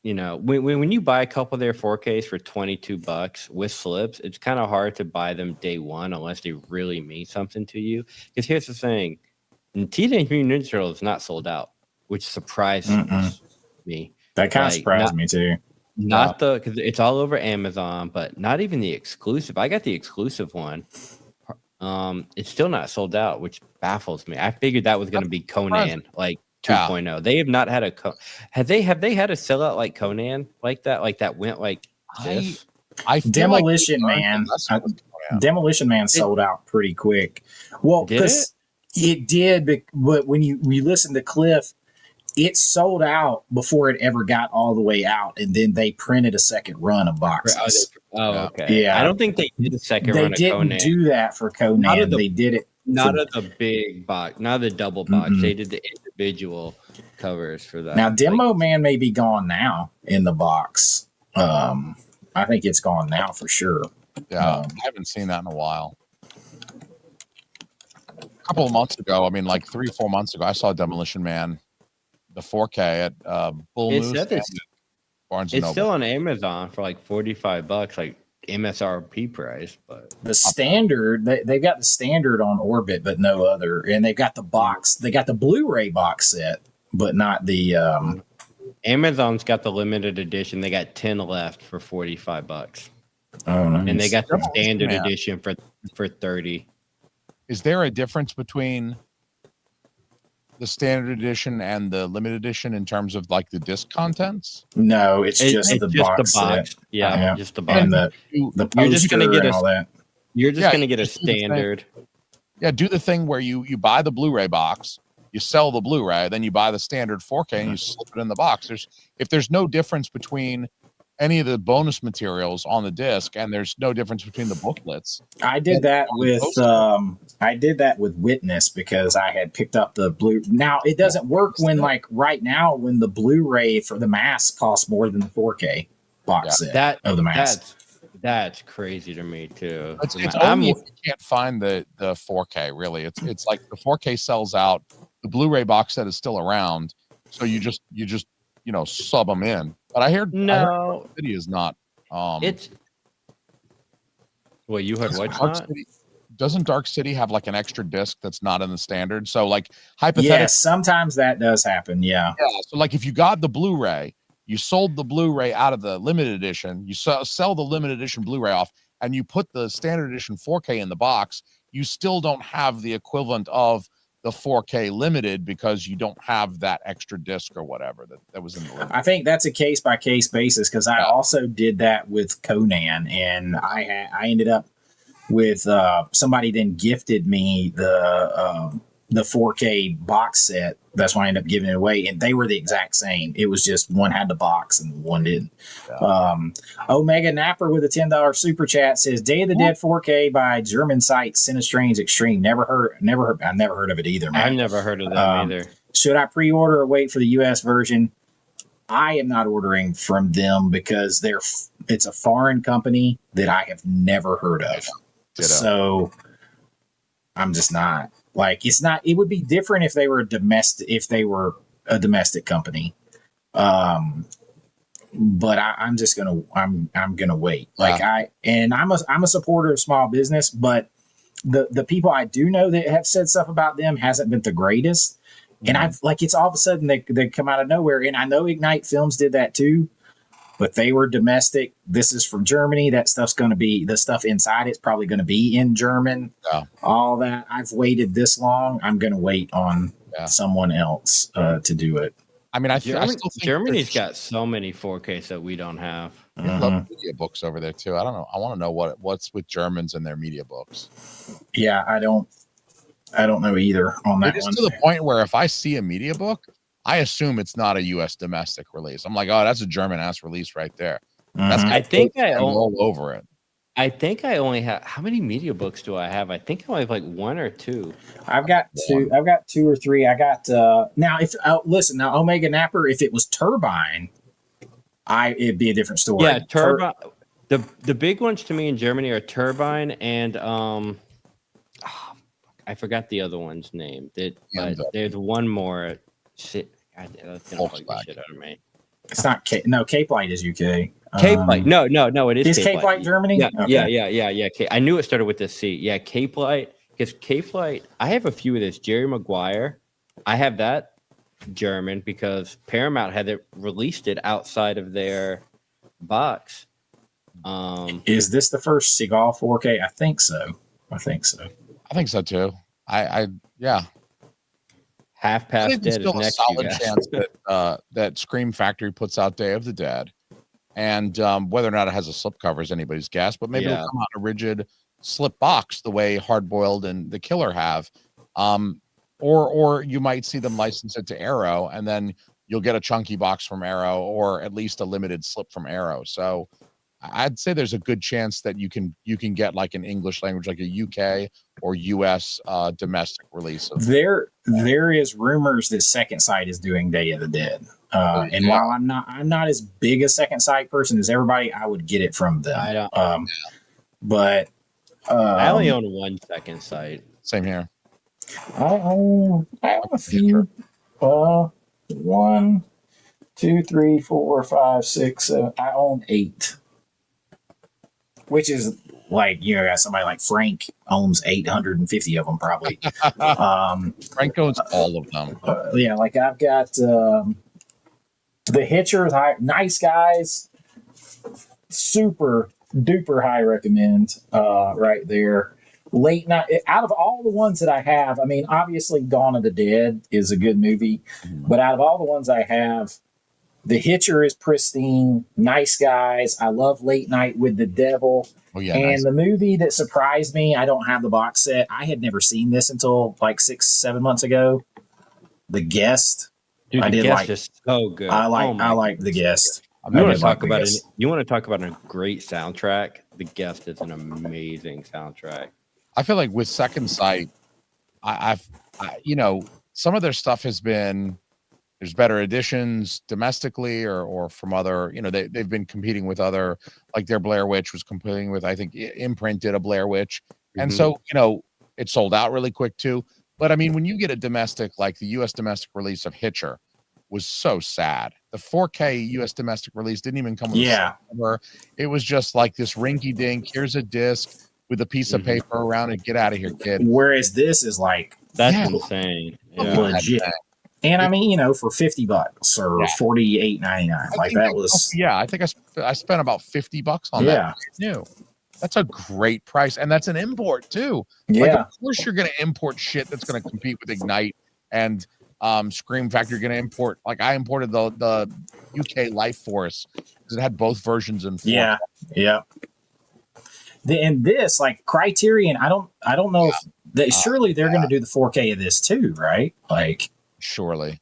you know, when you buy a couple of their 4Ks for $22 with slips, it's kind of hard to buy them day one unless they really mean something to you. Because here's the thing, Teenage Mutant Ninja Turtles is not sold out, which surprises me. That kind of surprised me too. Not the because it's all over Amazon, but not even the exclusive. I got the exclusive one. It's still not sold out, which baffles me. I figured that was going to be Conan, like 2.0. They have not had a have they had a sellout like Conan like that? Like that went like this? I feel Demolition like Man. Demolition Man sold out pretty quick. Well, Did it? It did, but when you listen to Cliff, it sold out before it ever got all the way out, and then they printed a second run of boxes. Oh, okay. Yeah. I don't think they did a second They run of didn't Conan. do that for Conan. They did it. Not of the big box, not the double box. They did the individual covers for that. Now, Demo Man may be gone now in the box. I think it's gone now for sure. Yeah, I haven't seen that in a while. A couple of months ago, I mean, like 3 or 4 months ago, I saw Demolition Man, the 4K at Bull It Moose. says and Barnes and It's Noble. still on Amazon for like $45, like MSRP price. But The standard, they've got the standard on Orbit, but no other. And they've got the box. They got the Blu-ray box set, but not the. Amazon's got the limited edition. They got 10 left for $45, Oh, nice. and they got the Demolition standard Man. edition for 30. Is there a difference between the standard edition and the limited edition in terms of like the disc contents? No, it's just the box set. Yeah, just the box. And the You're poster just gonna get and all that. You're just Yeah, gonna get a just do the thing. standard. Yeah, do the thing where you buy the Blu-ray box, you sell the Blu-ray, then you buy the standard 4K and you slip it in the box. If there's no difference between any of the bonus materials on the disc and there's no difference between the booklets. I did that with Witness because I had picked up the blue. Now it doesn't work when like right now when the Blu-ray for the mask costs more than the 4K box set of the mask. That's crazy to me too. It's only if you can't find the 4K. Really, it's like the 4K sells out. The Blu-ray box set is still around, so you just sub them in. But I heard no, City is not. It's well, you heard what's Dark not. City, doesn't Dark City have like an extra disc that's not in the standard? So like hypothetically, Yes, sometimes that does happen. Yeah. so like if you got the Blu-ray, you sold the Blu-ray out of the limited edition, you sell the limited edition Blu-ray off, and you put the standard edition 4K in the box, you still don't have the equivalent of the 4K limited because you don't have that extra disc or whatever that was in the limited. I think that's a case by case basis because I also did that with Conan, and I ended up with somebody then gifted me the 4K box set. That's why I ended up giving it away, and they were the exact same. It was just one had the box and one didn't. Omega Napper with a $10 super chat says Day of the Dead 4K by German site Sinistrange Extreme. Never heard of it either, man. I've never heard of them either. Should I pre-order or wait for the US version? I am not ordering from them because it's a foreign company that I have never heard of. Ditto. So I'm just not. Like it would be different if they were a domestic company. But I'm just gonna wait. Like I'm a supporter of small business, but the people I do know that have said stuff about them hasn't been the greatest. And I've like it's all of a sudden they come out of nowhere. And I know Ignite Films did that too, but they were domestic. This is from Germany. That stuff's going to be the stuff inside. It's probably going to be in German. Yeah. All that. I've waited this long. I'm going to wait on someone else to do it. I mean, I still think Germany's got so many 4Ks that we don't have. I love media books over there too. I don't know. I want to know what's with Germans and their media books. Yeah, I don't know either on that It is one. to the point where if I see a media book, I assume it's not a U.S. domestic release. I'm like, oh, that's a German ass release right there. That's I think I all over it. I think I only have how many media books do I have? I think I only have like 1 or 2. I've got 2. I've got 2 or 3. I got now. If listen now, Omega Napper. If it was Turbine, it'd be a different story. Yeah, Turbine. The big ones to me in Germany are Turbine and I forgot the other one's name. There's one more. Shit, God, that's gonna bug the shit out of me. It's not Cape Light is UK. Cape Light. No, it is. Is Cape Light Germany? Yeah, Okay. yeah. I knew it started with a C. Yeah, Cape Light. Because Cape Light, I have a few of this. Jerry Maguire, I have that German because Paramount had released it outside of their box. Is this the first Seagal 4K? I think so. I think so too. Yeah. Half I Past think there's Dead is still a next to you solid guys. chance that Scream Factory puts out Day of the Dead, and whether or not it has a slipcover is anybody's guess. But maybe it'll come out in a rigid slip box the way Hard Boiled and The Killer have, or you might see them license it to Arrow, and then you'll get a chunky box from Arrow, or at least a limited slip from Arrow. So I'd say there's a good chance that you can get like an English language, like a UK or US domestic release of. There is rumors that Second Sight is doing Day of the Dead, and while I'm not as big a Second Sight person as everybody, I would get it from them. I don't. But I only own one Second Sight. Same here. I own a few. 1, 2, 3, 4, 5, 6, 7. I own 8. Which is like, got somebody like Frank owns 850 of them probably. Frank owns all of them. Yeah, like I've got the Hitchers, Nice Guys, super duper high recommend right there. Late Night, out of all the ones that I have, I mean, obviously Dawn of the Dead is a good movie, but out of all the ones I have, The Hitcher is pristine. Nice Guys. I love Late Night with the Devil. Oh, yeah, and nice. the movie that surprised me, I don't have the box set. I had never seen this until like 6-7 months ago. The Guest. Dude, I The did Guest like. is so good. I like The Guest. You I want did to talk like The about it? Guest. You want to talk about a great soundtrack? The Guest is an amazing soundtrack. I feel like with Second Sight, I've some of their stuff has been, there's better editions domestically or from other, they've been competing with other, like their Blair Witch was competing with, I think Imprint did a Blair Witch. And so, it sold out really quick too. But I mean, when you get a domestic, like the US domestic release of Hitcher was so sad. The 4K US domestic release didn't even come with a cover. It was just like this rinky dink. Here's a disc with a piece of paper around it. Get out of here, kid. Whereas this is like That's insane. Yeah. legit. And I mean, for $50 or $48.99, like that was. Yeah, I think I spent about $50 on that. New. That's a great price, and that's an import too. Yeah, like, of course you're going to import shit that's going to compete with Ignite and Scream Factory. Going to import, like I imported the UK Life Force because it had both versions in 4K. Yeah. And this, like Criterion, I don't know if surely they're going to do the 4K of this too, right? Like surely,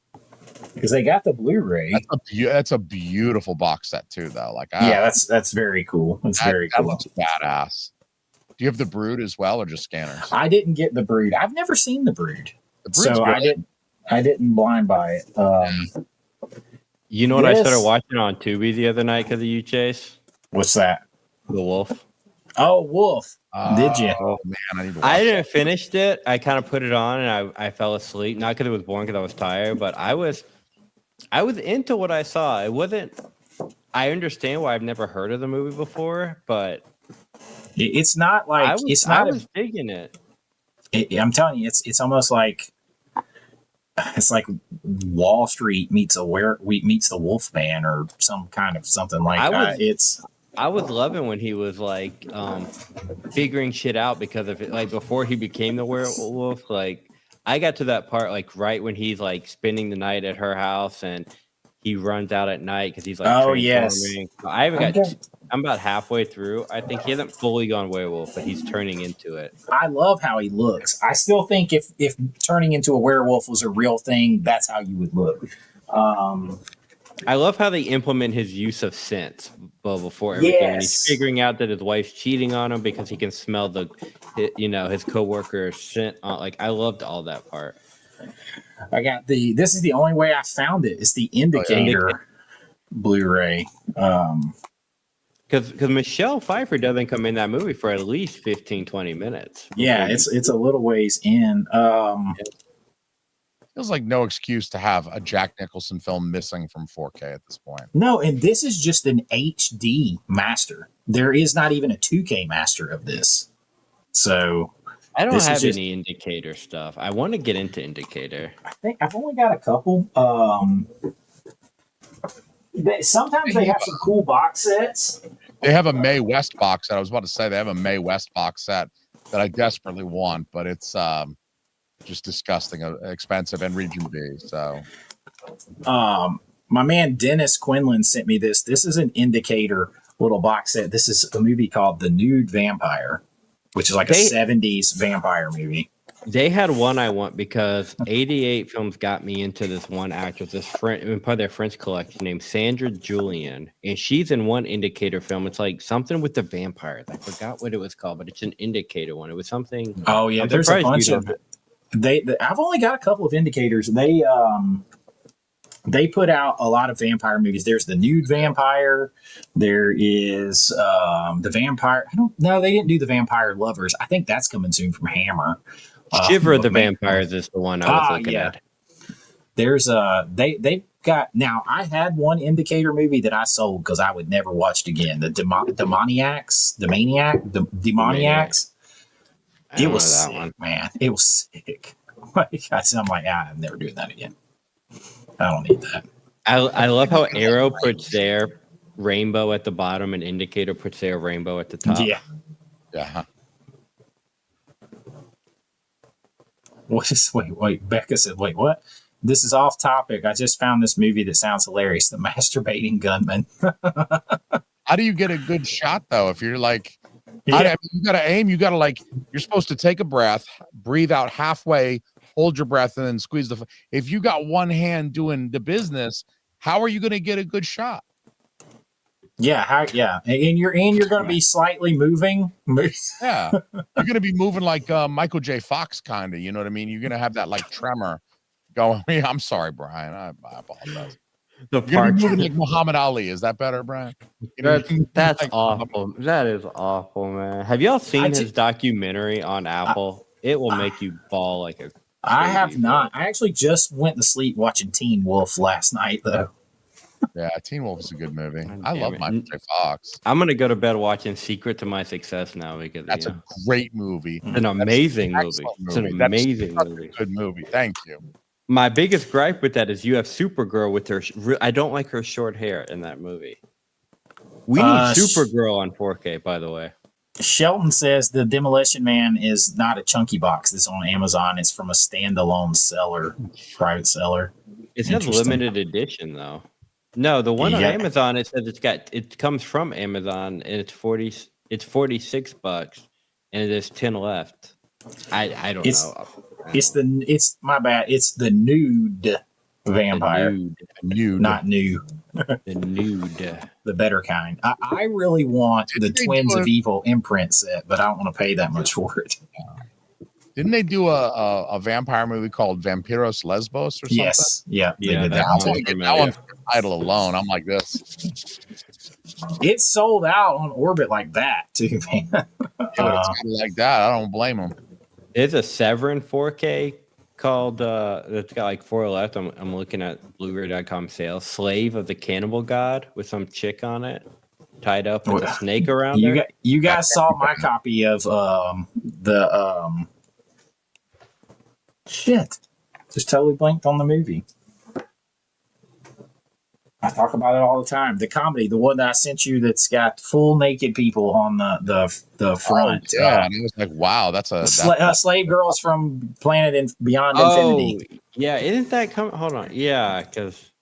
because they got the Blu-ray. That's a beautiful box set too, though. Like that's very cool. It's very cool. That looks badass. Do you have the Brood as well, or just Scanners? I didn't get the Brood. I've never seen the Brood, so good. I didn't blind buy it. You know what I started watching on Tubi the other night because of you, Chase? What's that? The Wolf. Oh, Wolf. Did you? Oh man, I didn't finish it. I kind of put it on and I fell asleep. Not because it was boring, because I was tired, but I was into what I saw. It wasn't. I understand why I've never heard of the movie before, but it's not like I was digging it. I'm telling you, it's almost like it's like Wall Street meets the Wolfman or some kind of something like that. I was loving when he was like figuring shit out because of it. Like before he became the werewolf, like I got to that part like right when he's like spending the night at her house and he runs out at night because he's like transforming. I haven't I'm about halfway through. I think he hasn't fully gone werewolf, but he's turning into it. I love how he looks. I still think if turning into a werewolf was a real thing, that's how you would look. I love how they implement his use of scent before everything. When he's figuring out that his wife's cheating on him because he can smell his coworker's scent. Like I loved all that part. I got this is the only way I found it. It's the Indicator Blu-ray. Because Michelle Pfeiffer doesn't come in that movie for at least 15-20 minutes. Yeah, it's a little ways in. Feels like no excuse to have a Jack Nicholson film missing from 4K at this point. No, and this is just an HD master. There is not even a 2K master of this. So I don't have any Indicator stuff. I want to get into Indicator. I think I've only got a couple. Sometimes they have some cool box sets. They have a Mae West box set. I was about to say they have a Mae West box set that I desperately want, but it's just disgusting, expensive, and region B. So, my man Dennis Quinlan sent me this. This is an Indicator little box set. This is a movie called The Nude Vampire, which is like a 70s vampire movie. They had one I want because 88 Films got me into this one actress, this part of their French collection named Sandra Julian, and she's in one Indicator film. It's like something with the vampires. I forgot what it was called, but it's an Indicator one. It was something. Oh yeah, there's a bunch of. I've only got a couple of Indicators. They put out a lot of vampire movies. There's The Nude Vampire. There is the Vampire. I don't know. They didn't do The Vampire Lovers. I think that's coming soon from Hammer. Shiver the Vampires is the one I was looking at. There's they've got now. I had one Indicator movie that I sold because I would never watch it again. The Demoniacs. It was sick, man. It was sick. I'm like, I'm never doing that again. I don't need that. I love how Arrow puts their rainbow at the bottom and Indicator puts their rainbow at the top. Yeah. Yeah. Wait. Becca said, wait, what? This is off topic. I just found this movie that sounds hilarious. The Masturbating Gunman. How do you get a good shot though? If you're like, you gotta aim, you gotta you're supposed to take a breath, breathe out halfway, hold your breath, and then squeeze the. If you got one hand doing the business, how are you gonna get a good shot? Yeah, and you're gonna be slightly moving. Yeah, you're gonna be moving like Michael J. Fox, kind of. You know what I mean? You're gonna have that tremor going. I'm sorry, Brian. I apologize. You're gonna be moving like Muhammad Ali. Is that better, Brian? That's awful. That is awful, man. Have y'all seen his documentary on Apple? It will make you bawl like a. I have not. I actually just went to sleep watching Teen Wolf last night, though. Yeah, Teen Wolf is a a movie. I love Michael J. Fox. I'm gonna go to bed watching Secret to My Success now because that's a great movie. It's an amazing movie. It's an amazing movie. Good movie. Thank you. My biggest gripe with that is you have Supergirl with her. I don't like her short hair in that movie. We need Supergirl on 4K, by the way. Shelton says the Demolition Man is not a chunky box. It's on Amazon. It's from a standalone seller, private seller. It's a limited edition, though. No, the one on Amazon, it says it comes from Amazon and it's $46 and there's 10 left. I don't know. It's my bad. It's the Nude Vampire. Nude. Not new. The Nude. The better kind. I really want the Twins of Evil imprint set, but I don't want to pay that much for it. Didn't they do a vampire movie called Vampiros Lesbos or something? Yes. Yeah. They did that one for the title alone. I'm like this. It's sold out on Orbit like that, too, man. It's like that. I don't blame them. There's a Severin 4K called, that's got like 4 left. I'm looking at Blu-ray.com sales. Slave of the Cannibal God with some chick on it. Tied up with a snake around her. You guys saw my copy of the shit. Just totally blanked on the movie. I talk about it all the time. The comedy, the one that I sent you that's got full naked people on the front. Oh, yeah, and it was like, wow, that's slave girls from Planet Beyond Infinity. Yeah, isn't that coming? Hold on. Yeah, because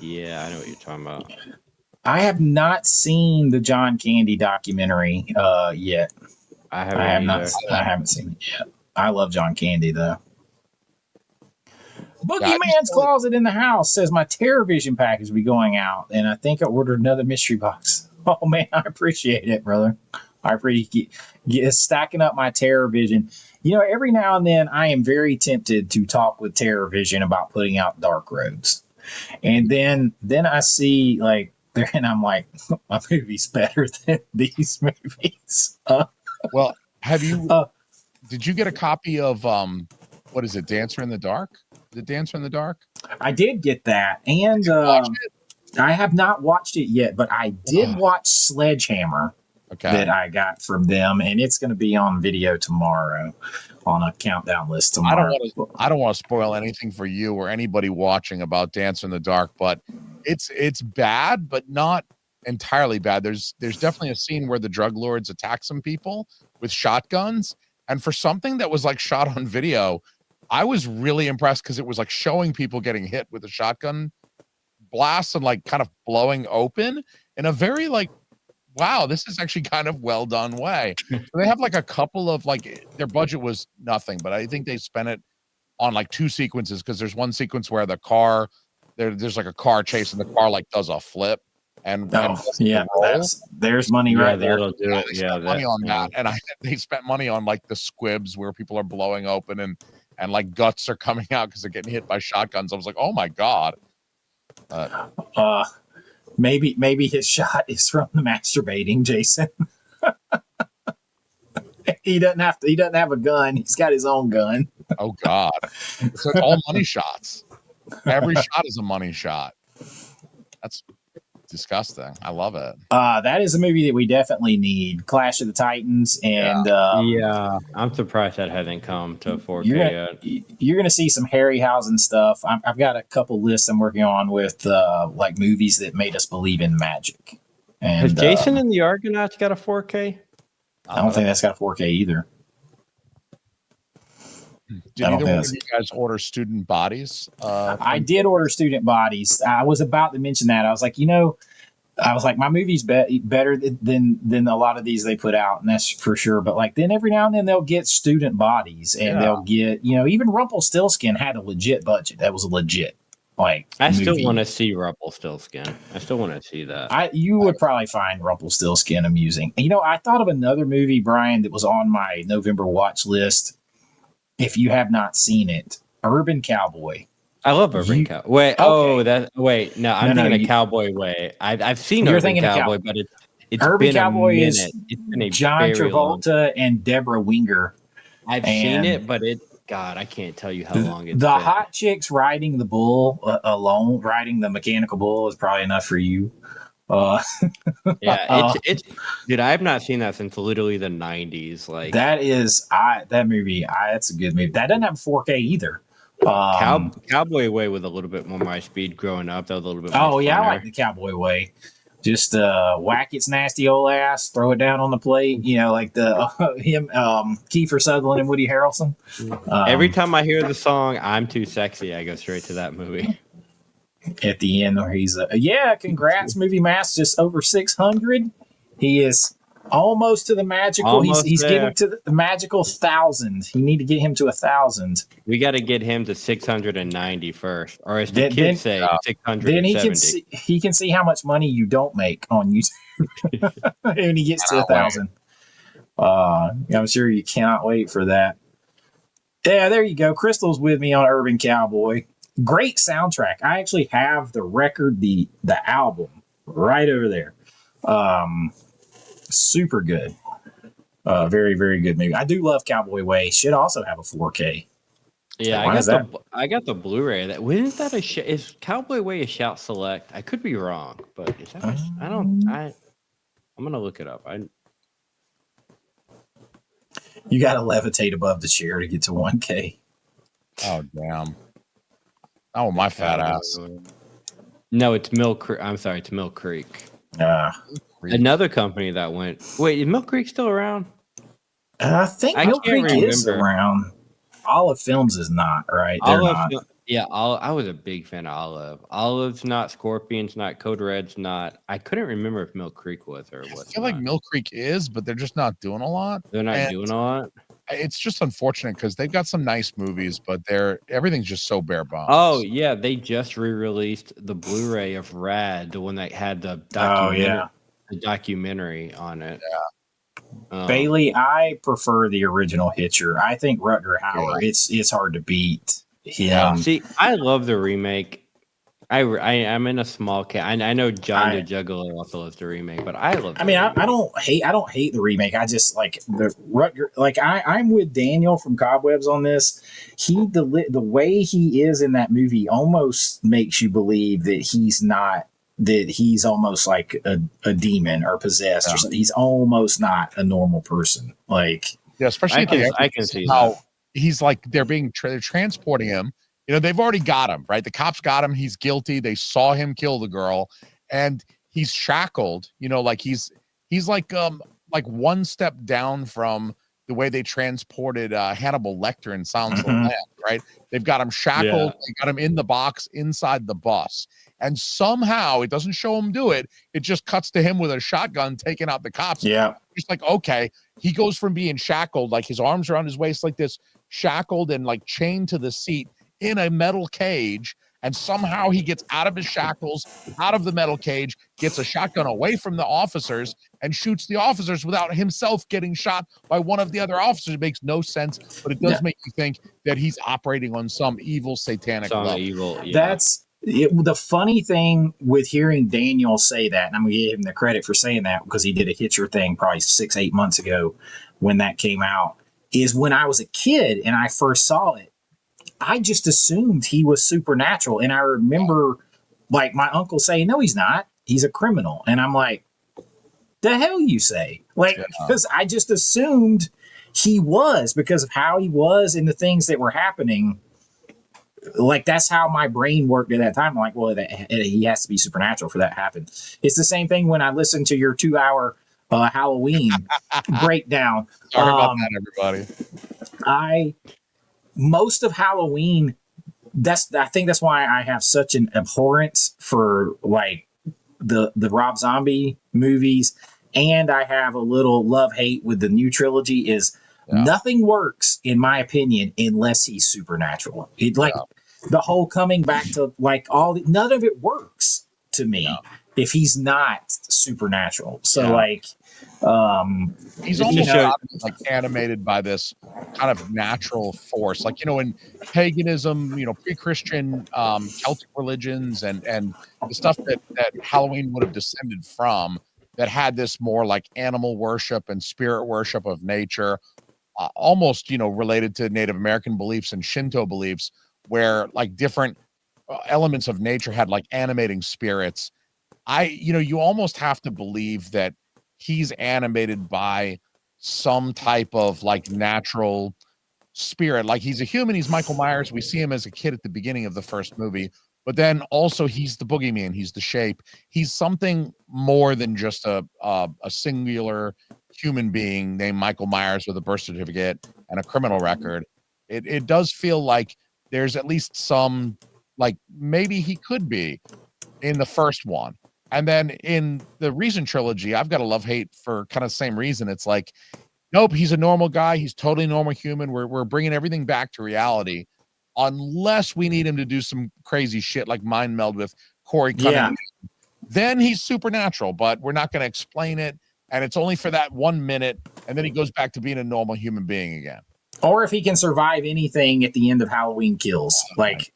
I know what you're talking about. I have not seen the John Candy documentary yet. I haven't seen it yet. I love John Candy though. Boogeyman's Closet in the House says my TerrorVision package will be going out, and I think I ordered another mystery box. Oh man, I appreciate it, brother. I appreciate stacking up my TerrorVision. You know, every now and then I am very tempted to talk with TerrorVision about putting out Dark Roads, and then I see and I'm like, my movie's better than these movies. Well, have you? Did you get a copy of what is it, Dancer in the Dark? The Dancer in the Dark? I did get that, and I have not watched it yet, but I did watch Sledgehammer, Okay. that I got from them, and it's going to be on video tomorrow, on a countdown list tomorrow. I don't want to spoil anything for you or anybody watching about Dancer in the Dark, but it's bad, but not entirely bad. There's definitely a scene where the drug lords attack some people with shotguns, and for something that was like shot on video, I was really impressed because it was like showing people getting hit with a shotgun blast and like kind of blowing open in a very like, wow, this is actually kind of well done way. So they have like a couple of like, their budget was nothing, but I think they spent it on like 2 sequences, because there's one sequence where the car, there's like a car chase and the car like does a flip and yeah, there's money right there. Do it. They spent money on that, and they spent money on like the squibs where people are blowing open and like guts are coming out because they're getting hit by shotguns. I was like, oh my god. Maybe his shot is from the masturbating, Jason. He doesn't have a gun. He's got his own gun. Oh god. So all money shots. Every shot is a money shot. That's disgusting. I love it. That is a movie that we definitely need. Clash of the Titans, and yeah, I'm surprised that hasn't come to 4K yet. You're gonna see some Harryhausen stuff. I've got a couple lists I'm working on with like movies that made us believe in magic. And Has Jason and the Argonauts got a 4K? I don't think that's got a 4K either. Did either one of you guys order Student Bodies? I did order Student Bodies. I was about to mention that. I was like, my movie's better than a lot of these they put out, and that's for sure. But like, then every now and then they'll get Student Bodies, and they'll get, even Rumpelstiltskin had a legit budget. That was a legit I still want to see Rumpelstiltskin. I still want to see that. You would probably find Rumpelstiltskin amusing. I thought of another movie, Brian, that was on my November watch list. If you have not seen it, Urban Cowboy. I love Urban Cowboy. Wait, okay. No, I'm thinking of Cowboy Way. I've seen Urban Cowboy, but it's Urban been Cowboy a minute. is It's been a John very Travolta and Deborah Winger. I've seen it, but God, I can't tell you how long it's the been. hot chicks riding the bull alone, riding the mechanical bull is probably enough for you. Yeah, it's dude. I have not seen that since literally the 90s. Like that movie. That's a good movie. That doesn't have 4K either. Cowboy Way with a little bit more my speed growing up. That was a little bit. More yeah, funner. I like the Cowboy Way. Just whack its nasty old ass, throw it down on the plate. Like the Kiefer Sutherland and Woody Harrelson. Every time I hear the song "I'm Too Sexy," I go straight to that movie. At the end, where he's congrats, Movie Mass, just over 600. He is almost to the magical. He's getting to the magical 1,000. You need to get him to 1,000. We got to get him to 690 first, or as the kids say, 670. Then he can see how much money you don't make on YouTube, and he gets to 1,000. I'm sure you cannot wait for that. Yeah, there you go. Crystal's with me on Urban Cowboy. Great soundtrack. I actually have the record, the album right over there. Super good. Very, very good movie. I do love Cowboy Way. Should also have a 4K. Yeah, I got the Blu-ray. Isn't that is Cowboy Way a Shout Select? I could be wrong, but is that I'm gonna look it up. You got to levitate above the chair to get to 1K. Oh damn. Oh, my fat ass. No, it's Mill Creek. I'm sorry, it's Mill Creek. Another company that went. Wait, is Mill Creek still around? I think Mill Creek is around. Olive Films is not, right? They're not. I was a big fan of Olive. Olive's not, Scorpion's not, Code Red's not. I couldn't remember if Mill Creek was or what. I feel like Mill Creek is, but they're just not doing a lot. They're not doing a lot. It's just unfortunate because they've got some nice movies, but everything's just so bare bones. Oh yeah, they just re-released the Blu-ray of Rad, the one that had the documentary on it. Yeah. Bailey, I prefer the original Hitcher. I think Rutger Hauer. It's hard to beat him. Yeah. See, I love the remake. I'm in a small I know John the Juggalo also loves the remake, but I love. I don't hate the remake. I just like the Rutger. Like I'm with Daniel from Cobwebs on this. The way he is in that movie almost makes you believe that he's not that he's almost like a demon or possessed or something. He's almost not a normal person. Like, yeah, especially I can see how that. he's like they're transporting him. You know, they've already got him, right? The cops got him. He's guilty. They saw him kill the girl, and he's shackled. You know, like he's like one step down from the way they transported Hannibal Lecter in Silence of the Lambs, right? They've got him shackled. They got him in the box inside the bus, and somehow it doesn't show him do it. It just cuts to him with a shotgun taking out the cops. yeah, Just like, okay, he goes from being shackled, like his arms around his waist like this, shackled and like chained to the seat in a metal cage, and somehow he gets out of his shackles, out of the metal cage, gets a shotgun away from the officers, and shoots the officers without himself getting shot by one of the other officers. It makes no sense, but it does make you think that he's operating on some evil satanic level. That's the funny thing with hearing Daniel say that, and I'm going to give him the credit for saying that because he did a Hitcher thing probably 6-8 months ago when that came out, is when I was a kid and I first saw it, I just assumed he was supernatural. And I remember like my uncle saying, no, he's not. He's a criminal. And I'm like, the hell you say? Like, because I just assumed he was because of how he was and the things that were happening. Like, that's how my brain worked at that time. I'm like, well, he has to be supernatural for that to happen. It's the same thing when I listened to your 2-hour Halloween breakdown. Sorry about that, everybody. Most of Halloween, I think that's why I have such an abhorrence for like the Rob Zombie movies, and I have a little love-hate with the new trilogy. Is nothing works, in my opinion, unless he's supernatural. It the whole coming back to like none of it works to me if he's not supernatural. So like he's almost like animated by this kind of natural force, like, you know, in paganism, you know, pre-Christian Celtic religions and the stuff that Halloween would have descended from, that had this more like animal worship and spirit worship of nature, almost, you know, related to Native American beliefs and Shinto beliefs, where like different elements of nature had like animating spirits. You almost have to believe that he's animated by some type of like natural spirit. Like, he's a human, he's Michael Myers. We see him as a kid at the beginning of the first movie, but then also he's the boogeyman, he's the shape. He's something more than just a singular human being named Michael Myers with a birth certificate and a criminal record. It does feel like there's at least some, like, maybe he could be in the first one. And then in the recent trilogy, I've got a love-hate for kind of the same reason. It's like, nope, he's a normal guy. He's totally normal human. We're bringing everything back to reality, unless we need him to do some crazy shit like mind meld with Corey Cunningham. Then he's supernatural, but we're not going to explain it. And it's only for that 1 minute. And then he goes back to being a normal human being again. Or if he can survive anything at the end of Halloween Kills. Like,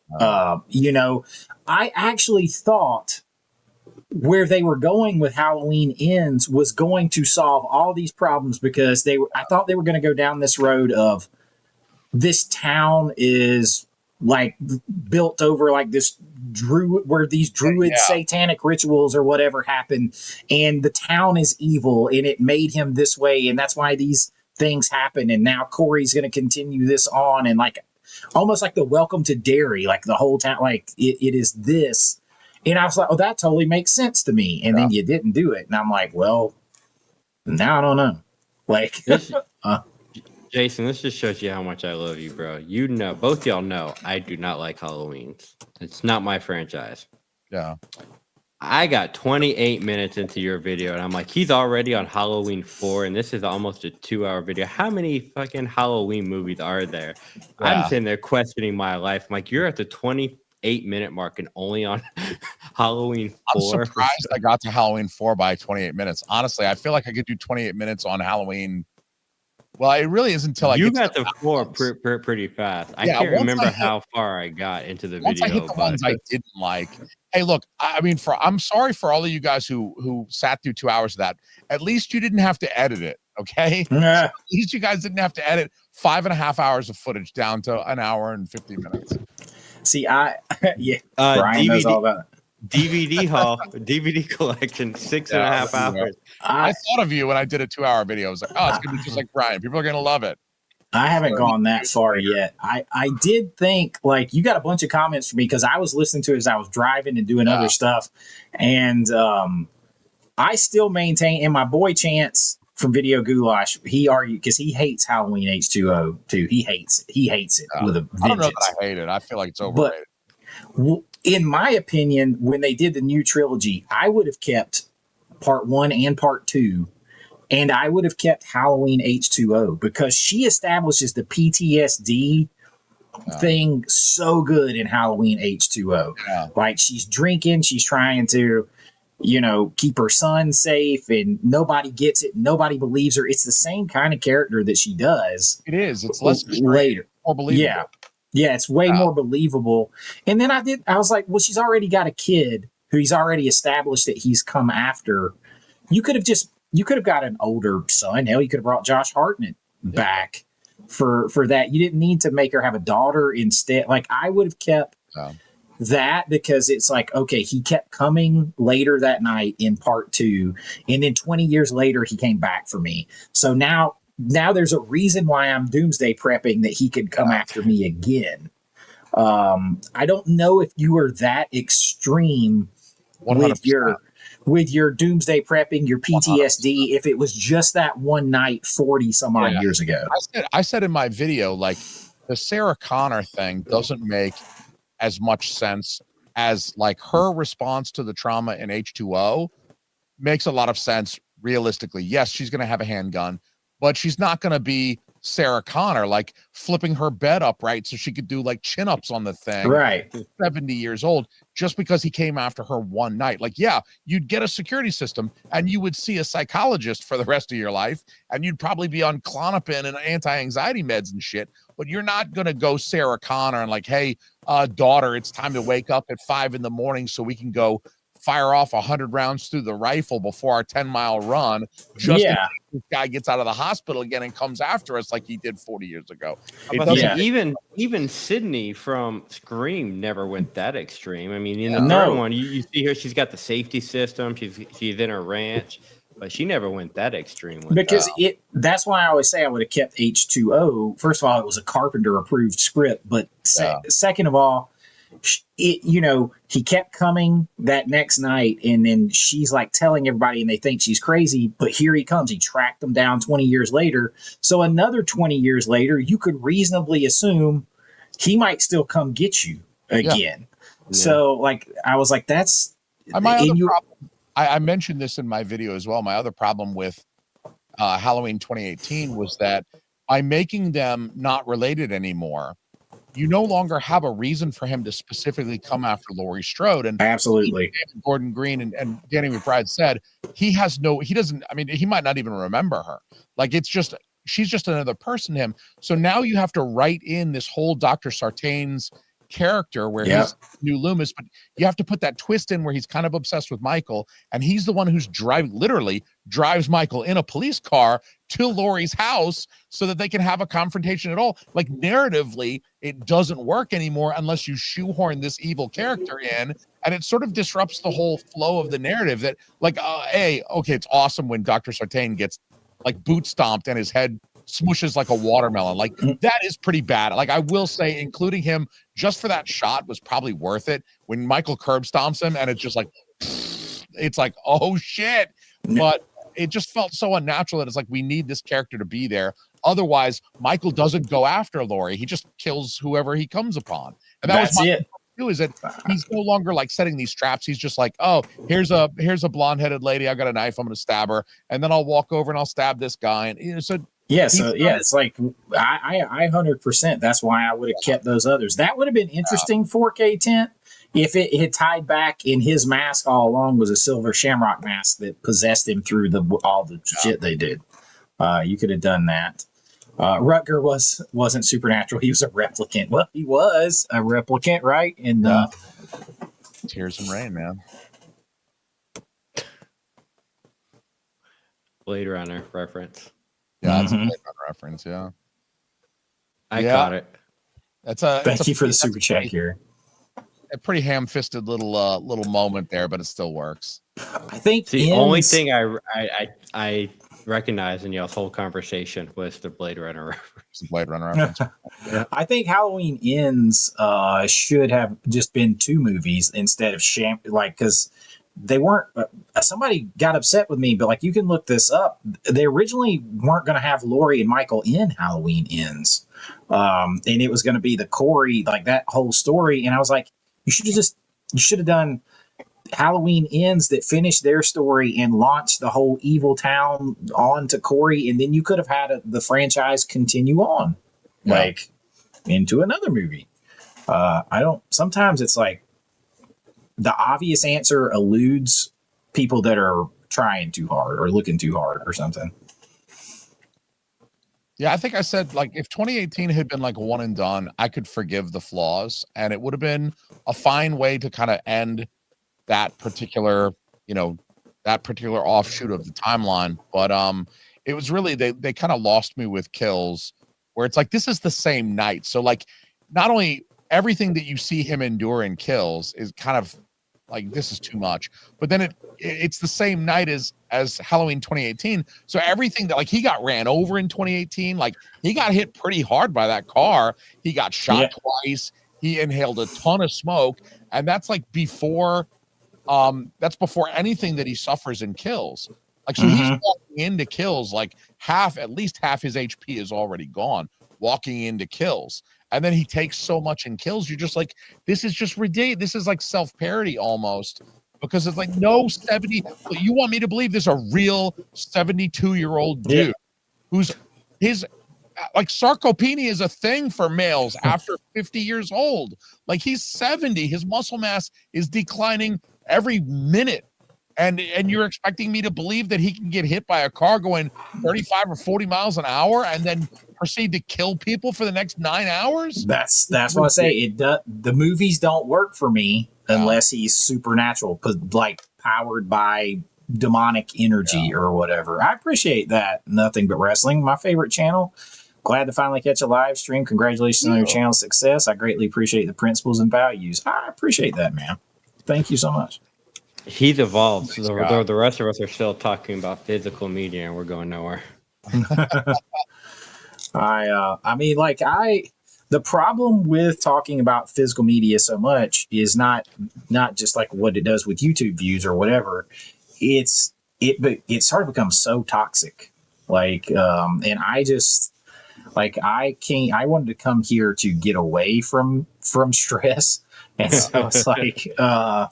you know, I actually thought where they were going with Halloween Ends was going to solve all these problems, because I thought they were going to go down this road of this town is like built over like this where these druid satanic rituals or whatever happened, and the town is evil and it made him this way, and that's why these things happen, and now Corey's going to continue this on, and like almost like the Welcome to Derry, like the whole town, like it is this. And I was like, oh, that totally makes sense to me. And then you didn't do it. And I'm like, well, now I don't know. Like, Jason, this just shows you how much I love you, bro. You know, both y'all know I do not like Halloween. It's not my franchise. Yeah. I got 28 minutes into your video, and I'm like, he's already on Halloween 4, and this is almost a 2-hour video. How many fucking Halloween movies are there? Yeah. I'm sitting there questioning my life. I'm like, you're at the 28-minute mark and only on Halloween 4. I'm surprised I got to Halloween 4 by 28 minutes. Honestly, I feel like I could do 28 minutes on Halloween. Well, it really isn't until I got to 4 pretty fast. I can't remember how far I got into the once video. I hit the ones I didn't like. Hey, look, I mean, I'm sorry for all of you guys who sat through 2 hours of that. At least you didn't have to edit it, okay? At least you guys didn't have to edit 5.5 hours of footage down to an hour and 50 minutes. See, Brian knows all about it. DVD haul, DVD collection, 6.5 hours. I thought of you when I did a 2-hour video. I was like, oh, it's gonna be just like Brian. People are gonna love it. I haven't gone that far yet. I did think, like, you got a bunch of comments from me because I was listening to it as I was driving and doing other stuff. And I still maintain, and my boy Chance from Video Goulash, he argued because he hates Halloween H2O too. He hates it. He hates it with a vengeance. I don't know that I hate it. I feel like it's overrated. But in my opinion, when they did the new trilogy, I would have kept part 1 and part 2. And I would have kept Halloween H2O because she establishes the PTSD thing so good in Halloween H2O. Yeah. Like, she's drinking, she's trying to, keep her son safe, and nobody gets it. Nobody believes her. It's the same kind of character that she does. It is. It's less later. More believable. Yeah, it's way more believable. And then I was like, well, she's already got a kid who he's already established that he's come after. You could have got an older son. Hell, you could have brought Josh Hartnett back for that. You didn't need to make her have a daughter instead. Like, I would have kept that because it's like, okay, he kept coming later that night in part 2. And then 20 years later, he came back for me. So now there's a reason why I'm doomsday prepping that he could come after me again. I don't know if you were that extreme 100%. with your doomsday prepping, your PTSD, 100%. If it was just that one night 40 some odd years ago. I said in my video, like, the Sarah Connor thing doesn't make as much sense as, like, her response to the trauma in H2O makes a lot of sense realistically. Yes, she's going to have a handgun, but she's not going to be Sarah Connor, like flipping her bed upright so she could do like chin-ups on the thing. Right. 70 years old, just because he came after her one night. Like, yeah, you'd get a security system and you would see a psychologist for the rest of your life, and you'd probably be on Klonopin and anti-anxiety meds and shit, but you're not going to go Sarah Connor and like, hey, daughter, it's time to wake up at 5 a.m. so we can go fire off 100 rounds through the rifle before our 10-mile run. Just in case this guy gets out of the hospital again and comes after us like he did 40 years ago. Even Sydney from Scream never went that extreme. I mean, in the third one, you see her, she's got the safety system. She's in her ranch, but she never went that extreme. Because that's why I always say I would have kept H2O. First of all, it was a Carpenter approved script, but second of all, he kept coming that next night, and then she's like telling everybody, and they think she's crazy, but here he comes. He tracked them down 20 years later. So another 20 years later, you could reasonably assume he might still come get you again. Yeah. So like, I was like, that's my other problem. I mentioned this in my video as well. My other problem with Halloween 2018 was that by making them not related anymore, you no longer have a reason for him to specifically come after Laurie Strode. And absolutely, Gordon Green and Danny McBride said he doesn't. I mean, he might not even remember her. Like, she's just another person to him. So now you have to write in this whole Dr. Sartain's character where he's new Loomis, but you have to put that twist in where he's kind of obsessed with Michael, and he's the one who's literally drives Michael in a police car to Laurie's house so that they can have a confrontation at all. Like, narratively, it doesn't work anymore unless you shoehorn this evil character in, and it sort of disrupts the whole flow of the narrative. That like, it's awesome when Dr. Sartain gets like boot stomped and his head smooshes like a watermelon. Like, that is pretty bad. Like, I will say, including him just for that shot was probably worth it when Michael curb stomps him and it's just like, it's like, oh shit. But it just felt so unnatural that it's like, we need this character to be there. Otherwise, Michael doesn't go after Laurie. He just kills whoever he comes upon. And that's it. Is that he's no longer like setting these traps. He's just like, oh, here's a blonde-headed lady. I got a knife. I'm going to stab her. And then I'll walk over and I'll stab this guy. And so it's like I 100%. That's why I would have kept those others. That would have been interesting 4K tent if it had tied back in his mask all along was a silver shamrock mask that possessed him through all the shit they did. You could have done that. Rutger wasn't supernatural. He was a replicant. Well, he was a replicant, right? And Tears and Rain, man. Blade Runner reference. Yeah, that's a Blade Runner reference. Yeah, I caught it. That's thank you for the super chat here. a pretty ham-fisted little moment there, but it still works. I think The only thing I recognized in y'all's whole conversation was the Blade Runner reference. It's a Blade Runner reference. I think Halloween Ends should have just been 2 movies instead of because they weren't. Somebody got upset with me, but like you can look this up. They originally weren't going to have Laurie and Michael in Halloween Ends, and it was going to be the Corey, like that whole story. And I was like, you should have done Halloween Ends that finished their story and launched the whole evil town on to Corey, and then you could have had the franchise continue on, like into another movie. Sometimes it's like the obvious answer eludes people that are trying too hard or looking too hard or something. Yeah, I think I said, like, if 2018 had been like one and done, I could forgive the flaws, and it would have been a fine way to kind of end that particular offshoot of the timeline. But it was really, they kind of lost me with Kills, where it's like, this is the same night. So like, not only everything that you see him endure in Kills is kind of like, this is too much, but then it's the same night as Halloween 2018. So everything that, like, he got ran over in 2018, like he got hit pretty hard by that car. He got shot twice. He inhaled a ton of smoke, and that's like before anything that he suffers in Kills. Like, so he's walking into Kills, like at least half his HP is already gone walking into Kills. And then he takes so much in Kills. You're just like, this is just ridiculous. This is like self-parody almost, because it's like, no 70, you want me to believe there's a real 72-year-old dude who's like sarcopenia is a thing for males after 50 years old. Like, he's 70, his muscle mass is declining every minute, and you're expecting me to believe that he can get hit by a car going 35 or 40 miles an hour and then proceed to kill people for the next 9 hours? That's what I say. The movies don't work for me unless he's supernatural, like powered by demonic energy or whatever. I appreciate that. Nothing But Wrestling, my favorite channel. Glad to finally catch a live stream. Congratulations on your channel's success. I greatly appreciate the principles and values. I appreciate that, man. Thank you so much. He's evolved. So the rest of us are still talking about physical media, and we're going nowhere. The problem with talking about physical media so much is not just like what it does with YouTube views or whatever. It's started to become so toxic. And I just, like, I wanted to come here to get away from stress. And so it's like, I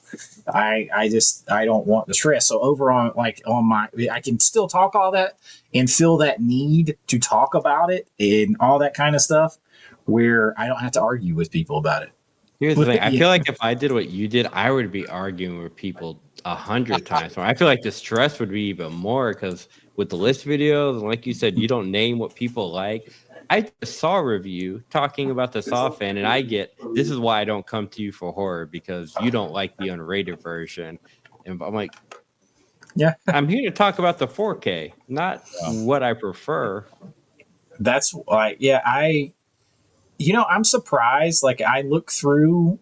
don't want the stress. So over on I can still talk all that and feel that need to talk about it and all that kind of stuff, where I don't have to argue with people about it. Here's the thing. I feel like if I did what you did, I would be arguing with people 100 times more. I feel like the stress would be even more, because with the list videos, and like you said, you don't name what people like. I just saw a review talking about the Saw fan, and this is why I don't come to you for horror, because you don't like the unrated version. And I'm like, yeah, I'm here to talk about the 4K, not what I prefer. That's why, I'm surprised. Like, I look through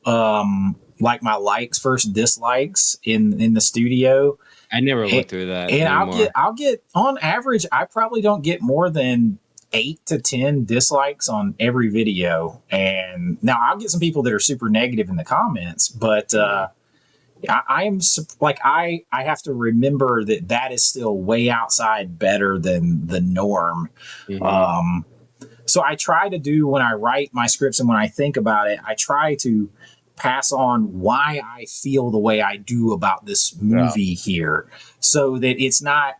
like my likes versus dislikes in the studio. I never look through that. And anymore. I'll get on average, I probably don't get more than 8 to 10 dislikes on every video. And now I'll get some people that are super negative in the comments, but I have to remember that is still way outside better than the norm. Mm-hmm. So I try to do, when I write my scripts and when I think about it, I try to pass on why I feel the way I do about this movie here, so that it's not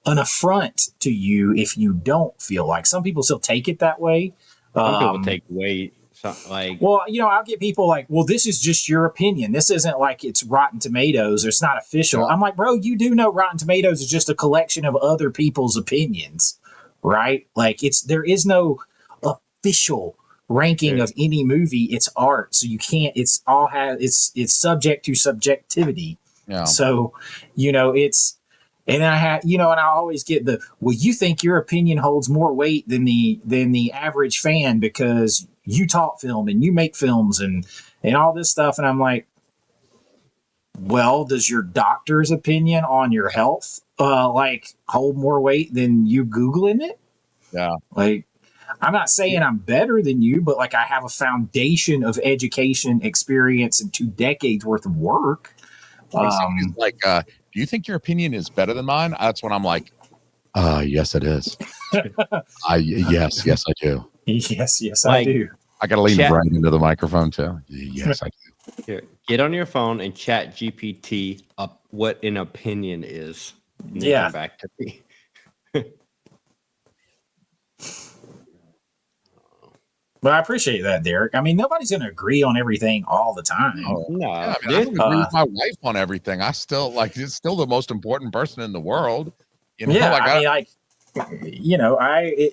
an affront to you if you don't feel like. Some people still take it that way. Some people take weight. Like, well, I'll get people like, well, this is just your opinion. This isn't like it's Rotten Tomatoes, or it's not official. I'm like, bro, you do know Rotten Tomatoes is just a collection of other people's opinions, right? Like, there is no official ranking of any movie. It's art, so you can't. It's subject to subjectivity. Yeah. So it's. And I have, and I always get you think your opinion holds more weight than the average fan because you taught film and you make films and all this stuff. And I'm like, well, does your doctor's opinion on your health like hold more weight than you Googling it? Yeah. Like, I'm not saying I'm better than you, but like I have a foundation of education, experience, and 2 decades worth of work. Somebody's like, do you think your opinion is better than mine? That's when I'm like, yes, it is. Yes, I do. Yes, Like, I do. I got to lean Chat- right into the microphone too. Yes, I do. Here, get on your phone and chat GPT up what an opinion is. And then Yeah. come back to me. But I appreciate that, Derek. I mean, nobody's going to agree on everything all the time. Oh, No, yeah, I mean, I this- don't agree with my wife on everything. I still like it's still the most important person in the world. You know, Yeah, like, I mean, like, you know,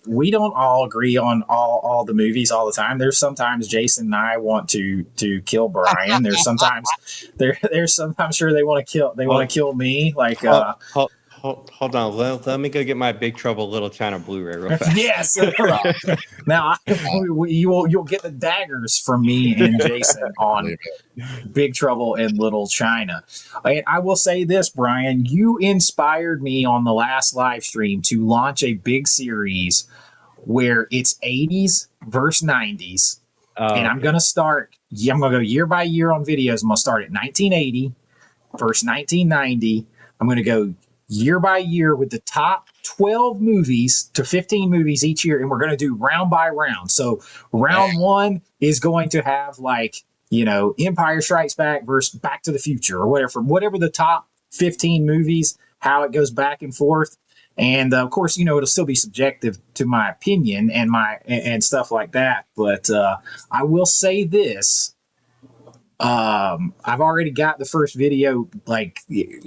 we don't all agree on all the movies all the time. There's sometimes Jason and I want to kill Brian. There's sometimes there's sometimes sure they want to kill me. Like, hold on. Let me go get my Big Trouble Little China Blu-ray real fast. yes. Now you'll get the daggers from me and Jason on Big Trouble in Little China. And I will say this, Brian, you inspired me on the last live stream to launch a big series where it's 80s versus 90s. And I'm going to go year by year on videos. I'm going to start at 1980 versus 1990. I'm going to go year by year with the top 12 movies to 15 movies each year. And we're going to do round by round. So round one is going to have like, you know, Empire Strikes Back versus Back to the Future or whatever the top 15 movies, how it goes back and forth. And of course, you know, it'll still be subjective to my opinion and stuff like that. But I will say this. I've already got the first video like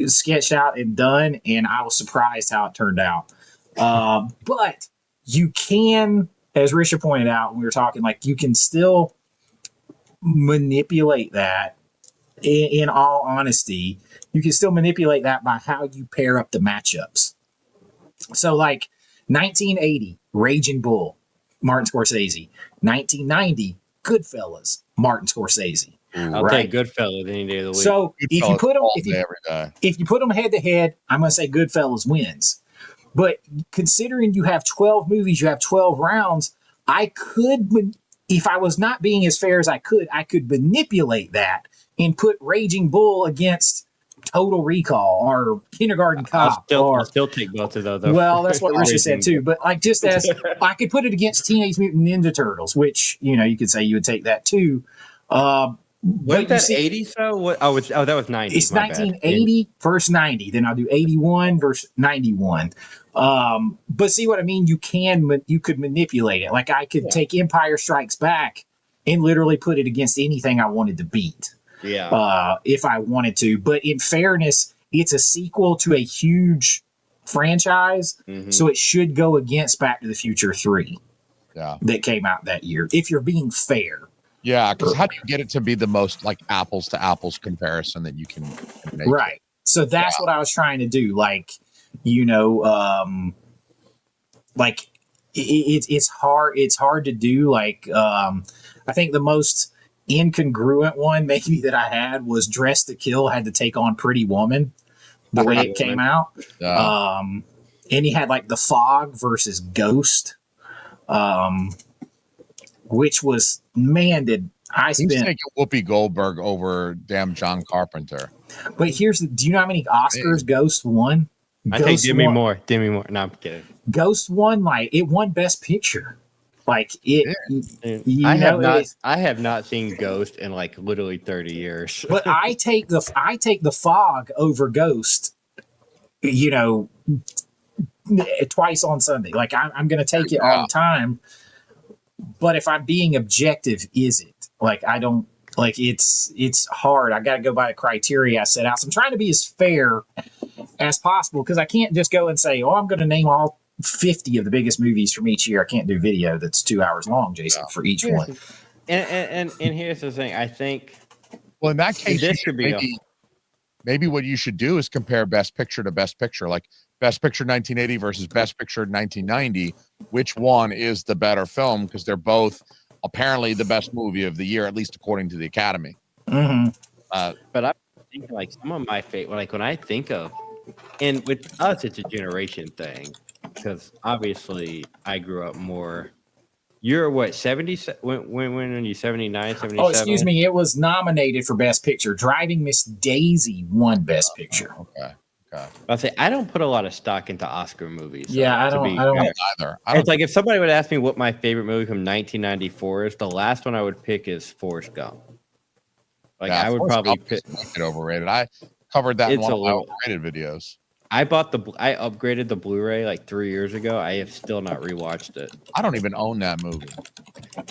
sketched out and done, and I was surprised how it turned out. But you can, as Risha pointed out when we were talking, like you can still manipulate that. In all honesty, you can still manipulate that by how you pair up the matchups. So, like 1980, Raging Bull, Martin Scorsese. 1990, Goodfellas, Martin Scorsese. I'll Right. take Goodfellas any day of the week. So if you put them, every day. if you put them head to head, I'm going to say Goodfellas wins. But considering you have 12 movies, you have 12 rounds. I could, if I was not being as fair as I could manipulate that and put Raging Bull against Total Recall or Kindergarten Cop. I'll still take both of those. Though. Well, that's what Risha said too. But like, just as I could put it against Teenage Mutant Ninja Turtles, which you know you could say you would take that too. Wasn't that 80s though? That was 90s. It's 1980 versus 90. Then I'll do 81 versus 91. But see what I mean? You could manipulate it. Like I could take Empire Strikes Back and literally put it against anything I wanted to beat. Yeah. If I wanted to. But in fairness, it's a sequel to a huge franchise, so it should go against Back to the Future 3. Yeah. That came out that year. If you're being fair. Yeah, because how do you get it to be the most like apples to apples comparison that you can make? Right. So that's what I was trying to do. Like, you know, like it's hard. It's hard to do. Like, I think the most incongruent one maybe that I had was Dressed to Kill had to take on Pretty Woman the way it came out. Yeah. And he had like The Fog versus Ghost. Which was, man, did I He's spent. taking Whoopi Goldberg over damn John Carpenter. But do you know how many Oscars Ghost won? I think Demi Moore. No, I'm kidding. Ghost won, like, it won Best Picture. Like, it. You I know, have not seen Ghost in like literally 30 years. But I take the Fog over Ghost, you know, twice on Sunday. Like, I'm going to take it all the time. But if I'm being objective, is it? Like, I don't, like, it's hard. I got to go by the criteria I set out. So I'm trying to be as fair as possible because I can't just go and say, oh, I'm going to name all 50 of the biggest movies from each year. I can't do video that's 2 hours long, Jason, for each one. And here's the thing. I think, well, in that case, this should be maybe what you should do is compare Best Picture to Best Picture, like Best Picture 1980 versus Best Picture 1990. Which one is the better film? Because they're both apparently the best movie of the year, at least according to the Academy. Mm-hmm. But I'm thinking like some of my favorite, like when I think of, and with us, it's a generation thing because obviously I grew up more. You're what 70? When are you 79, 77? Oh, excuse me. It was nominated for Best Picture. Driving Miss Daisy won Best Picture. Okay. I'll say I don't put a lot of stock into Oscar movies. Yeah, I don't Either. It's like if somebody would ask me what my favorite movie from 1994 is, the last one I would pick is Forrest Gump. Like I would Forrest probably Gump pick. is overrated. I covered that in It's one a of my little- overrated videos. I upgraded the Blu-ray like 3 years ago. I have still not rewatched it. I don't even own that movie.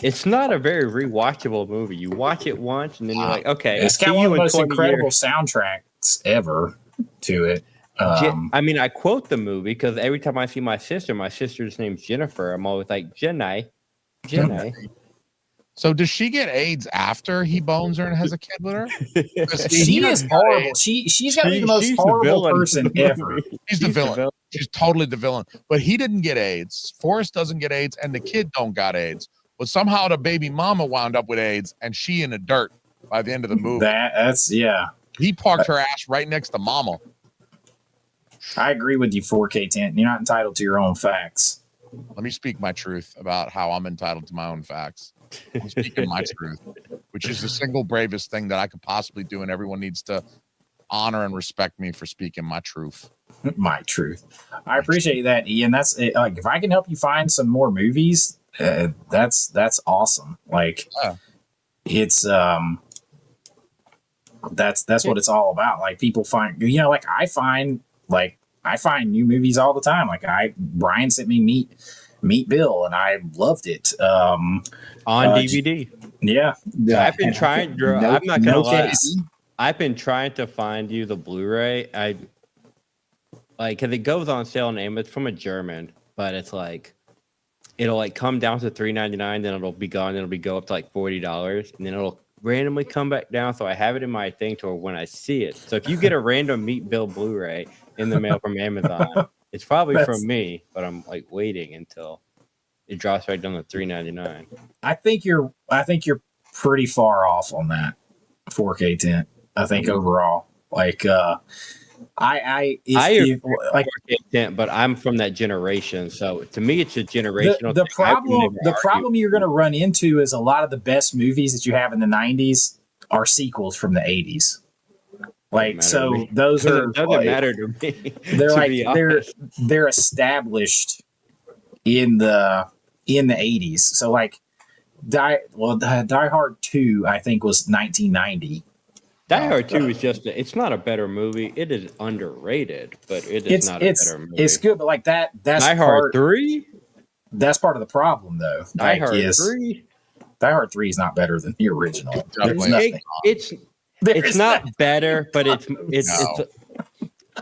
It's not a very rewatchable movie. You watch it once and then you're like, okay, It's I'll got see one you of the in most 20 incredible years. soundtracks ever to it. I mean, I quote the movie because every time I see my sister's name's Jennifer. I'm always like, Jenny. So does she get AIDS after he bones her and has a kid with her? 'Cause She he is doesn't got horrible. AIDS. She's got to be the most she's the horrible villain. person ever. She's the villain. She's totally the villain. But he didn't get AIDS. Forrest doesn't get AIDS, and the kid don't got AIDS. But somehow the baby mama wound up with AIDS, and she in the dirt by the end of the movie. That's yeah. He parked her ass right next to mama. I agree with you, 4K tent. You're not entitled to your own facts. Let me speak my truth about how I'm entitled to my own facts. I'm speaking my truth, which is the single bravest thing that I could possibly do, and everyone needs to honor and respect me for speaking my truth. My truth. I appreciate that, Ian. That's like if I can help you find some more movies, that's awesome. Like Yeah. it's that's what it's all about. Like people find, like I find new movies all the time. Like Brian sent me Meet Bill, and I loved it. On DVD. Yeah, I've been trying. No- I'm not gonna no lie. case. I've been trying to find you the Blu-ray. Because it goes on sale on Amazon. It's from a German, but it's like it'll like come down to $3.99, then it'll be gone. Then it'll go up to like $40, and then it'll randomly come back down. So I have it in my thing to when I see it. So if you get a random Meet Bill Blu-ray in the mail from Amazon, it's probably from me. But I'm like waiting until it drops right down to $3.99. I think you're pretty far off on that 4K tent. I think overall, like I agree like 4K tent, but I'm from that generation, so to me it's a generational. the thing. I would never argue. problem you're going to run into is a lot of the best movies that you have in the 90s are sequels from the 80s. Like Doesn't matter to so me. those are doesn't like, matter to me. they're to like be honest. they're established in the 80s. So like Die Hard 2 I think was 1990. Die Hard 2 is it's not a better movie. It is underrated, but it is not a better movie. It's good, but like that's Die Hard 3? That's part of the problem though. Die Hard 3? Die Hard 3 is not better than the original. There's Definitely. nothing. It's not better, but it's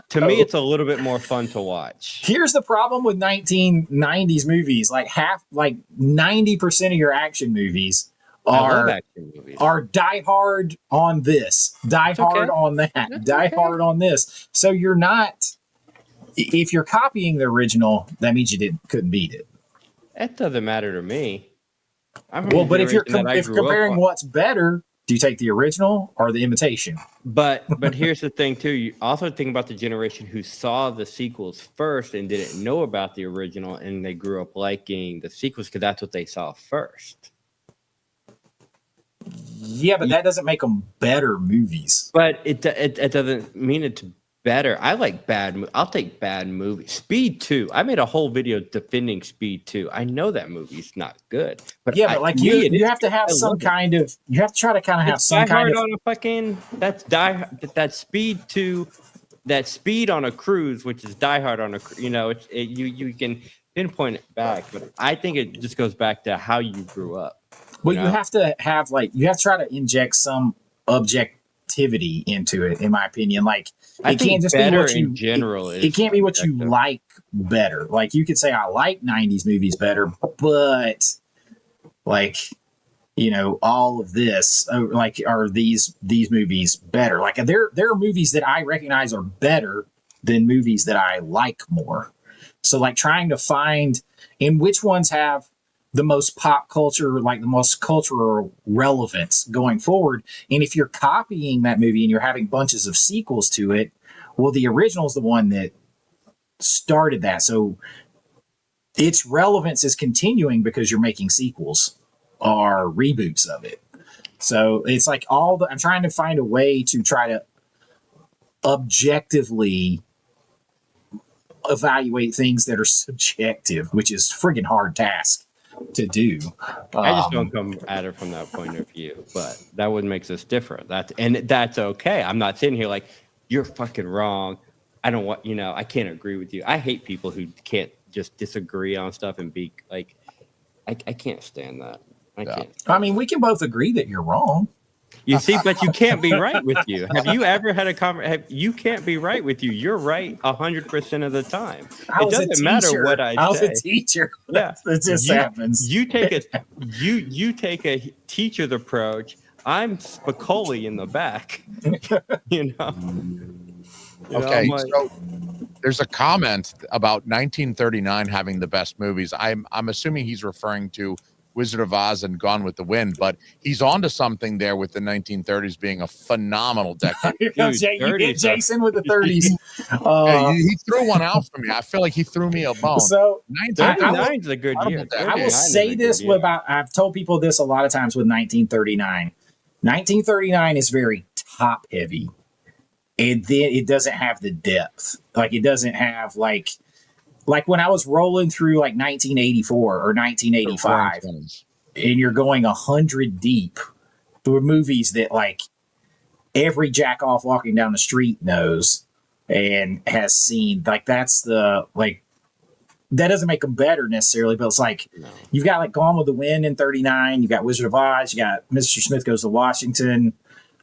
to me it's a little bit more fun to watch. Here's the problem with 1990s movies. Like 90% of your action movies I love are action movies. Die Hard on this, Die Hard on that, Die Hard on this. So you're not. If you're copying the original, that means you couldn't beat it. That doesn't matter to me. Well, but if you're if comparing what's better, do you take the original or the imitation? But here's the thing too. You also think about the generation who saw the sequels first and didn't know about the original, and they grew up liking the sequels because that's what they saw first. Yeah, but that doesn't make them better movies. But it doesn't mean it's better. I like I'll take bad movies. Speed 2. I made a whole video defending Speed 2. I know that movie's not good. But yeah, but like you have to have some kind of. You have to try to kind of have some kind of. On a fucking that's Speed 2. That Speed on a cruise, which is Die Hard on a. You can pinpoint it back, but I think it just goes back to how you grew up. Well, you have to have you have to try to inject some objectivity into it, in my opinion. Like I it think can't just be better what you. in general. It can't be what you like better. Like you could say I like 90s movies better, but like all of this are these movies better? Like there are movies that I recognize are better than movies that I like more. So like trying to find in which ones have the most pop culture, like the most cultural relevance going forward. And if you're copying that movie and you're having bunches of sequels to it, well, the original is the one that started that. So its relevance is continuing because you're making sequels or reboots of it. So it's like I'm trying to find a way to try to objectively evaluate things that are subjective, which is a friggin' hard task to do. I just don't come at it from that point of view, but that what makes us different. That's okay. I'm not sitting here like you're fucking wrong. I don't want, I can't agree with you. I hate people who can't just disagree on stuff and be like, I can't stand that. I can't. I mean, we can both agree that you're wrong. You see, but you can't be right with you. Have you ever had a conversation? You can't be right with you. You're right 100% of the time. It doesn't matter what I say. I was a teacher. Yeah, it just happens. You take a teacher's approach. I'm Spicoli in the back. Okay, so there's a comment about 1939 having the best movies. I'm assuming he's referring to Wizard of Oz and Gone with the Wind, but he's onto something there with the 1930s being a phenomenal decade. Here comes you hit Jason with the 30s. He threw one out for me. I feel like he threw me a bone. So 1939 is a good year. I will say this about, I've told people this a lot of times with 1939. 1939 is very top heavy. And then it doesn't have the depth. Like it doesn't have like when I was rolling through like 1984 or 1985 and you're going 100 deep through movies that like every jack off walking down the street knows and has seen, like that's the, like, that doesn't make them better necessarily, but it's like you've got like Gone with the Wind in 39, you got Wizard of Oz, you got Mr. Smith Goes to Washington,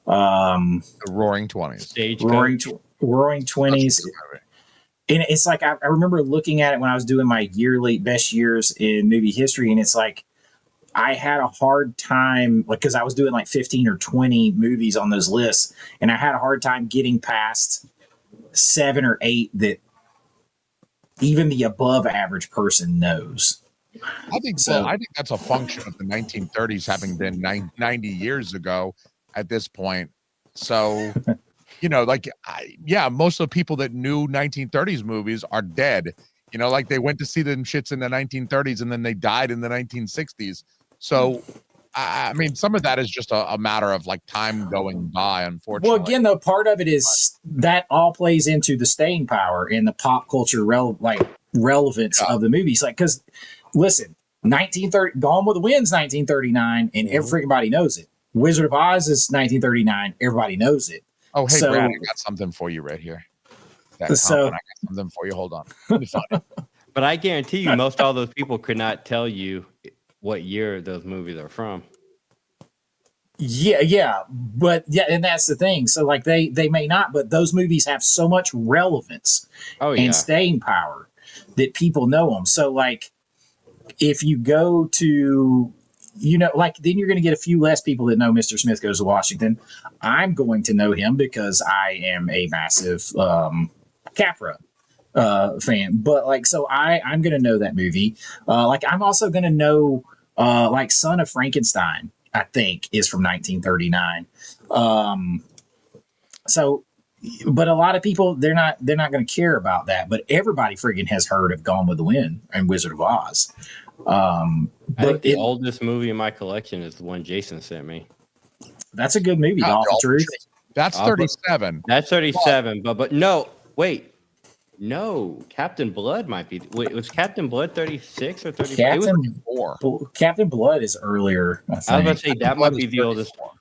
the Roaring 20s, Roaring 20s. And it's like, I remember looking at it when I was doing my yearly best years in movie history. And it's like, I had a hard time, like, cause I was doing like 15 or 20 movies on those lists. And I had a hard time getting past 7 or 8 that even the above average person knows. I think so. I think that's a function of the 1930s having been 90 years ago at this point. So, most of the people that knew 1930s movies are dead. Like they went to see them shits in the 1930s and then they died in the 1960s. So, I mean, some of that is just a matter of like time going by, unfortunately. Well, again, though, part of it is that all plays into the staying power and the pop culture relevance of the movies. Like, because listen, 1930, Gone with the Wind's 1939, and everybody knows it. Wizard of Oz is 1939, everybody knows it. Oh, hey, Brad, I got something for you right here. I got something for you. Hold on. But I guarantee you, most all those people could not tell you what year those movies are from. Yeah, but and that's the thing. So like they may not, but those movies have so much relevance and staying power that people know them. So like if you go to, then you're going to get a few less people that know Mr. Smith Goes to Washington. I'm going to know him because I am a massive Capra fan. But like, so I'm going to know that movie. Like I'm also going to know like Son of Frankenstein, I think is from 1939. So, but a lot of people, they're not going to care about that, but everybody friggin' has heard of Gone with the Wind and Wizard of Oz. I think the oldest movie in my collection is the one Jason sent me. That's a good movie, The Awful Truth. That's 37. That's 37, but no, wait. No, Captain Blood might be. Wait, was Captain Blood 36 or 34? Captain Blood is earlier. I was about to say that might be the oldest one.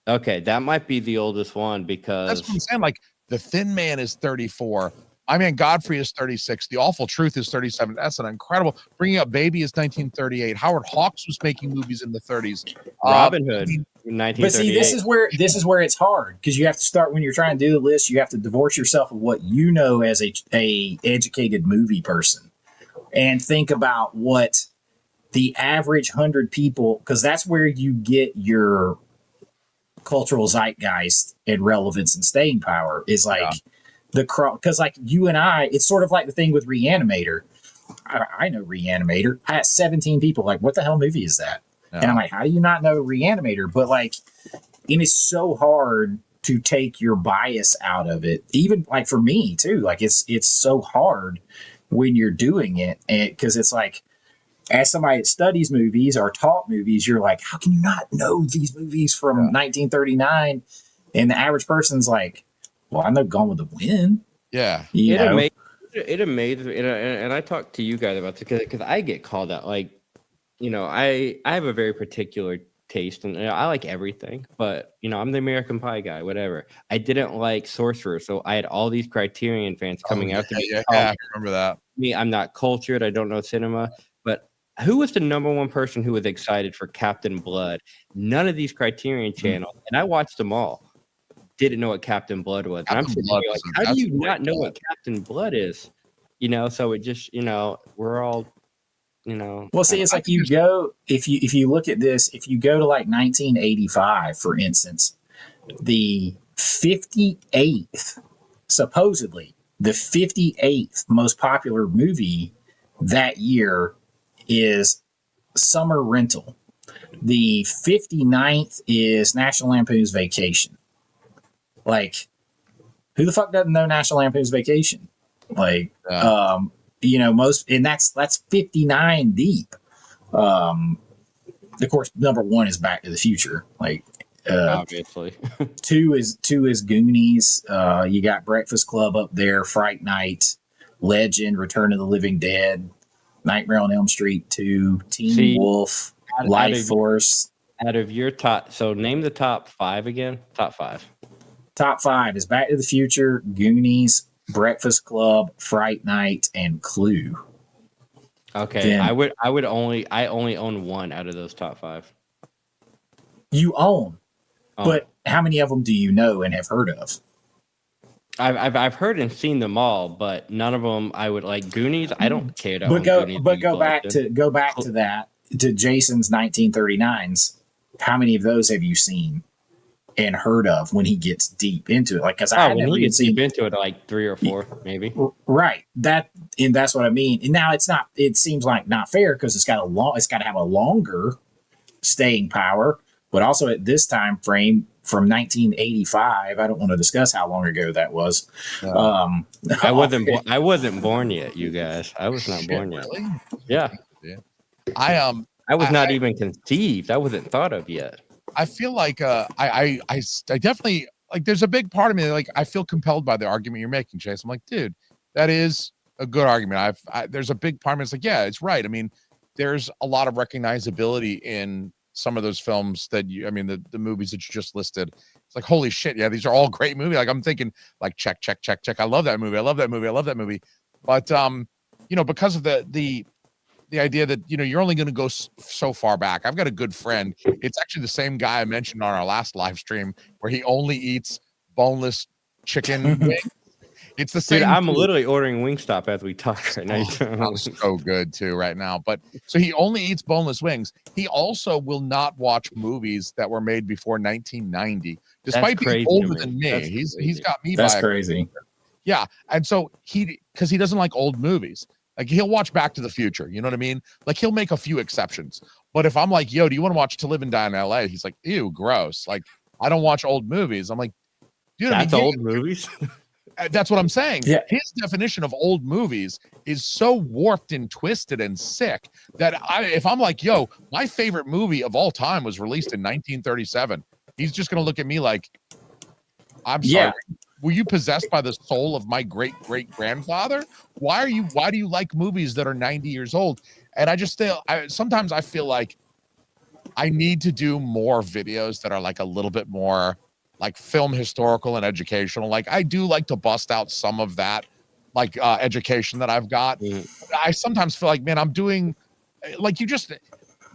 Okay, that might be the oldest one because that's what I'm saying. Like The Thin Man is 34. I mean, Godfrey is 36. The Awful Truth is 37. That's an incredible. Bringing Up Baby is 1938. Howard Hawks was making movies in the 30s. Robin Hood, 1938. But see, this is where it's hard because you have to start when you're trying to do the list. You have to divorce yourself of what you know as a educated movie person, and think about what the average 100 people, because that's where you get your cultural zeitgeist and relevance and staying power is like. Because like you and I, it's sort of like the thing with Reanimator. I know Reanimator. I had 17 people like, what the hell movie is that? Yeah. And I'm like, how do you not know Reanimator? But like, it is so hard to take your bias out of it. Even like for me too, like it's so hard when you're doing it, and because it's like, as somebody that studies movies or taught movies, you're like, how can you not know these movies from 1939? And the average person's like, well, I know Gone with the Wind. Yeah. You know? It amazes me, and I talk to you guys about this because I get called out. Like, you know, I have a very particular taste, and I like everything, but you know, I'm the American Pie guy. Whatever. I didn't like Sorcerer, so I had all these Criterion fans coming out to me. Yeah, I remember that. Me, I'm not cultured. I don't know cinema, but who was the number one person who was excited for Captain Blood? None of these Criterion channels, and I watched them all. Didn't know what Captain Blood was. And I'm sitting here like, how do you not know what Captain Blood is? You know, so it just, you know, we're all, you know. Well, see, it's like you go, if you look at this, if you go to like 1985, for instance, the 58th, supposedly the 58th most popular movie that year is Summer Rental. The 59th is National Lampoon's Vacation. Like, who the fuck doesn't know National Lampoon's Vacation? Like, you know, most, and that's 59 deep. Of course, number one is Back to the Future. Like, Obviously. two is Goonies. You got Breakfast Club up there, Fright Night, Legend, Return of the Living Dead, Nightmare on Elm Street 2, Teen Wolf, Life Force. Out of your top, so name the top five again. Top five. Top five is Back to the Future, Goonies, Breakfast Club, Fright Night, and Clue. Okay, Then, I only own one out of those top five. You own, but how many of them do you know and have heard of? I've heard and seen them all, but none of them I would like. Goonies, I don't care to But own go Goonies go back to that, to Jason's 1939s. How many of those have you seen and heard of when he gets deep into it? Like, because I never even seen deep into it, like 3 or 4, maybe. Right. That's what I mean. And now it's not. It seems like not fair because it's got to have a longer staying power, but also at this time frame from 1985. I don't want to discuss how long ago that was. I wasn't born yet, you guys. I was not born yet. Really? Yeah. I was not even conceived. I wasn't thought of yet. I feel like I definitely, like, there's a big part of me, like, I feel compelled by the argument you're making, Chase. I'm like, dude, that is a good argument. There's a big part of me that's like, yeah, it's right. I mean, there's a lot of recognizability in some of those films that the movies that you just listed. It's like, holy shit, yeah, these are all great movies. Like, I'm thinking, like, check. I love that movie. But you know, because of the idea that, you know, you're only going to go so far back. I've got a good friend. It's actually the same guy I mentioned on our last live stream where he only eats boneless chicken wings. It's the same. Dude, I'm dude. literally ordering Wingstop as we talk right now. Sounds so good too right now. But so he only eats boneless wings. He also will not watch movies that were made before 1990, despite being older than me. He's got me. That's crazy. Yeah, and so because he doesn't like old movies. Like, he'll watch Back to the Future. You know what I mean? Like, he'll make a few exceptions. But if I'm like, yo, do you want to watch To Live and Die in LA? He's like, ew, gross. Like, I don't watch old movies. I'm like, dude, that's old movies. That's what I'm saying. Yeah. His definition of old movies is so warped and twisted and sick that if I'm like, yo, my favorite movie of all time was released in 1937, he's just going to look at me like, I'm sorry. Yeah. Were you possessed by the soul of my great-great-grandfather? Why do you like movies that are 90 years old? And sometimes I feel like I need to do more videos that are like a little bit more like film historical and educational. Like, I do like to bust out some of that, like, education that I've got. I sometimes feel like, man, I'm doing like,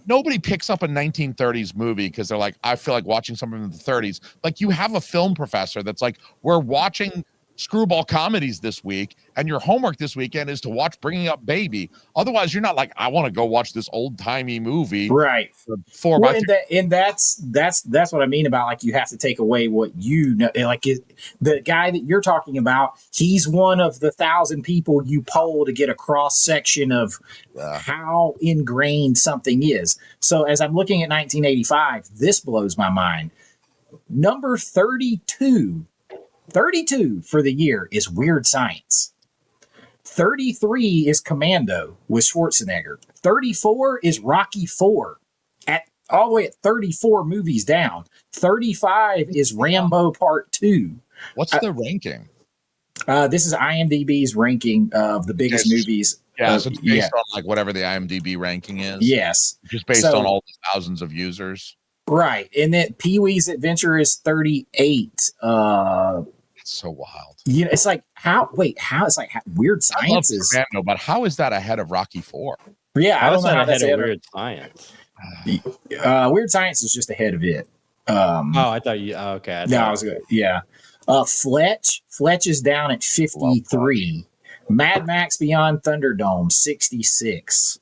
nobody picks up a 1930s movie because they're like, I feel like watching something in the 30s. Like, you have a film professor that's like, we're watching screwball comedies this week, and your homework this weekend is to watch Bringing Up Baby. Otherwise, you're not like, I want to go watch this old timey movie. Right. Four Well, by and, three. and that's what I mean about like you have to take away what you know. Like the guy that you're talking about, he's one of the 1,000 people you poll to get a cross section of how ingrained something is. So as I'm looking at 1985, this blows my mind. Number 32 for the year is Weird Science. 33 is Commando with Schwarzenegger. 34 is Rocky 4 at all the way at 34 movies down. 35 is Rambo Part 2. What's the ranking? This is IMDb's ranking of the biggest movies. Yeah, so it's based on like whatever the IMDb ranking is. Yes. Just based on all the thousands of users. Right. And then Pee-wee's Adventure is 38. It's so wild. You know, it's like Weird Science is Commando, but how is that ahead of Rocky 4? Yeah, I don't know how that's ahead of Weird Science. Weird Science is just ahead of it. I thought you okay. No, I was good. Yeah. Fletch is down at 53. Mad Max Beyond Thunderdome 66.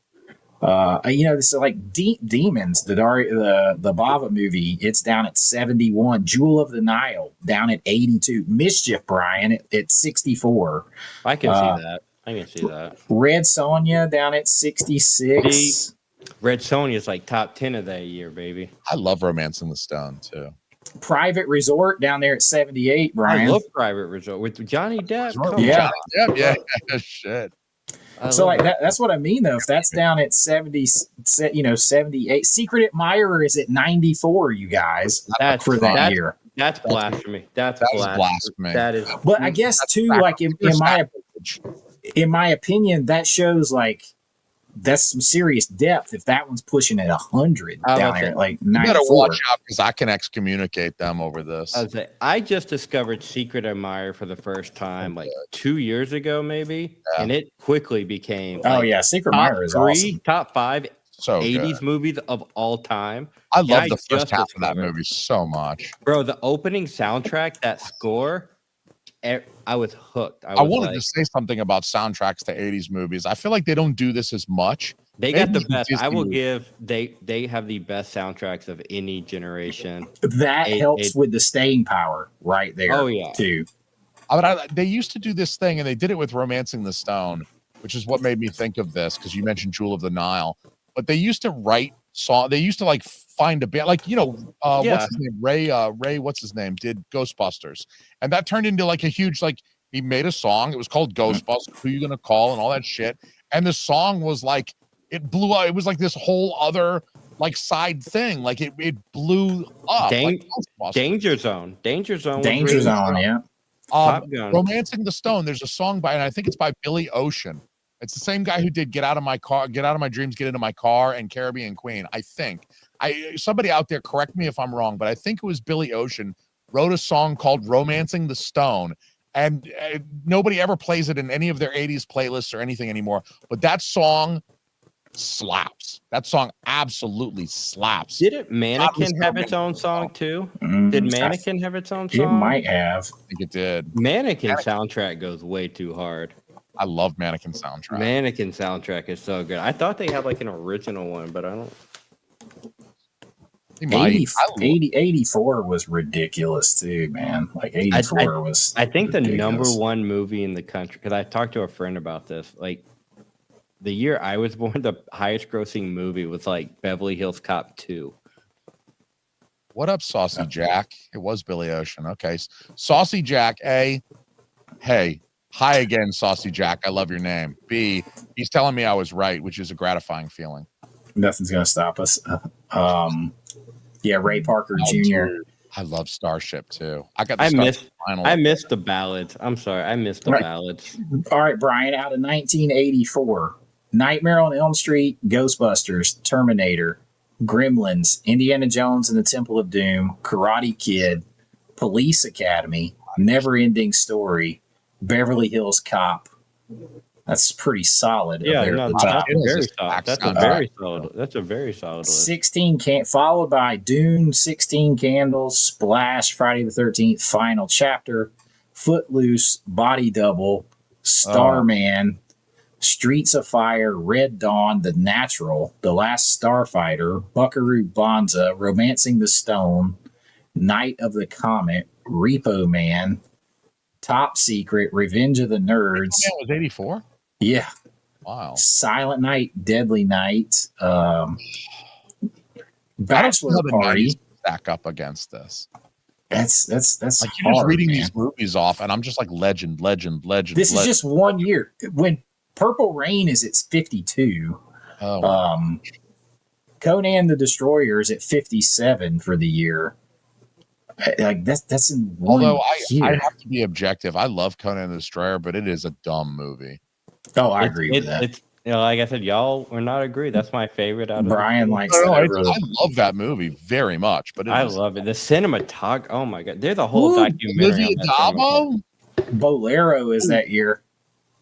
This is like Demons, the Bava movie. It's down at 71. Jewel of the Nile down at 82. Mischief, Brian, at 64. I can see that. I can see that. Red Sonja down at 66. Red Sonja is like top 10 of that year, baby. I love Romancing the Stone too. Private Resort down there at 78. Brian, I love Private Resort with Johnny Depp. Yeah. Shit. So like that's what I mean though. If that's down at 70, 78. Secret Admirer is at 94. You guys, for that year. That's blasphemy. That's blasphemy. That is. But I guess too, like in my opinion, that shows like that's some serious depth. If that one's pushing at 100 down there, like 94. You better watch out because I can excommunicate them over this. I just discovered Secret Admirer for the first time like 2 years ago, maybe, and it quickly became. Secret Admirer is awesome. Top 5 80s good. movies of all time. I love the first half of that movie so much, bro. The opening soundtrack, that score. I was hooked. I wanted to say something about soundtracks to 80s movies. I feel like they don't do this as much. They got the best. I will give. They have the best soundtracks of any generation. That helps with the staying power right there. Oh yeah, too. They used to do this thing, and they did it with Romancing the Stone, which is what made me think of this because you mentioned Jewel of the Nile. But they used to write song. They used to like find a band, like what's his name? Ray, what's his name? Did Ghostbusters, and that turned into like a huge like. He made a song. It was called Ghostbusters. Who you gonna call and all that shit. And the song was like it blew up. It was like this whole other like side thing. Like it blew up. Danger Zone. Yeah. Romancing the Stone. There's a song and I think it's by Billy Ocean. It's the same guy who did Get Out of My Car, Get Out of My Dreams, Get Into My Car, and Caribbean Queen. I think. Somebody out there correct me if I'm wrong, but I think it was Billy Ocean wrote a song called Romancing the Stone. And nobody ever plays it in any of their 80s playlists or anything anymore. But that song slaps. That song absolutely slaps. Didn't Mannequin have its own song too? Did Mannequin have its own song? It might have. I think it did. Mannequin soundtrack goes way too hard. I love Mannequin soundtrack. Mannequin soundtrack is so good. I thought they had like an original one, but I don't. 84 was ridiculous too, man. Like 84 was. I think ridiculous. the number one movie in the country, because I talked to a friend about this. Like the year I was born, the highest grossing movie was like Beverly Hills Cop 2. What up, Saucy Jack? It was Billy Ocean. Okay, Saucy Jack. A, hey, hi again, Saucy Jack. I love your name. B, he's telling me I was right, which is a gratifying feeling. Nothing's gonna stop us. Ray Parker Jr. Dude. I love Starship too. I missed the ballads. I'm sorry, I missed the ballads. All right, Brian. Out of 1984, Nightmare on Elm Street, Ghostbusters, Terminator, Gremlins, Indiana Jones and the Temple of Doom, Karate Kid, Police Academy, Never Ending Story, Beverly Hills Cop. That's pretty solid. Yeah, that's a very solid. That's a very solid list. 16 followed by Dune, 16 Candles, Splash, Friday the 13th, Final Chapter, Footloose, Body Double, Starman, Streets of Fire, Red Dawn, The Natural, The Last Starfighter, Buckaroo Banzai, Romancing the Stone, Night of the Comet, Repo Man, Top Secret, Revenge of the Nerds. That was 84. Yeah. Wow. Silent Night, Deadly Night, I don't see Bachelor how the Party. 90s stack up against this. That's Like you're just hard, reading man. these movies off, and I'm just like legend. This is just 1 year. When Purple Rain is at 52, Oh, Conan the Destroyer is at 57 for the year. Like that's in one although year. I have to be objective. I love Conan the Destroyer, but it is a dumb movie. Oh, I agree with that. It's like I said, y'all will not agree. That's my favorite out of Brian the likes No, that. I over the- love that movie very much, but I love it. The cinematography. Oh my god, there's a whole Ooh, documentary. Olivia on that D'Abo. Bolero is that year.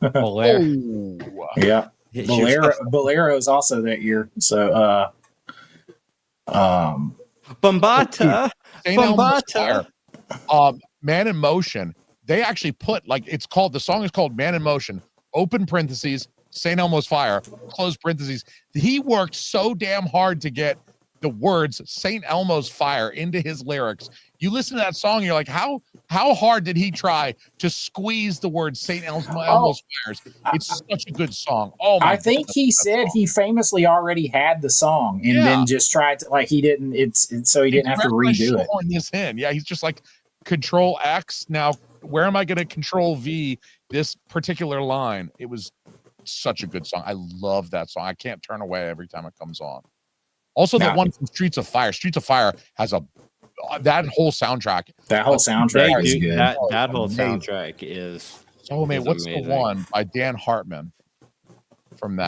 cinematography. Oh, Yeah. She was- Bolero is also that year. So Bombata. St. Elmo's Bombata. Fire. Man in Motion. They actually put the song is called Man in Motion. Open parentheses. St. Elmo's Fire. Close parentheses. He worked so damn hard to get the words St. Elmo's Fire into his lyrics. You listen to that song, you're like, how hard did he try to squeeze the word St. Elmo's Fires? It's such a good song. Oh my! I think goodness, he that said song. he famously already had the song and Yeah. then just tried to he didn't. So he didn't have to Regret redo it. shoehorn this in. Yeah, he's just like Control X. Now, where am I going to Control V this particular line? It was such a good song. I love that song. I can't turn away every time it comes on. Also, that Now- one from Streets of Fire. Streets of Fire has that whole soundtrack. That whole soundtrack They is do- good. that whole Amazing. soundtrack is Oh man, It's what's the amazing. one by Dan Hartman from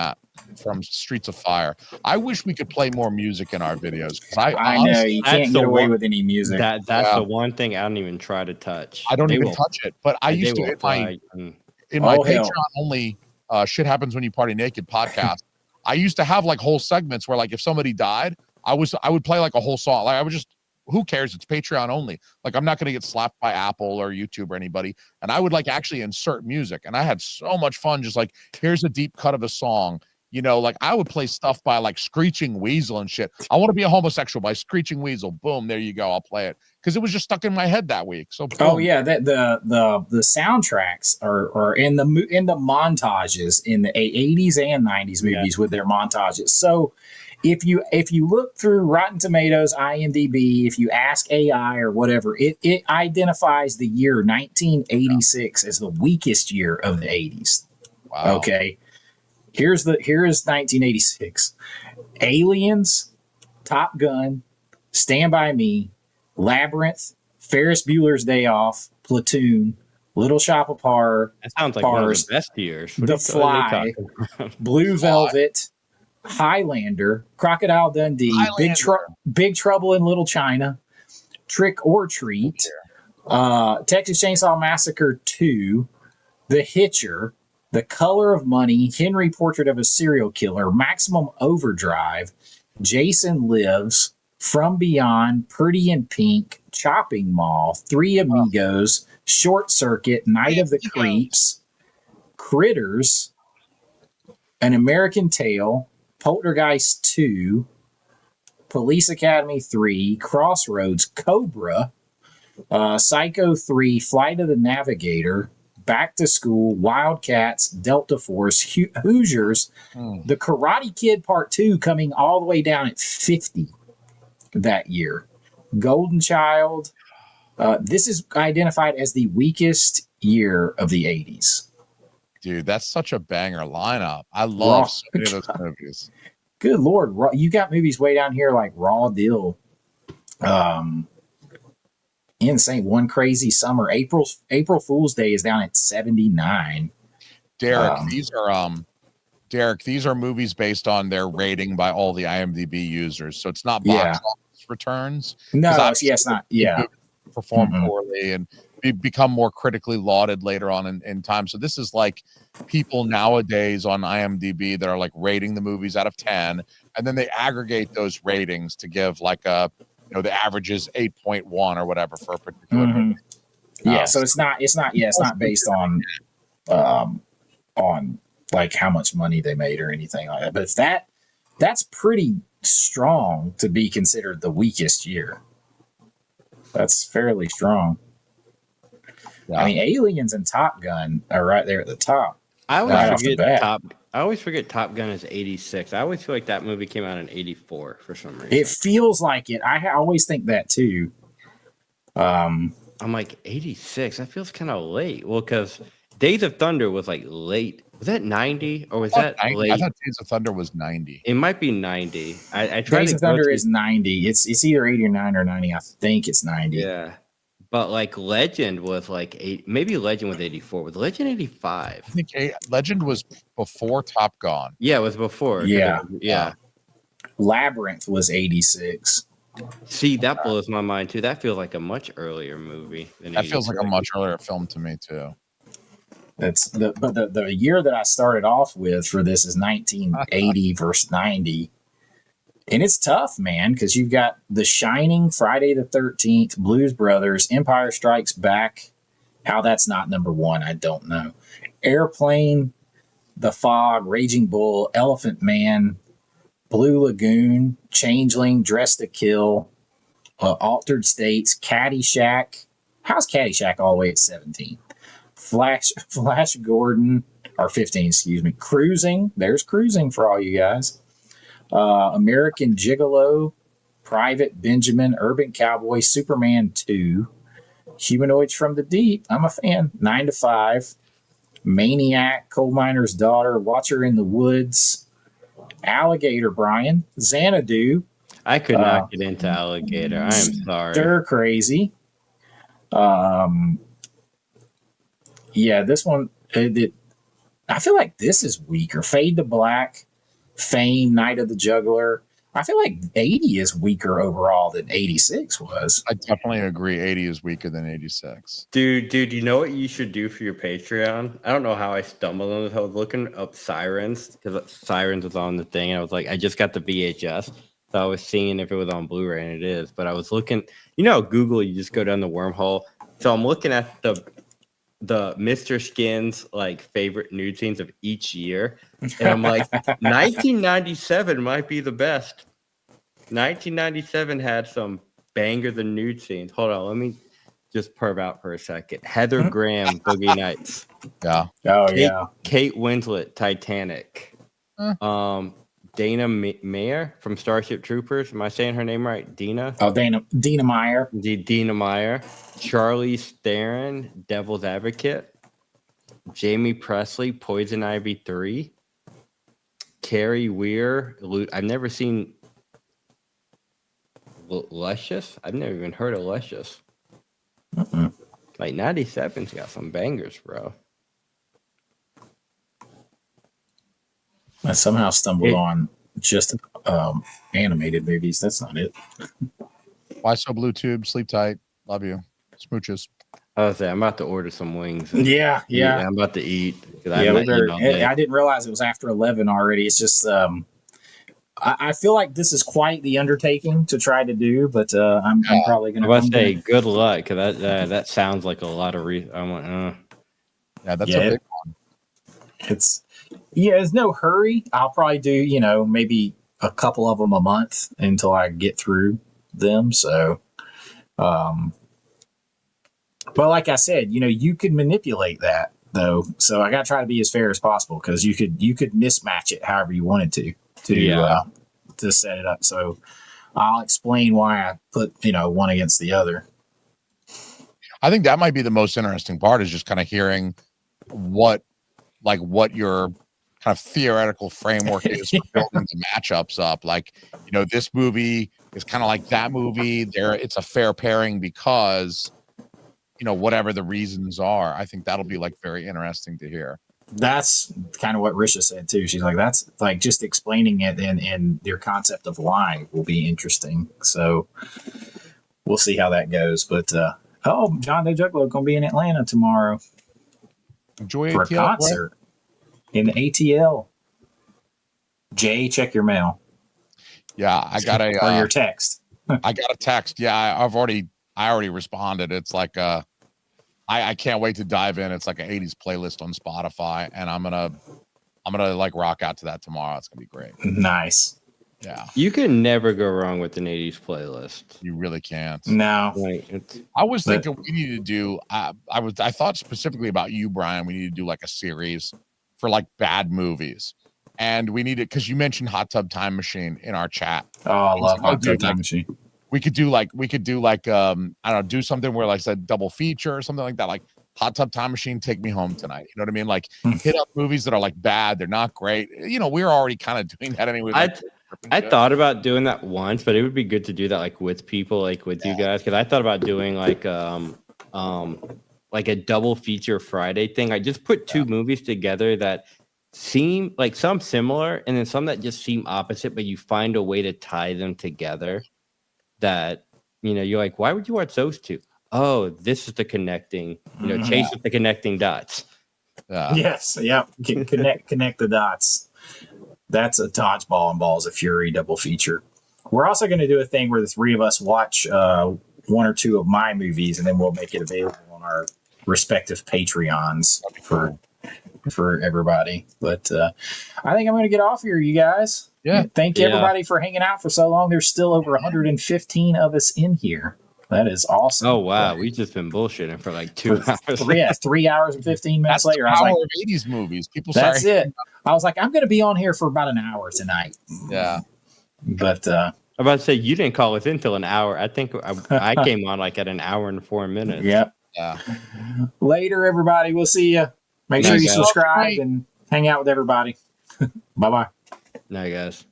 Streets of Fire? I wish we could play more music in our videos. 'Cause I know honestly, you that's can't the get away one- with any music. that's Yeah. the one thing I don't even try to touch. I don't They even will- touch it. But I they used to will in my Oh, hell. Patreon only Shit Happens When You Party Naked podcast. I used to have like whole segments where like if somebody died, I would play like a whole song. Like I would just, who cares? It's Patreon only. Like I'm not going to get slapped by Apple or YouTube or anybody. And I would like actually insert music. And I had so much fun. Just like, here's a deep cut of a song. You know, like I would play stuff by like Screeching Weasel and shit. I want to be a homosexual by Screeching Weasel. Boom, there you go. I'll play it because it was just stuck in my head that week. So Oh boom. yeah, that the soundtracks are in the montages in the 80s and 90s movies with their montages. So if you look through Rotten Tomatoes, IMDb, if you ask AI or whatever, it identifies the year 1986 as the weakest year of the 80s. Wow. Okay. Here's 1986. Aliens, Top Gun, Stand By Me, Labyrinth, Ferris Bueller's Day Off, Platoon, Little Shop of Horror, That sounds like one of Cars, the best years. What The are you Fly, talking Blue Velvet, Highlander, Crocodile Dundee, Big Trouble in Little China, Trick or Treat, Texas Chainsaw Massacre 2, The Hitcher, The Color of Money, Henry Portrait of a Serial Killer, Maximum Overdrive, Jason Lives, From Beyond, Pretty in Pink, Chopping Mall, Three Amigos, Short Circuit, Night of the Creeps, Critters, An American Tale, Poltergeist 2, Police Academy 3, Crossroads, Cobra, Psycho 3, Flight of the Navigator, Back to School, Wildcats, Delta Force, Hoosiers, The Karate Kid Part 2 coming all the way down at 50 that year. Golden Child. This is identified as the weakest year of the 80s. Dude, that's such a banger lineup. I love Raw. so many of those movies. Good Lord. You got movies way down here like Raw Deal. Insane. One Crazy Summer. April Fool's Day is down at 79. Derek, these are movies based on their rating by all the IMDb users. So it's not box office returns. No, 'Cause it's not. Yeah. Perform Mhm. poorly and become more critically lauded later on in time. So this is like people nowadays on IMDb that are like rating the movies out of 10, and then they aggregate those ratings to give like the average is 8.1 or whatever for a particular movie. Yeah, Oh. so it's not based on like how much money they made or anything like that. But if that's pretty strong to be considered the weakest year. That's fairly strong. Yeah. I mean, Aliens and Top Gun are right there at the top. I always Right off the forget bat. I always forget Top Gun is 86. I always feel like that movie came out in 84 for some reason. It feels like it. I always think that too. I'm like 86. That feels kind of late. Well, because Days of Thunder was like late. Was that 90 or was that 90. late? I thought Days of Thunder was 90. It might be 90. I tried Days to of Thunder go through- is 90. It's either 89 or 90. I think it's 90. Yeah. But like Legend was like 8. Maybe Legend was 84. Was Legend 85? I think Legend was before Top Gun. Yeah, it was before. 'cause Yeah. Yeah. Labyrinth was 86. See, that blows my mind too. That feels like a much earlier movie than That feels like a 86. much earlier film to me too. That's the year that I started off with for this is 1980 versus 90. And it's tough, man, because you've got The Shining, Friday the 13th, Blues Brothers, Empire Strikes Back. How that's not number one, I don't know. Airplane, The Fog, Raging Bull, Elephant Man, Blue Lagoon, Changeling, Dress to Kill, Altered States, Caddyshack. How's Caddyshack all the way at 17? Flash Gordon, or 15, excuse me. Cruising. There's Cruising for all you guys. American Gigolo, Private Benjamin, Urban Cowboy, Superman 2, Humanoids from the Deep. I'm a fan. 9 to 5. Maniac, Coal Miner's Daughter, Watcher in the Woods, Alligator, Brian, Xanadu, I could not get into Alligator. I am sorry. Stir Crazy. Yeah, this one, I feel like this is weaker. Fade to Black, Fame, Night of the Juggler. I feel like 80 is weaker overall than 86 was. I definitely agree. 80 is weaker than 86. Dude, you know what you should do for your Patreon? I don't know how I stumbled on this. I was looking up Sirens because Sirens was on the thing. And I was like, I just got the VHS. So I was seeing if it was on Blu-ray, and it is. But I was looking, Google, you just go down the wormhole. So I'm looking at the Mr. Skin's like favorite nude scenes of each year. And I'm like, 1997 might be the best. 1997 had some banger the nude scenes. Hold on, let me just perv out for a second. Heather Graham, Boogie Nights. Yeah. Oh, yeah. Kate Winslet, Titanic. Dana Meyer from Starship Troopers. Am I saying her name right? Dina? Oh, Dina Meyer. Dina Meyer. Charlize Theron, Devil's Advocate. Jamie Presley, Poison Ivy 3. Carrie Weir. I've never seen Luscious. I've never even heard of Luscious. Mm-mm. Like 97's got some bangers, bro. I somehow stumbled on just animated movies. That's not it. Why so blue tube? Sleep tight. Love you. Smooches. I was saying, I'm about to order some wings. Yeah. I'm about to eat. Yeah, I didn't realize it was after 11 already. It's just I feel like this is quite the undertaking to try to do, but I'm probably going to. I was say good luck because that sounds like a lot of I'm like, Yeah, that's a big one. There's no hurry. I'll probably do maybe a couple of them a month until I get through them. So, but like I said, you could manipulate that though. So I got to try to be as fair as possible because you could mismatch it however you wanted to set it up. So I'll explain why I put one against the other. I think that might be the most interesting part is just kind of hearing what your kind of theoretical framework is for building the matchups up. Like, this movie is kind of like that movie. It's a fair pairing because, whatever the reasons are. I think that'll be like very interesting to hear. That's kind of what Risha said too. She's like, that's like just explaining it and their concept of why will be interesting. So we'll see how that goes. But John Doe Juggalo gonna be in Atlanta tomorrow Enjoy for a concert in the ATL. Jay, check your mail. Yeah, I got or your text. I got a text. Yeah, I already responded. It's like I can't wait to dive in. It's like an 80s playlist on Spotify, and I'm gonna like rock out to that tomorrow. It's gonna be great. Nice. Yeah, You can never go wrong with an 80s playlist. you really can't. No. Like it's I was But- thinking we need to do. I thought specifically about you, Brian. We need to do like a series for like bad movies, and we need it because you mentioned Hot Tub Time Machine in our chat. Oh, I love Hot Dude, Tub Time Machine. We could do like I don't know, do something where like I said double feature or something like that, like Hot Tub Time Machine, Take Me Home Tonight. You know what I mean? Like hit up movies that are like bad, they're not great. You know, we're already kind of doing that anyway. I thought about doing that once, but it would be good to do that like with people, like with you guys, because I thought about doing like a double feature Friday thing. I just put two movies together that seem like some similar and then some that just seem opposite, but you find a way to tie them together that, you know, you're like, why would you watch those two? Oh, this is the connecting, you know, chase with the connecting dots. Yes. Yep. Connect the dots. That's a Dodgeball and Balls of Fury double feature. We're also going to do a thing where the three of us watch one or two of my movies, and then we'll make it available on our respective Patreons for everybody. But I think I'm going to get off here, you guys. Yeah. Thank everybody for hanging out for so long. There's still over 115 of us in here. That is awesome. Oh, wow. We've just been bullshitting for like 2 hours. 3 hours and 15 minutes That's later. the I was power like, of 80s movies. People that's start. it. I was like, I'm going to be on here for about an hour tonight. Yeah. But I'm about to say, you didn't call us in till an hour. I think I came on like at an hour and 4 minutes. yep. Yeah. Later, everybody. We'll see you. Make sure Night, you guys. subscribe and hang out with everybody. Bye-bye. No, guys.